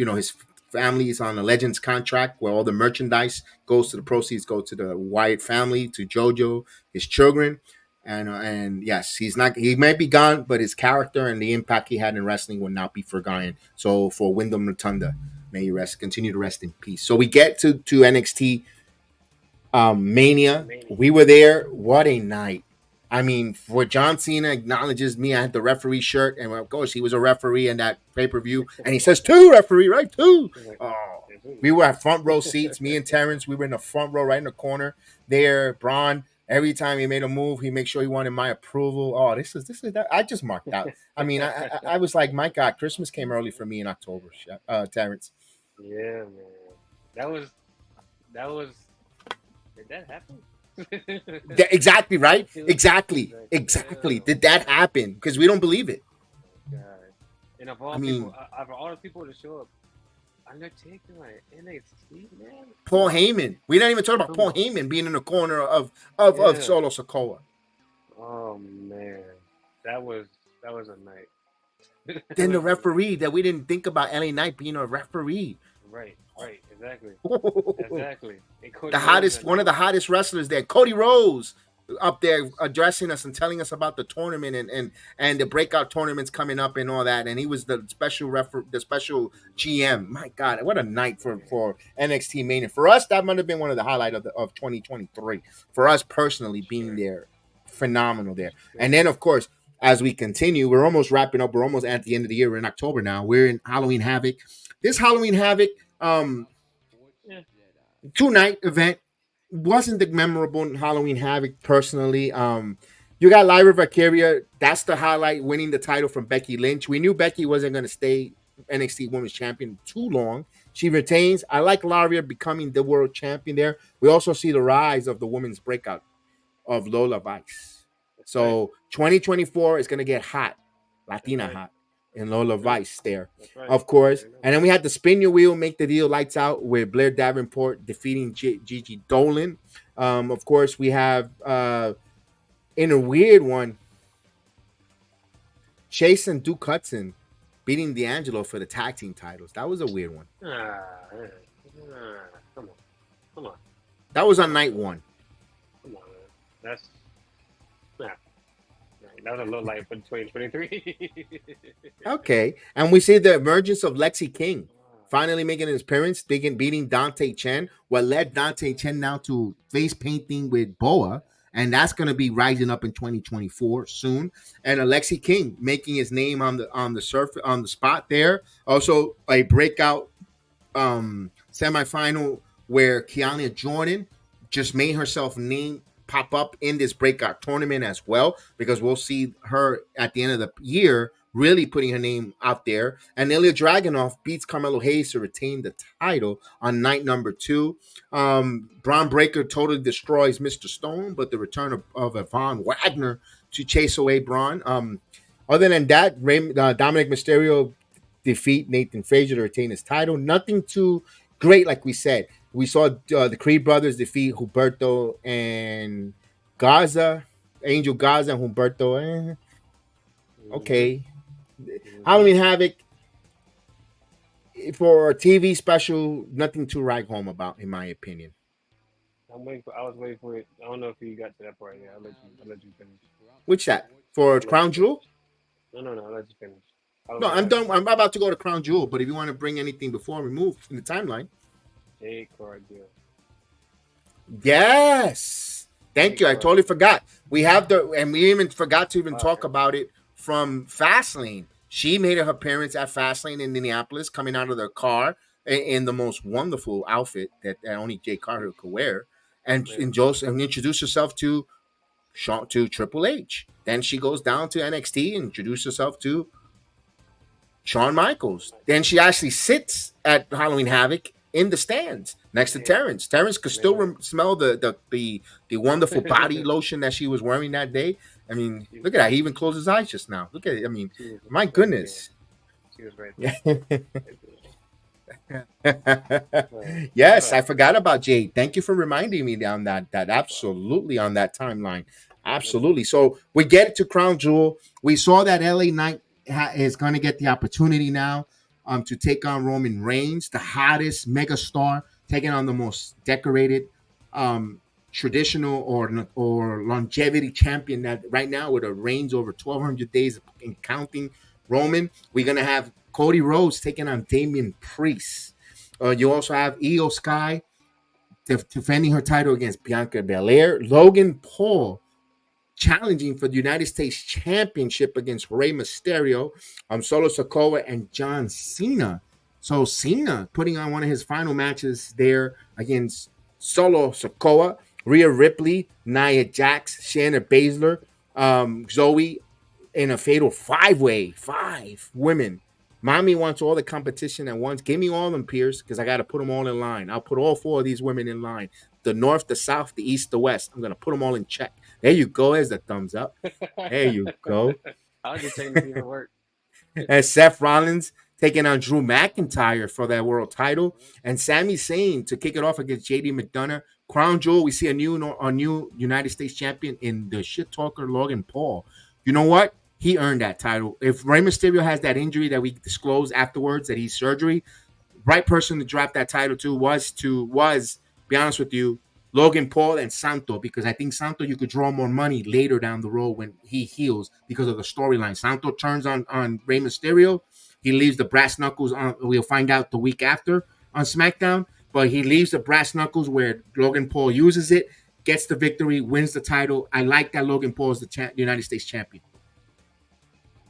family is on a Legends contract where all the merchandise goes to the proceeds go to the Wyatt family, to JoJo, his children. And yes, he might be gone, but his character and the impact he had in wrestling will not be forgotten. So for Wyndham Rotunda, may he continue to rest in peace. So we get to NXT Mania. We were there. What a night. I mean, for John Cena acknowledges me, I had the referee shirt, and of course he was a referee in that pay-per-view, and he says, 2 referee, right? 2. Oh, we were at front row seats, me and Terrence, we were in the front row, right in the corner there. Braun, every time he made a move, he made sure he wanted my approval. Oh, this is that. I just marked out. I mean, I was like, my God, Christmas came early for me in October, Terrence. Yeah, man. That was. Did that happen? Exactly, right? Exactly. Did that happen? Because we don't believe it. God. And of all people, of all the people to show up, Undertaker, like NXT, man. Paul Heyman. We didn't even talk about Paul Heyman being in the corner of Solo Sikoa. Oh man, that was a night. Then the referee that we didn't think about, LA Knight being a referee. Right, exactly. One of the hottest wrestlers there, Cody Rhodes, up there addressing us and telling us about the tournament and the breakout tournaments coming up and all that. And he was the special GM. My God, what a night for NXT Mania. For us, that might have been one of the highlights of 2023. For us personally, being there, phenomenal there. And then, of course, as we continue, we're almost wrapping up. We're almost at the end of the year. We're in October now. We're in Halloween Havoc. This Halloween Havoc 2-night event wasn't the memorable Halloween Havoc personally. You got Lyra Valkyria. That's the highlight, winning the title from Becky Lynch. We knew Becky wasn't going to stay NXT Women's Champion too long. She retains. I like Lyra becoming the world champion there. We also see the rise of the women's breakout of Lola Vice. So 2024 is going to get hot. Latina hot. and Lola Vice there, That's right. of course. You know. And then we had the spin your wheel, make the deal, lights out with Blair Davenport defeating Gigi Dolan. Of course, we have in a weird one, Chase and Duke Hudson beating D'Angelo for the tag team titles. That was a weird one. Come on, come on, That was on night one. come on, man. That's nah. That was a low light for 2023. Okay. And we see the emergence of Lexi King finally making his appearance, beating Dante Chen. What led Dante Chen now to face painting with Boa. And that's going to be rising up in 2024 soon. And Alexi King making his name on the surface on the spot there. Also a breakout semifinal where Kiana Jordan just made herself name pop up in this breakout tournament as well, because we'll see her at the end of the year really putting her name out there. And Ilya Dragunov beats Carmelo Hayes to retain the title on night number 2. Braun Breaker totally destroys Mr. Stone, but the return of Yvonne Wagner to chase away Braun. Other than that, Dominic Mysterio defeat Nathan Frazier to retain his title. Nothing too great, like we said. We saw the Creed brothers defeat Humberto and Gaza, Angel Gaza and Humberto. Okay. Halloween Havoc for a TV special, nothing to write home about, in my opinion. I was waiting for it. I don't know if you got to that part yet. I'll let you finish. Which that? For Crown Jewel? No. I'll let you finish. No, I'm done. I'm about to go to Crown Jewel, but if you want to bring anything before we move in the timeline. Jade Cargill. Yes. Thank you. I totally forgot. We have and we even forgot to even talk about it from Fastlane. She made her appearance at Fastlane in Minneapolis, coming out of their car in the most wonderful outfit that only Jade Cargill could wear, and introduce herself to Triple H. Then she goes down to NXT and introduces herself to Shawn Michaels. Then she actually sits at Halloween Havoc in the stands next to Terrence. Terrence could still smell the wonderful body lotion that she was wearing that day. I mean, look at that. He even closed his eyes just now. Look at it. I mean, my goodness. She was right there. Yes, I forgot about Jade. Thank you for reminding me on that absolutely on that timeline. Absolutely. So we get to Crown Jewel. We saw that LA Knight is going to get the opportunity now to take on Roman Reigns, the hottest megastar, taking on the most decorated traditional or longevity champion that right now with a reigns over 1,200 days and counting. Roman, we're going to have Cody Rhodes taking on Damian Priest. You also have Io Sky defending her title against Bianca Belair. Logan Paul challenging for the United States Championship against Rey Mysterio, Solo Sikoa, and John Cena. So Cena putting on one of his final matches there against Solo Sikoa, Rhea Ripley, Nia Jax, Shayna Baszler, Zoe in a fatal 5-way, 5 women. Mommy wants all the competition at once. Give me all them, Pierce, because I got to put them all in line. I'll put all 4 of these women in line. The North, the South, the East, the West. I'm going to put them all in check. There you go. There's the thumbs up. There you go. I'll just take it to work. And Seth Rollins taking on Drew McIntyre for that world title. And Sami Zayn to kick it off against JD McDonough. Crown Jewel, we see a new United States champion in the shit talker Logan Paul. You know what? He earned that title. If Rey Mysterio has that injury that we disclosed afterwards that he's surgery, right person to drop that title to was, be honest with you, Logan Paul and Santo, because I think Santo you could draw more money later down the road when he heals because of the storyline. Santo turns on Rey Mysterio. He leaves the brass knuckles on. We'll find out the week after on SmackDown, but he leaves the brass knuckles where Logan Paul uses it, gets the victory, wins the title. I like that Logan Paul is the United States champion.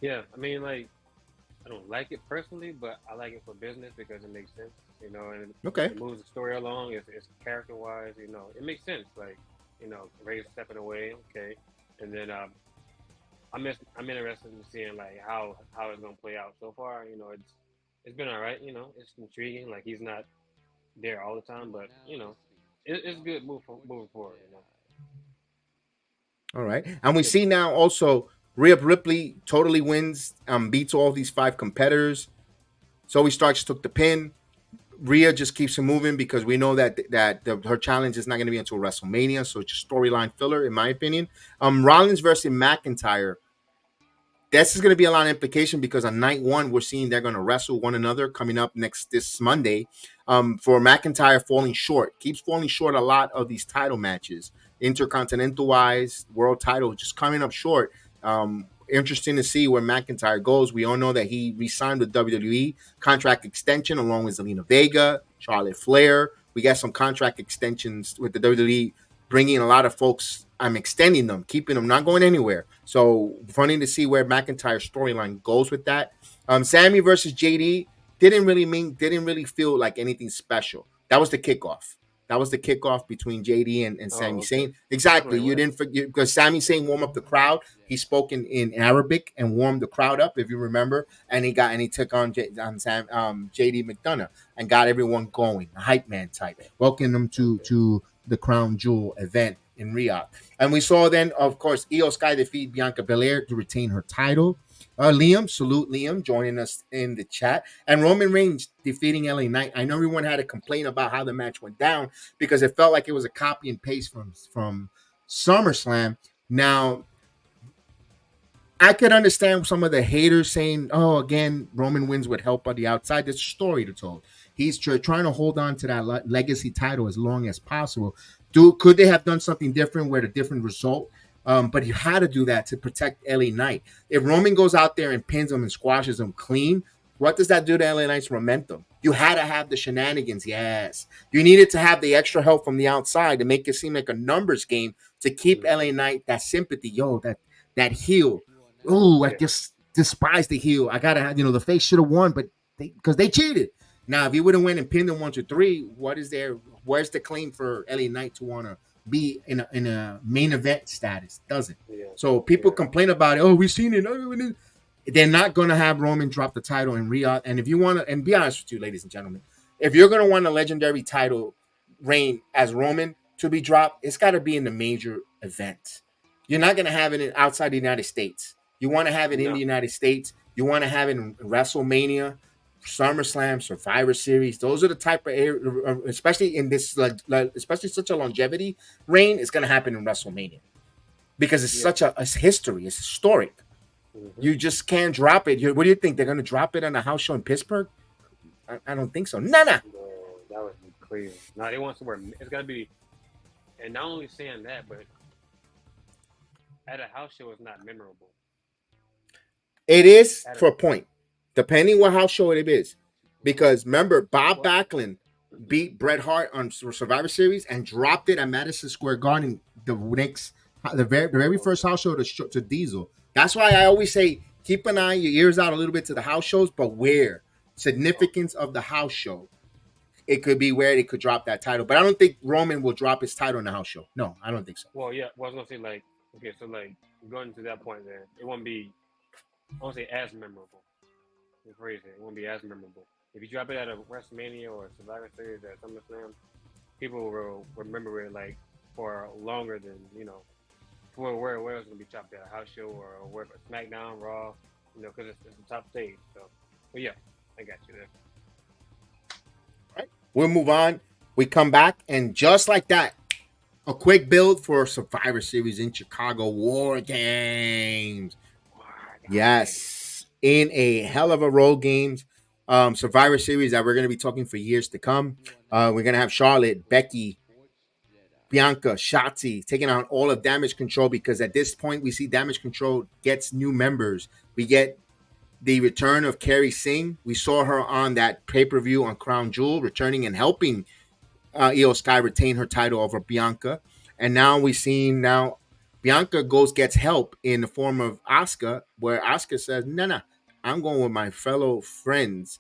Yeah, I mean, like, I don't like it personally, but I like it for business because it makes sense, you know, and it moves the story along. It's character-wise, you know, it makes sense. Like, you know, Ray's stepping away, okay, and then I'm interested in seeing like how it's gonna play out. So far, you know, it's been all right. You know, it's intriguing. Like he's not there all the time, but you know, it's good moving forward. You know. All right, and we see now also Rhea Ripley totally wins, beats all these 5 competitors. Zoe Starks took the pin. Rhea just keeps it moving because we know that her challenge is not going to be until WrestleMania, so it's just storyline filler, in my opinion. Rollins versus McIntyre. This is going to be a lot of implication because on night 1, we're seeing they're going to wrestle one another coming up this Monday. For McIntyre falling short, keeps falling short a lot of these title matches, intercontinental wise, world title, just coming up short. Interesting to see where McIntyre goes. We all know that he re-signed with WWE, contract extension along with Zelina Vega, Charlotte Flair. We got some contract extensions with the WWE, bringing a lot of folks. I'm extending them, keeping them, not going anywhere. So funny to see where McIntyre's storyline goes with that. Sammy versus JD didn't really feel like anything special. That was the kickoff. That was the kickoff between JD and Sami Zayn. Exactly. You didn't forget because Sami Zayn warmed up the crowd. He spoke in Arabic and warmed the crowd up, if you remember. And he took on JD McDonough and got everyone going. A hype man type. Welcome them to the Crown Jewel event in Riyadh. And we saw then, of course, Io Sky defeat Bianca Belair to retain her title. Salute Liam, joining us in the chat. And Roman Reigns defeating LA Knight. I know everyone had a complaint about how the match went down because it felt like it was a copy and paste from SummerSlam. Now, I could understand some of the haters saying, oh, again, Roman wins with help on the outside. There's a story to tell. He's trying to hold on to that legacy title as long as possible. Could they have done something different with a different result? But you had to do that to protect LA Knight. If Roman goes out there and pins him and squashes him clean, what does that do to LA Knight's momentum? You had to have the shenanigans, yes. You needed to have the extra help from the outside to make it seem like a numbers game to keep LA Knight that sympathy. Yo, that heel. Oh, I just despise the heel. I gotta have, the face should have won, but because they cheated. Now, if you would have went and pinned them 1, 2, 3, where's the claim for LA Knight to want to be in a main event status? Doesn't. So people complain about it. Oh, we've seen it. They're not going to have Roman drop the title in Riyadh. And if you want to, and be honest with you, ladies and gentlemen, if you're going to want a legendary title reign as Roman to be dropped, it's got to be in the major event. You're not going to have it outside the United States. You want to have it in the United States. You want to have it in WrestleMania, SummerSlam, Survivor Series. Those are the type of, especially in this, especially such a longevity reign, it's going to happen in WrestleMania because it's such a history. It's historic. Mm-hmm. You just can't drop it. What do you think? They're going to drop it on a house show in Pittsburgh? I don't think so. No, that would be crazy. No, they want somewhere. It's got to be, and not only saying that, but at a house show is not memorable. It is for a point, depending what house show it is. Because remember, Bob Backlund beat Bret Hart on Survivor Series and dropped it at Madison Square Garden the very first house show to Diesel. That's why I always say keep an eye, your ears out a little bit to the house shows, but where significance of the house show. It could be where they could drop that title. But I don't think Roman will drop his title in the house show. No, I don't think so. Well, yeah. Well, I was going to say, okay, so, going to that point there, it won't be, I won't say as memorable. It won't be as memorable. If you drop it at a WrestleMania or a Survivor Series at SummerSlam, people will remember it, for longer than, for where it was going to be chopped at a house show or where SmackDown, Raw, because it's the top stage. So, but yeah, I got you there. We'll move on. We come back, and just like that, a quick build for Survivor Series in Chicago. War Games. Yes. In a hell of a road games. Survivor Series that we're going to be talking for years to come. We're going to have Charlotte, Becky, Bianca, Shotzi taking on all of Damage Control because at this point we see Damage Control gets new members. We get the return of Kerry Singh. We saw her on that pay-per-view on Crown Jewel, returning and helping Io Sky retain her title over Bianca. And now we've seen Bianca gets help in the form of Asuka, where Asuka says, no, I'm going with my fellow friends.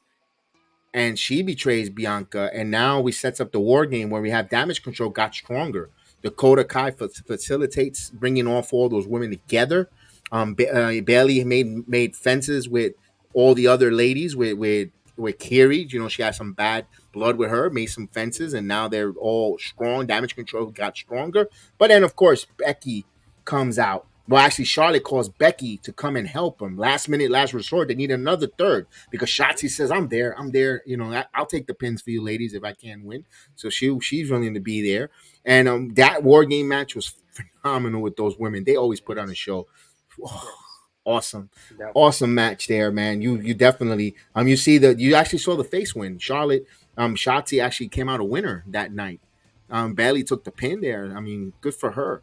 And she betrays Bianca. And now we sets up the war game where we have Damage Control got stronger. Dakota Kai facilitates bringing all 4 of those women together. Bailey made fences with all the other ladies with Kiri. She had some bad blood with her, made some fences, and now they're all strong. Damage Control got stronger. But then, of course, Becky comes out Well, actually, Charlotte calls Becky to come and help him. Last minute, last resort. They need another third because Shotzi says, "I'm there. I'm there. You know, I'll take the pins for you, ladies, if I can win." So she's willing to be there. And that War Game match was phenomenal with those women. They always put on a show. Oh, awesome, awesome match there, man. You definitely you actually saw the face win. Charlotte, Shotzi actually came out a winner that night. Bailey took the pin there. I mean, good for her.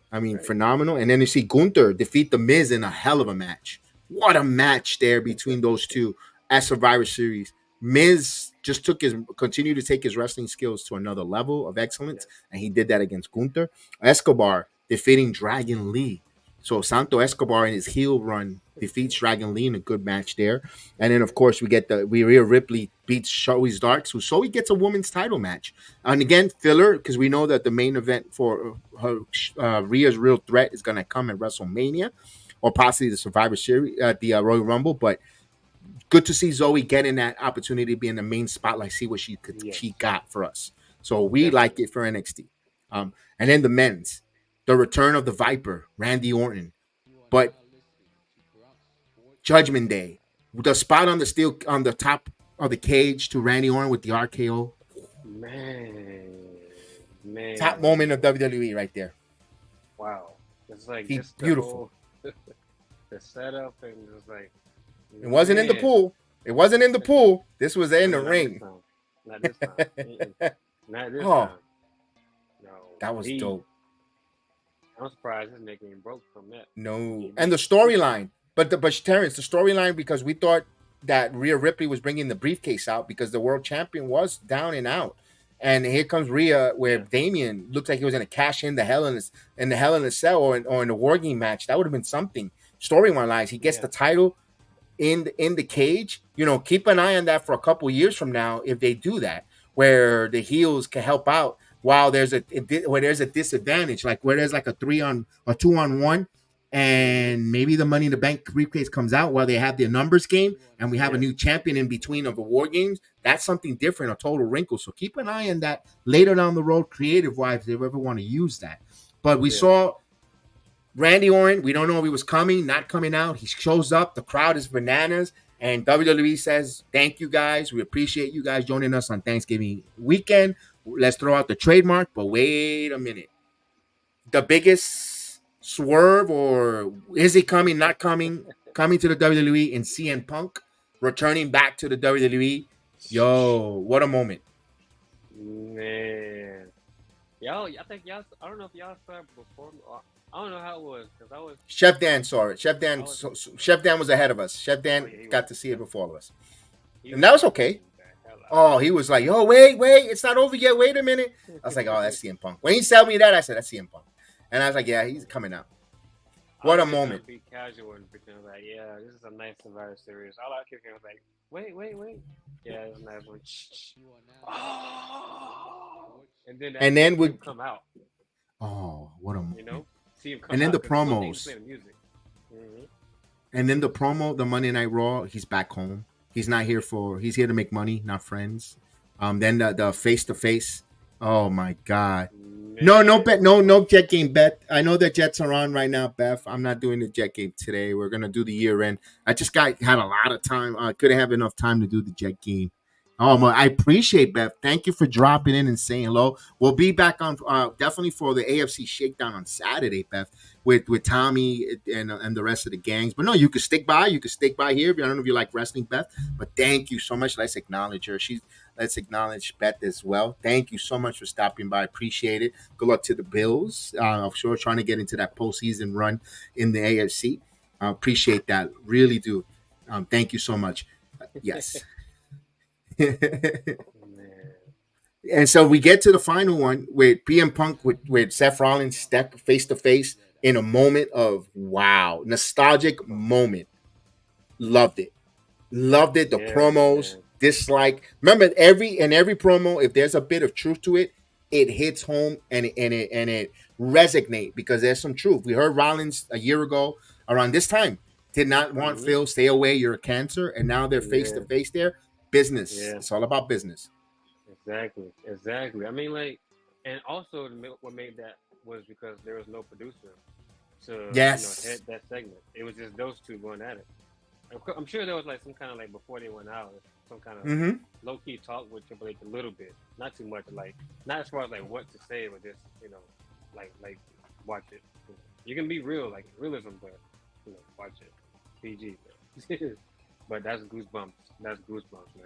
I mean, phenomenal. And then you see Gunther defeat The Miz in a hell of a match. What a match there between those two at Survivor Series. Miz just continued to take his wrestling skills to another level of excellence, and he did that against Gunther. Escobar defeating Dragon Lee. So Santo Escobar in his heel run defeats Dragon Lee in a good match there. And then, of course, we get Rhea Ripley beats Zoe Stark. So Zoe gets a women's title match. And again, filler, because we know that the main event for her Rhea's real threat is going to come at WrestleMania or possibly the Survivor Series at the Royal Rumble. But good to see Zoe getting that opportunity to be in the main spotlight, see what she got for us. So we like it for NXT. And then the men's. The return of the Viper, Randy Orton. But Judgment Day, the spot on the top of the cage to Randy Orton with the RKO. Man. Top moment of WWE right there. Wow. It's like He's just beautiful. The setup and just like it wasn't in the pool. It wasn't in the pool. This was in the ring. Not this time. Not this Oh. time. No. That was dope. I'm surprised his neck ain't broke from that. No. And the storyline. But Terrence, the storyline, because we thought that Rhea Ripley was bringing the briefcase out because the world champion was down and out. And here comes Rhea, where Damian looked like he was going to cash in the Hell in a Cell or in a War Game match. That would have been something. Storyline wise, he gets the title in the cage. You know, keep an eye on that for a couple years from now if they do that, where the heels can help out while there's a disadvantage, like where there's like a 2-on-1, and maybe the Money in the Bank briefcase comes out while they have their numbers game, and we have a new champion in between of the War Games. That's something different, a total wrinkle. So keep an eye on that later down the road, creative-wise, if they ever want to use that. But we saw Randy Orton. We don't know if he was coming, not coming out. He shows up. The crowd is bananas. And WWE says, thank you guys. We appreciate you guys joining us on Thanksgiving weekend. Let's throw out the trademark. But wait a minute. The biggest swerve, or is he coming, not coming to the WWE in CM Punk, returning back to the WWE? Yo, what a moment. Man. Y'all, I think y'all, I don't know if y'all saw it before. I don't know how it was because I was. Chef Dan saw it. Chef Dan was ahead of us. Chef Dan got to see it before all of us, and that was okay. Oh, he was like, "Oh, wait, it's not over yet. Wait a minute." I was like, "Oh, that's CM Punk." When he told me that, I said, "That's CM Punk," and I was like, "Yeah, he's coming out." What a moment! Be casual and pretend like, yeah, this is a nice Survivor Series. All I kept hearing was like, wait. Yeah, it's a nice one. Oh. And then we come out. Oh, what a moment! You know, see him come and then out, the promos. Mm-hmm. And then the promo, the Monday Night Raw. He's back home. He's not here he's here to make money, not friends. Then the face to face. Oh my God. No bet, no jet game bet. I know that Jets are on right now, Beth. I'm not doing the jet game today. We're gonna do the year end. I just had a lot of time. I couldn't have enough time to do the jet game. Oh, I appreciate Beth. Thank you for dropping in and saying hello. We'll be back on definitely for the AFC Shakedown on Saturday, Beth, with Tommy and the rest of the gangs. But no, you could stick by. You could stick by here. I don't know if you like wrestling, Beth, but thank you so much. Let's acknowledge her. Let's acknowledge Beth as well. Thank you so much for stopping by. Appreciate it. Good luck to the Bills. I'm sure trying to get into that postseason run in the AFC. Appreciate that. Really do. Thank you so much. Yes. And so we get to the final one with PM Punk with Seth Rollins step face to face in a moment of wow, nostalgic moment. Loved it. The promos, dislike. Remember every promo, if there's a bit of truth to it, it hits home and it resonate because there's some truth. We heard Rollins a year ago around this time did not want Phil, stay away, you're a cancer, and now they're face to face there. Business. Yeah. It's all about business. Exactly. I mean, like, and also what made that was because there was no producer. to Yes. head that segment. It was just those two going at it. I'm sure there was like some kind of like before they went out, some kind of Mm-hmm. low key talk with Triple H a little bit, not too much, like not as far as like what to say, but just like watch it. You can be real, like realism, but watch it. PG, man. But that's goosebumps. That's goosebumps, man.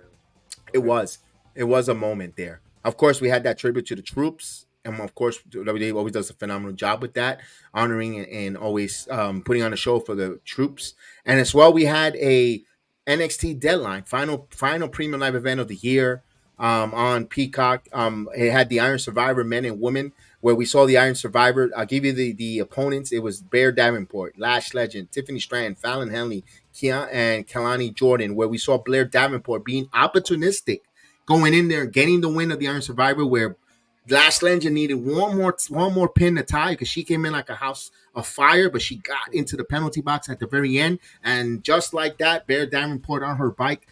For It real. was. It was a moment there. Of course, we had that tribute to the troops, and of course, WWE always does a phenomenal job with that, honoring and always putting on a show for the troops. And as well, we had a NXT Deadline final premium live event of the year on Peacock. It had the Iron Survivor men and women, where we saw the Iron Survivor. I'll give you the opponents. It was Bear Davenport, Lash Legend, Tiffany Strand, Fallon Henley, Kia, and Kalani Jordan, where we saw Blair Davenport being opportunistic, going in there and getting the win of the Iron Survivor, where Lash Legend needed one more pin to tie because she came in like a house of fire, but she got into the penalty box at the very end. And just like that, Bear Davenport on her bike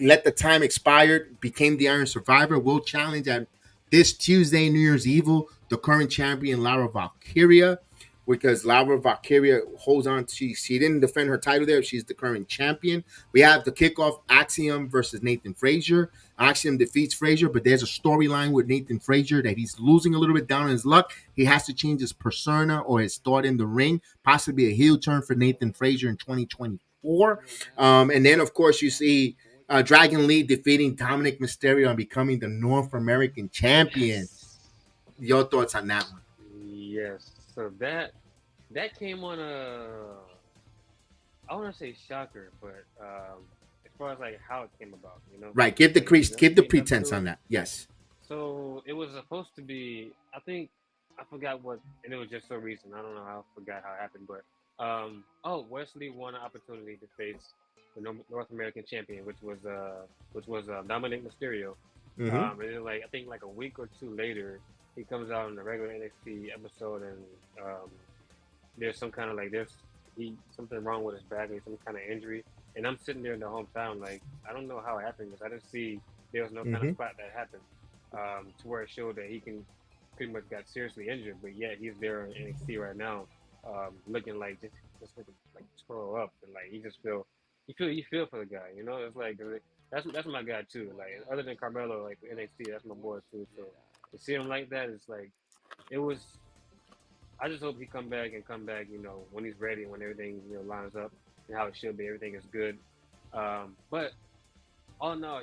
let the time expire, became the Iron Survivor, will challenge at this Tuesday, New Year's Evil, the current champion, Lara Valkyria, because Lara Valkyria holds on. She didn't defend her title there. She's the current champion. We have the kickoff Axiom versus Nathan Frazier. Axiom defeats Frazier, but there's a storyline with Nathan Frazier that he's losing a little bit down on his luck. He has to change his persona or his thought in the ring, possibly a heel turn for Nathan Frazier in 2024. And then, of course, you see Dragon Lee defeating Dominic Mysterio and becoming the North American champion. Your thoughts on that one? Yes. So that came on I want to say shocker, but as far as like how it came about, Right. Give the leading up pretense to on it. that. Yes. So it was supposed to be. I think I forgot what, and it was just so recent. I don't know how I forgot how it happened, but Wesley won an opportunity to face the North American champion, which was Dominic Mysterio. Mm-hmm. And then like I think like a week or two later, he comes out in the regular NXT episode, and there's some kind of like something wrong with his back, or some kind of injury. And I'm sitting there in the hometown, like I don't know how it happened because I didn't see there was no kind of spot that happened to where it showed that he can pretty much got seriously injured, but yet he's there in NXT right now, looking like just looking like twirl up, and like you feel for the guy, It's like that's my guy too. Like other than Carmelo, like NXT, that's my boy too. So to see him like that, it's like it was. I just hope he come back, when he's ready and when everything lines up and how it should be. Everything is good. But all in all,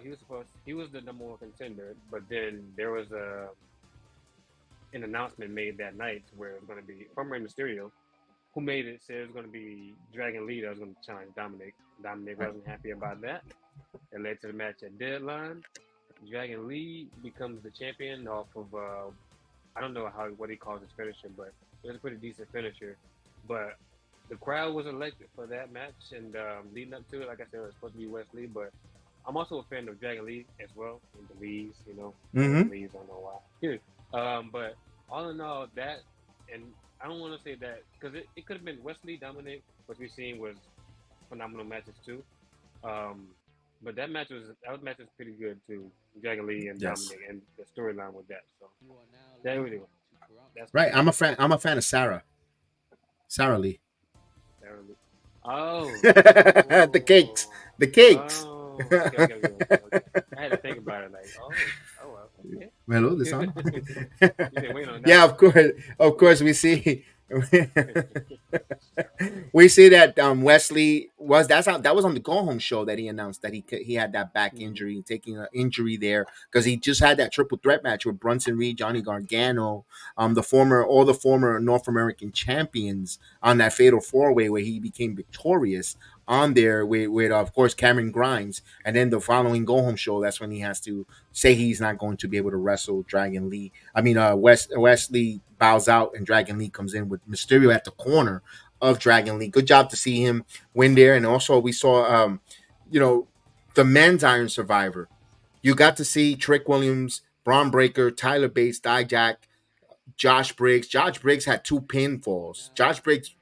he was the number one contender. But then there was an announcement made that night where it was going to be from Rey Mysterio, who made it, said it was going to be Dragon Lee that was going to challenge Dominic. Dominic wasn't happy about that. It led to the match at Deadline. Dragon Lee becomes the champion off of I don't know what he calls his finisher, but it was a pretty decent finisher. But the crowd was elected for that match, and leading up to it, like I said, it was supposed to be Wesley, but I'm also a fan of Dragon Lee as well, and the Lees, Mm-hmm. Lees, I don't know why. But all in all, that, and I don't want to say that, because it could have been Wesley, Dominic, which we've seen was phenomenal matches too. But that match was pretty good too. Dragon Lee and Yes. Dominic, and the storyline with that. So that really was. That's Right. I'm a fan of Sarah Lee. Apparently. Oh. The cakes. The cakes. Oh. Okay. I had to think about it. Like, oh well. Okay. Hello, this on? You didn't wait on that. Yeah, of course, we see. We see that Wesley that was on the Go Home show that he announced that he had that back injury, taking an injury there because he just had that triple threat match with Brunson Reed, Johnny Gargano, all the former North American champions on that fatal 4-way where he became victorious on there with of course Cameron Grimes, and then the following Go Home show, that's when he has to say he's not going to be able to wrestle Dragon Lee. I mean, Wesley bows out and Dragon Lee comes in with Mysterio at the corner of Dragon Lee. Good job to see him win there, and also we saw the men's Iron Survivor. You got to see Trick Williams, Braun Breaker, Tyler Bates, Dijak, Josh Briggs. Josh Briggs had 2 pinfalls. Josh Briggs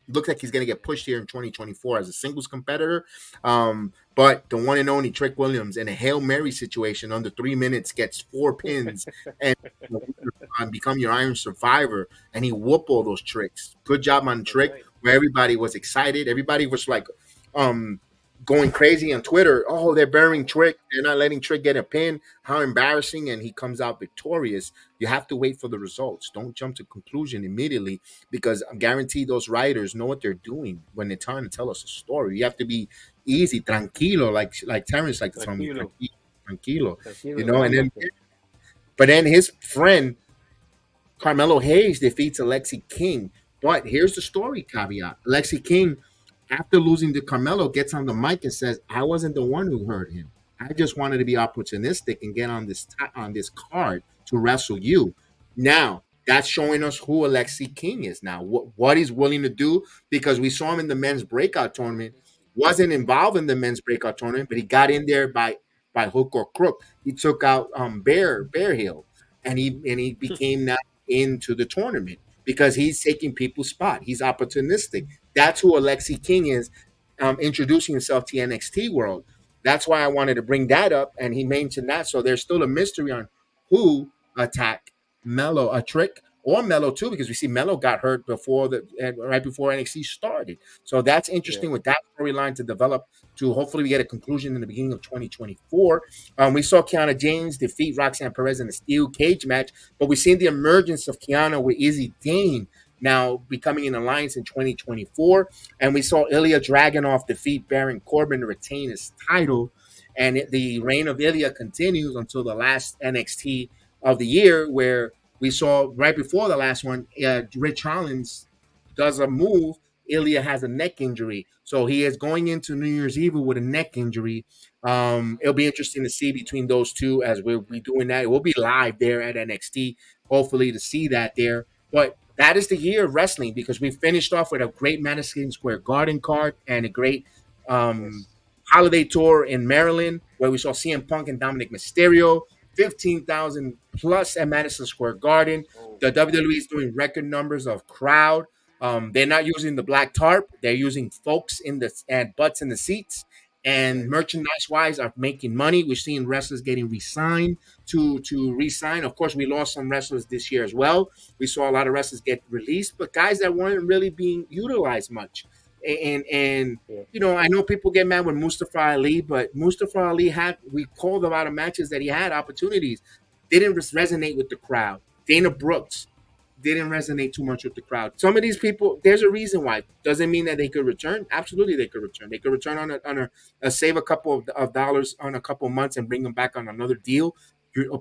looks like he's going to get pushed here in 2024 as a singles competitor. But the one and only Trick Williams in a Hail Mary situation under 3 minutes gets 4 pins and become your Iron Survivor, and he whoop all those tricks. Good job on That's Trick, right. where everybody was excited. Everybody was like, um, going crazy on Twitter. Oh, they're burying Trick. They're not letting Trick get a pin. How embarrassing! And he comes out victorious. You have to wait for the results. Don't jump to conclusion immediately, because I'm guaranteed those writers know what they're doing when they're trying to tell us a story. You have to be easy, tranquilo, like Terrence likes to tell me, Tranquilo. tranquilo, Tranquilo, and then cálmate. but then his friend Carmelo Hayes defeats Alexi King. But here's the story caveat: Alexi King, after losing to Carmelo, gets on the mic and says, "I wasn't the one who hurt him. I just wanted to be opportunistic and get on this card to wrestle you." Now that's showing us who Alexi King is now. What he's willing to do, because we saw him in the men's breakout tournament. Wasn't involved in the men's breakout tournament, but he got in there by hook or crook. He took out Bear Hill, and he became now into the tournament because he's taking people's spot. He's opportunistic. That's who Alexi King is, introducing himself to the NXT world. That's why I wanted to bring that up, and he mentioned that. So there's still a mystery on who attacked Mello, a Trick, or Mello too, because we see Mello got hurt right before NXT started. So that's Yeah. interesting with that storyline to develop. To hopefully we get a conclusion in the beginning of 2024. We saw Kiana James defeat Roxanne Perez in a steel cage match, but we've seen the emergence of Kiana with Izzy Dane now becoming an alliance in 2024. And we saw Ilya Dragunov defeat Baron Corbin to retain his title. And the reign of Ilya continues until the last NXT of the year, where we saw right before the last one, Rich Rollins does a move. Ilya has a neck injury, so he is going into New Year's Eve with a neck injury. It'll be interesting to see between those two as we'll be doing that. We'll be live there at NXT, hopefully to see that there. But that is the year of wrestling, because we finished off with a great Madison Square Garden card and a great Yes. holiday tour in Maryland, where we saw CM Punk and Dominic Mysterio, 15,000 plus at Madison Square Garden. Oh, The WWE is doing record numbers of crowd. They're not using the black tarp; they're using folks in the and butts in the seats. And right. merchandise wise, are making money. We're seeing wrestlers getting re-signed to re-sign. Of course, we lost some wrestlers this year as well. We saw a lot of wrestlers get released, but guys that weren't really being utilized much. And Yeah. I know people get mad with Mustafa Ali, but Mustafa Ali we called a lot of matches that he had opportunities, didn't resonate with the crowd. Dana Brooks didn't resonate too much with the crowd. Some of these people, there's a reason why. Doesn't mean that they could return. Absolutely, they could return. They could return on a save a couple of dollars on a couple of months and bring them back on another deal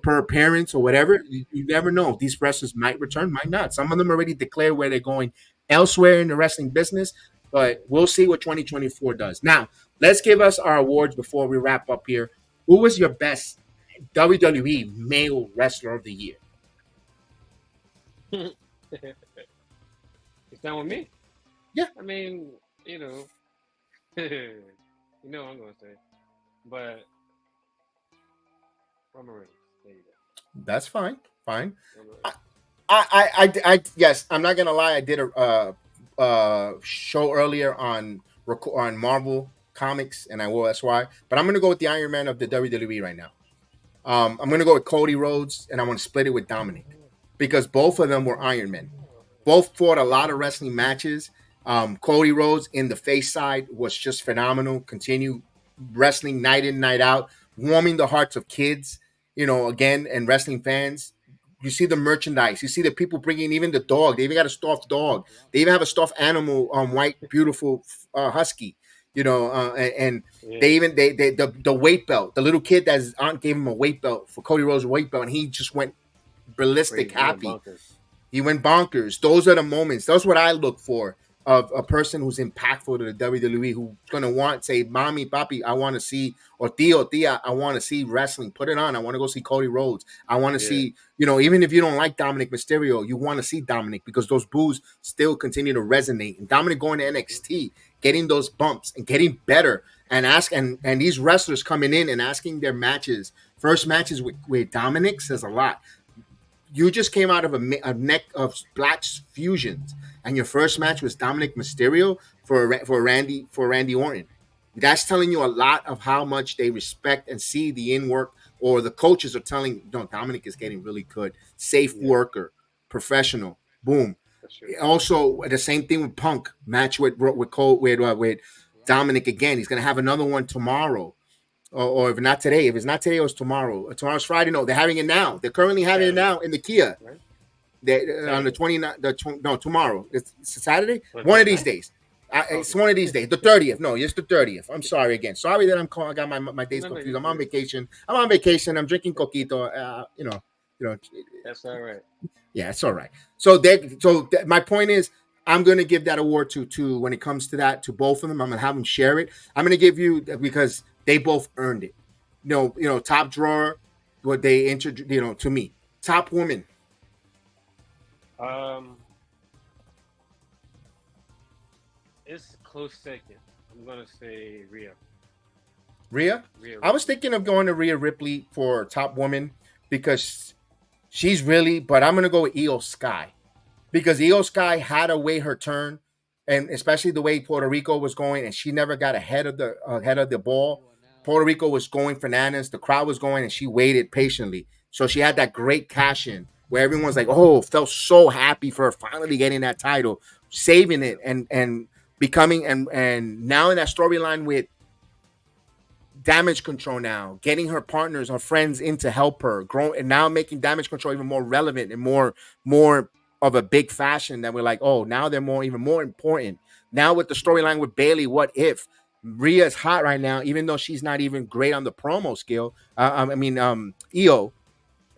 per appearance or whatever. You never know. These wrestlers might return, might not. Some of them already declare where they're going elsewhere in the wrestling business, but we'll see what 2024 does. Now, let's give us our awards before we wrap up here. Who was your best WWE male wrestler of the year? It's down with me. Yeah. I mean, you know what I'm gonna say, but Roman Reigns. There you go. That's fine. Fine. Roman I, Reigns. yes, I'm not gonna lie. I did a show earlier on Marvel Comics, and I will. That's why. But I'm gonna go with the Iron Man of the WWE right now. I'm gonna go with Cody Rhodes, and I want to split it with Dominic, because both of them were Iron Men. Both fought a lot of wrestling matches. Cody Rhodes in the face side was just phenomenal. Continue wrestling night in, night out, warming the hearts of kids, again, and wrestling fans. You see the merchandise. You see the people bringing even the dog. They even got a stuffed dog. They even have a stuffed animal, white, beautiful husky. And Yeah. the weight belt. The little kid that's aunt gave him a weight belt for Cody Rhodes' weight belt, and he just went ballistic, Crazy. happy. Bonkers. He went bonkers. Those are the moments. That's what I look for of a person who's impactful to the WWE, who's going to say, Mommy, Papi, I want to see, or Tío, Tia, I want to see wrestling. Put it on. I want to go see Cody Rhodes. I want to see, even if you don't like Dominic Mysterio, you want to see Dominic, because those boos still continue to resonate. And Dominic going to NXT, getting those bumps and getting better, and and these wrestlers coming in and asking their first matches with Dominic says a lot. You just came out of a neck of black fusions, and your first match was Dominic Mysterio for Randy Orton. That's telling you a lot of how much they respect and see the in work, or the coaches are telling, no, Dominic is getting really good, safe worker, professional. Boom. For sure. Also, the same thing with Punk match with Cole with Dominic again. He's gonna have another one tomorrow, or if not today. If it's not today, it's tomorrow. Tomorrow's Friday. No, they're having it now. They're currently having it now in the Kia. Right? They on the 29th. No, tomorrow. It's Saturday. One of these days. It's one of these days. The 30th. No, it's the 30th. I'm sorry again. Sorry that I'm calling. I got my days confused. I'm on vacation. I'm drinking coquito. You know. That's all right. Yeah, it's all right. So my point is, I'm going to give that award to when it comes to that, to both of them. I'm going to have them share it. I'm going to give you, because they both earned it. You know, top drawer, what they introduced, to me. Top woman. It's close second. I'm gonna say Rhea. Rhea? I was thinking of going to Rhea Ripley for top woman, because she's really, but I'm going to go with Io Sky, because Io Sky had to wait her turn, and especially the way Puerto Rico was going, and she never got ahead of the ball. Puerto Rico was going bananas, the crowd was going, and she waited patiently. So she had that great cash in where everyone's like, oh, felt so happy for her finally getting that title, saving it, and becoming, and now in that storyline with Damage Control, now getting her partners, her friends in to help her grow, and now making Damage Control even more relevant and more of a big fashion, that we're like, oh, now they're even more important. Now with the storyline with Bailey, what if Rhea's hot right now, even though she's not even great on the promo skill. Io,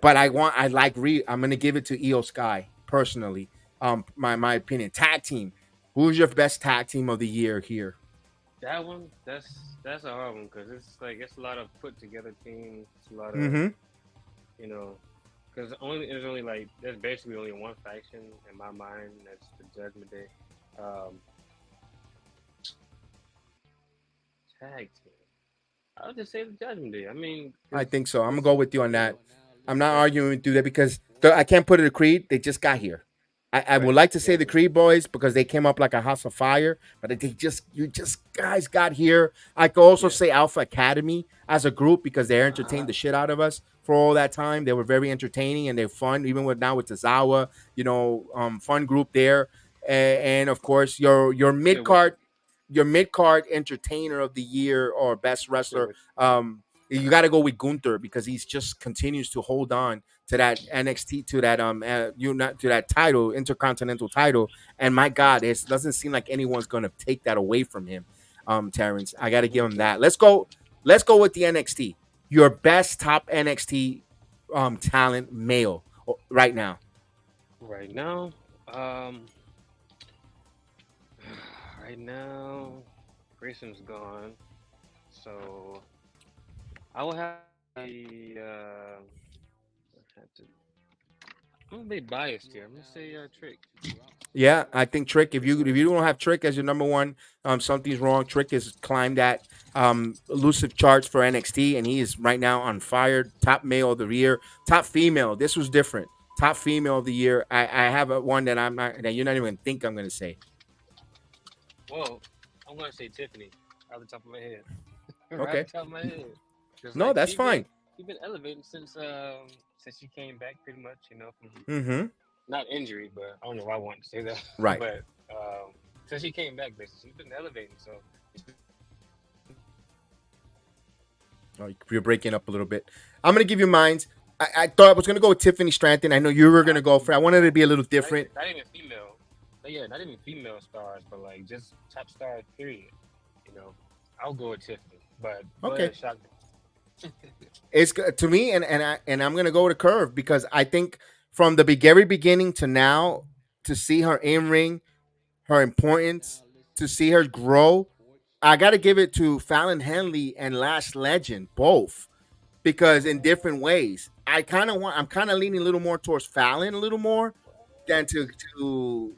but I like Rhea. I'm gonna give it to Io Sky personally. My opinion. Tag team. Who's your best tag team of the year here? That one, that's a hard one, because it's a lot of put together teams. It's a lot of because there's basically only one faction in my mind. That's the Judgment Day. Tag team. I would just say the Judgment Day. I mean, I think so. I'm gonna go with you on that. I'm not arguing with you there, because I can't put it a Creed. They just got here. I would like to say the Creed boys, because they came up like a house of fire, but you guys got here. I could also say Alpha Academy as a group, because they entertained the shit out of us for all that time. They were very entertaining, and they're fun, even with Tozawa, fun group there. And of course, your mid card entertainer of the year or best wrestler. You got to go with Gunther, because he's just continues to hold on to that NXT, to that to that title, Intercontinental title. And my God, it doesn't seem like anyone's going to take that away from him. Terrence, I got to give him that. Let's go with the NXT. Your best top NXT talent male right now. Right now, Grayson's gone, so I will have I'm gonna be biased here. I'm gonna say Trick. Yeah, I think Trick. If you don't have Trick as your number one, something's wrong. Trick has climbed that elusive charts for NXT, and he is right now on fire. Top male of the year, top female. This was different. Top female of the year. I have one that you're not even think I'm gonna say. Well, I'm gonna say Tiffany off the top of my head. Okay. Off the top of my head. No, that's fine. She's been elevating since she came back, pretty much. From not injury, but I don't know why I wanted to say that. Right. But since she came back, basically, she's been elevating. So. Oh, you're breaking up a little bit. I'm gonna give you mine. I thought I was gonna go with Tiffany Stratton. I know you were gonna go for. I wanted it to be a little different. Not even female. Yeah, not even female stars, but like just top stars. Period. I'll go with Tiffany. But okay. It's to me, and I'm gonna go with a Curve, because I think from the very beginning to now, to see her in ring, her importance, to see her grow, I got to give it to Fallon Henley and Lash Legend both, because in different ways. I'm kind of leaning a little more towards Fallon a little more than to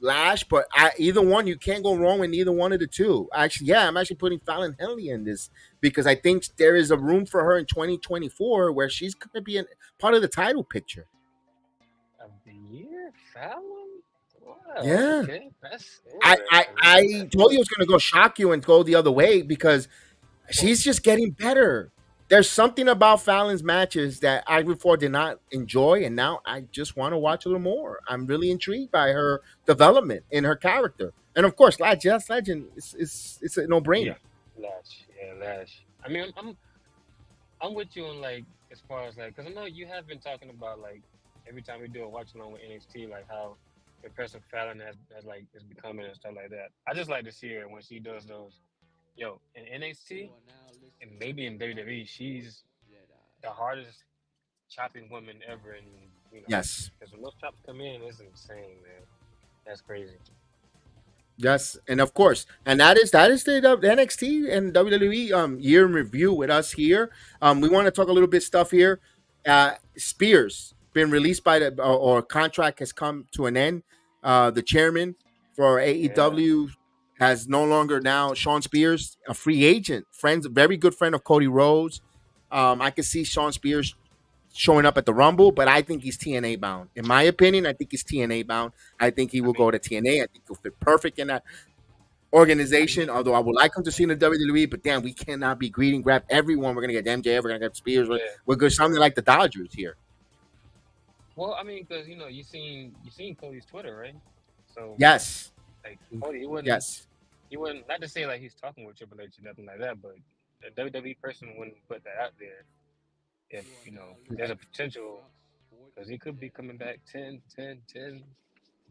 Lash, but either one, you can't go wrong with either one of the two. Actually, I'm actually putting Fallon Henley in this, because I think there is a room for her in 2024 where she's going to be part of the title picture. Of the year, Fallon? Wow, yeah. Okay. I told you I was going to go shock you and go the other way, because She's just getting better. There's something about Fallon's matches that I before did not enjoy, and now I just want to watch a little more. I'm really intrigued by her development in her character, and of course, Just Legend is it's a no brainer. Yeah, Lash. Yeah, Lash. I mean, I'm with you on like as far as like, cause I know you have been talking about like every time we do a watch along with NXT, like how impressive Fallon has like is becoming and stuff like that. I just like to see her when she does those. Yo, in NXT and maybe in WWE, she's the hardest chopping woman ever, and you know, Yes. because when those chops come in, it's insane, man. That's crazy. Yes, and of course, and that is the NXT and WWE year in review with us here. We want to talk a little bit stuff here. Spears been released by the or contract has come to an end. The chairman for Yeah, AEW has no longer now Sean Spears, a free agent, friends, very good friend of Cody Rhodes. I can see Sean Spears showing up at the Rumble, but I think he's TNA bound. In my opinion, I think he's TNA bound. I think he I will mean, go to TNA. I think he'll fit perfect in that I organization. mean, Although I would like him to see in the WWE, but damn, we cannot be greedy and grab everyone. We're gonna get MJF. We're gonna get Spears. yeah. We're good. Something like the Dodgers here. Well, I mean, because you seen Cody's Twitter, right? So Yes, like Cody, yes, he wouldn't not to say like he's talking with Triple H or nothing like that, but the WWE person wouldn't put that out there if there's a potential because he could be coming back 10.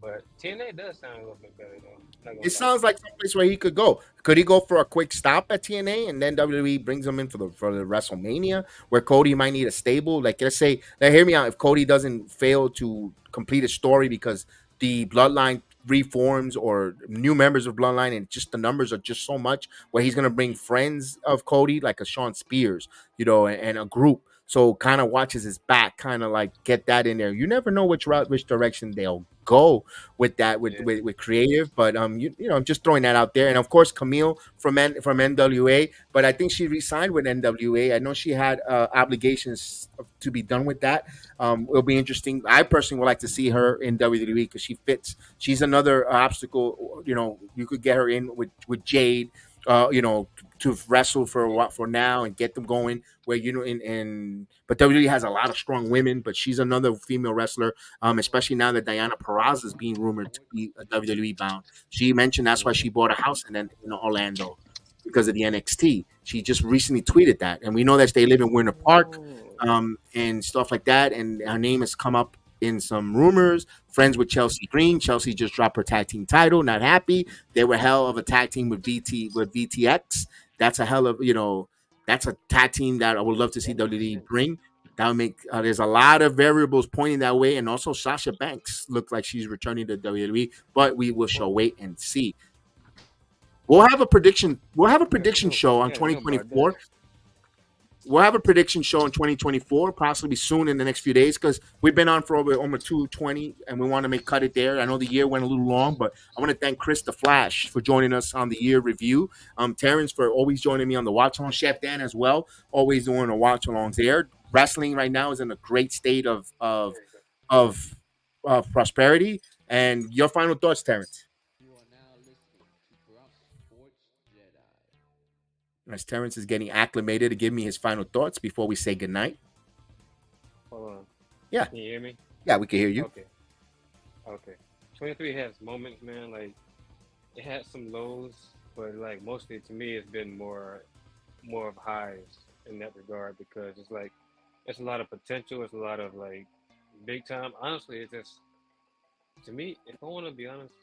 But TNA does sound a little bit better though. Not it gonna lie. sounds like someplace where he could go. Could he go for a quick stop at TNA and then WWE brings him in for the WrestleMania where Cody might need a stable? Like let's say, now hear me out. If Cody doesn't fail to complete a story because the Bloodline reforms or new members of Bloodline and just the numbers are just so much, where he's gonna bring friends of Cody like a Sean Spears, and a group. So kind of watches his back, kind of like get that in there. You never know which route, which direction they'll go with that Yeah, with creative, but I'm just throwing that out there. And of course, Camille from NWA, but I think she resigned with NWA. I know she had obligations to be done with that. It'll be interesting. I personally would like to see her in WWE because she fits. She's another obstacle. You could get her in with Jade. To wrestle for a while for now and get them going. Where but WWE has a lot of strong women, but she's another female wrestler, especially now that Diana Peraza is being rumored to be a WWE bound. She mentioned that's why she bought a house in Orlando because of the NXT. She just recently tweeted that, and we know that they live in Winter Park, oh, and stuff like that. And her name has come up in some rumors. Friends with Chelsea Green. Chelsea just dropped her tag team title. Not happy. They were hell of a tag team with VTX. That's a hell of that's a tag team that I would love to see that makes WWE sense. bring. That would make there's a lot of variables pointing that way, and also Sasha Banks looks like she's returning to WWE, but we will shall wait and see. We'll have a prediction. We'll have a prediction show on I gotta know about that. 2024. We'll have a prediction show in 2024, possibly soon in the next few days, because we've been on for over almost 220, and we want to cut it there. I know the year went a little long, but I want to thank Chris the Flash for joining us on the year review. Terrence for always joining me on the watch along. Chef Dan as well, always doing the watch alongs there. Wrestling right now is in a great state of prosperity. And your final thoughts, Terrence? As Terrence is getting acclimated to give me his final thoughts before we say goodnight. Hold on. Yeah, Can you hear me? yeah, we can hear you. Okay. Okay. 23 has moments, man. Like it had some lows, but like mostly to me, it's been more of highs in that regard because it's like it's a lot of potential. It's a lot of like big time. Honestly, it's just to me. If I want to be honest,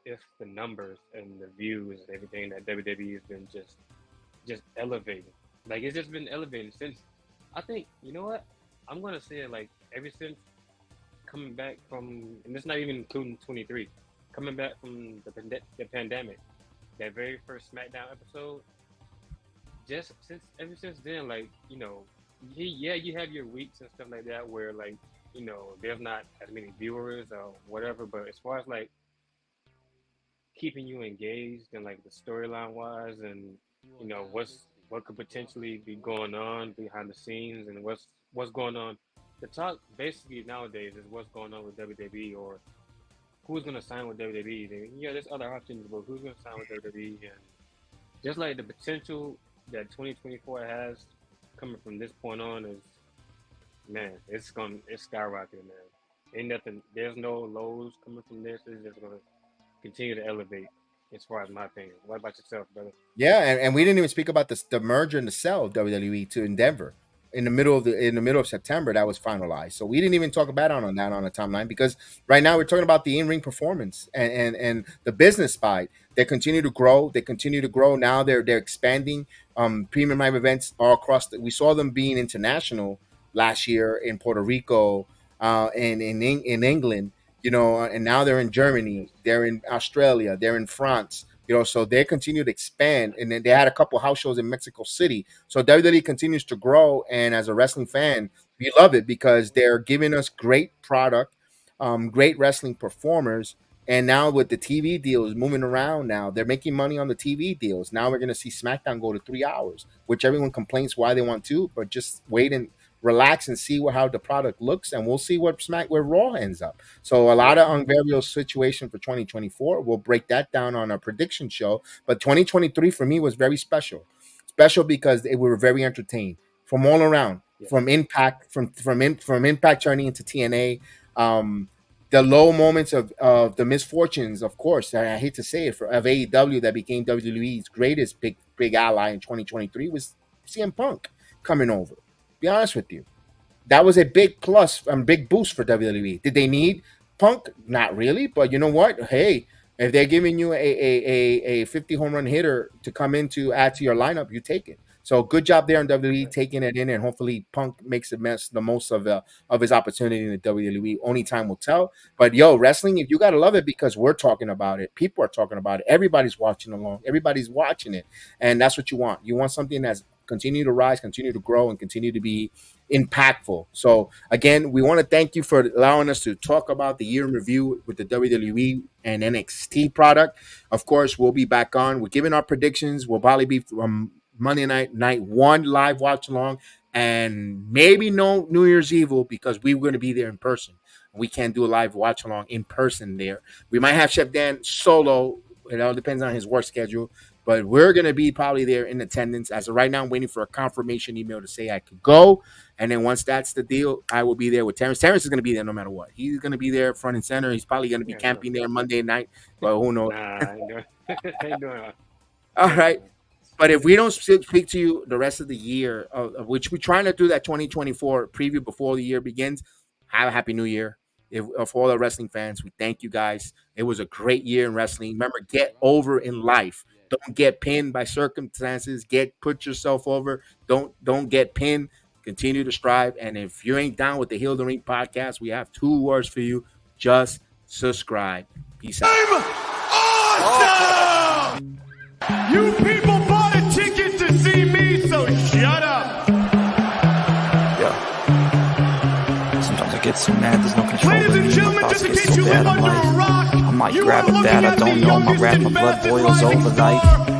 if the numbers and the views and everything that WWE has been just elevating, like it's just been elevating since. I think you know what I'm gonna say it like ever since coming back from, and it's not even including 23, coming back from the pandemic, that very first SmackDown episode, just ever since then, like, yeah, you have your weeks and stuff like that where, like, there's not as many viewers or whatever, but as far as, like, keeping you engaged and, like, the storyline wise and, what could potentially be going on behind the scenes and what's going on. The talk basically nowadays is what's going on with WWE or who's gonna sign with WWE. Yeah, there's other options, but who's gonna sign with WWE and just like the potential that 2024 has coming from this point on is, man, it's skyrocketing, man. Ain't nothing. There's no lows coming from this. It's just gonna continue to elevate, as far as my opinion. What about yourself, brother? Yeah, and we didn't even speak about the merger and the sell of WWE to in Denver in the middle of September that was finalized. So we didn't even talk about on that on the timeline because right now we're talking about the in-ring performance and the business side. They continue to grow. They continue to grow. Now they're expanding premium live events all across. We saw them being international last year in Puerto Rico and in England. And now they're in Germany. They're in Australia. They're in France. So they continue to expand, and then they had a couple house shows in Mexico City. So WWE continues to grow, and as a wrestling fan, we love it because they're giving us great product, great wrestling performers, and now with the TV deals moving around, now they're making money on the TV deals. Now we're going to see SmackDown go to 3 hours, which everyone complains why they want to, but just wait and relax and see how the product looks, and we'll see where Raw ends up. So a lot of unvariable situation for 2024. We'll break that down on our prediction show. But 2023 for me was very special because we were very entertained from all around, from Impact, from Impact turning into TNA. The low moments of the misfortunes, of course, I hate to say it, of AEW that became WWE's greatest big ally in 2023 was CM Punk coming over. Be honest with you, that was a big plus and big boost for WWE. Did they need Punk? Not really, but you know what? Hey, if they're giving you a 50 home run hitter to come in to add to your lineup, you take it. So good job there in WWE taking it in, and hopefully Punk makes the most of his opportunity in the WWE. Only time will tell. But wrestling, if you gotta love it because we're talking about it, people are talking about it, everybody's watching along, everybody's watching it, and that's what you want. You want something that's continue to rise, continue to grow, and continue to be impactful. So again, we want to thank you for allowing us to talk about the year in review with the WWE and NXT product. Of course, we'll be back on. We're giving our predictions. We'll probably be from Monday night 1 live watch along, and maybe no New Year's Eve because we're going to be there in person. We can't do a live watch along in person there. We might have Chef Dan solo. It all depends on his work schedule. But we're going to be probably there in attendance. As of right now, I'm waiting for a confirmation email to say I could go. And then once that's the deal, I will be there with Terrence. Terrence is going to be there no matter what. He's going to be there front and center. He's probably going to be camping there Monday night. But who knows? Nah, I ain't doing it. All right. But if we don't speak to you the rest of the year, of which we're trying to do that 2024 preview before the year begins, have a happy new year. For all the wrestling fans, we thank you guys. It was a great year in wrestling. Remember, get over in life. Don't get pinned by circumstances. Put yourself over. Don't get pinned. Continue to strive. And if you ain't down with the Heal the Ring podcast, we have 2 words for you. Just subscribe. Peace out. I'm awesome! You people bought a ticket to see me, so shut up! Sometimes I get so mad there's no control. Ladies and gentlemen, just in case you live under a rock, I might grab a bat, I don't know. My rap, my blood boils over like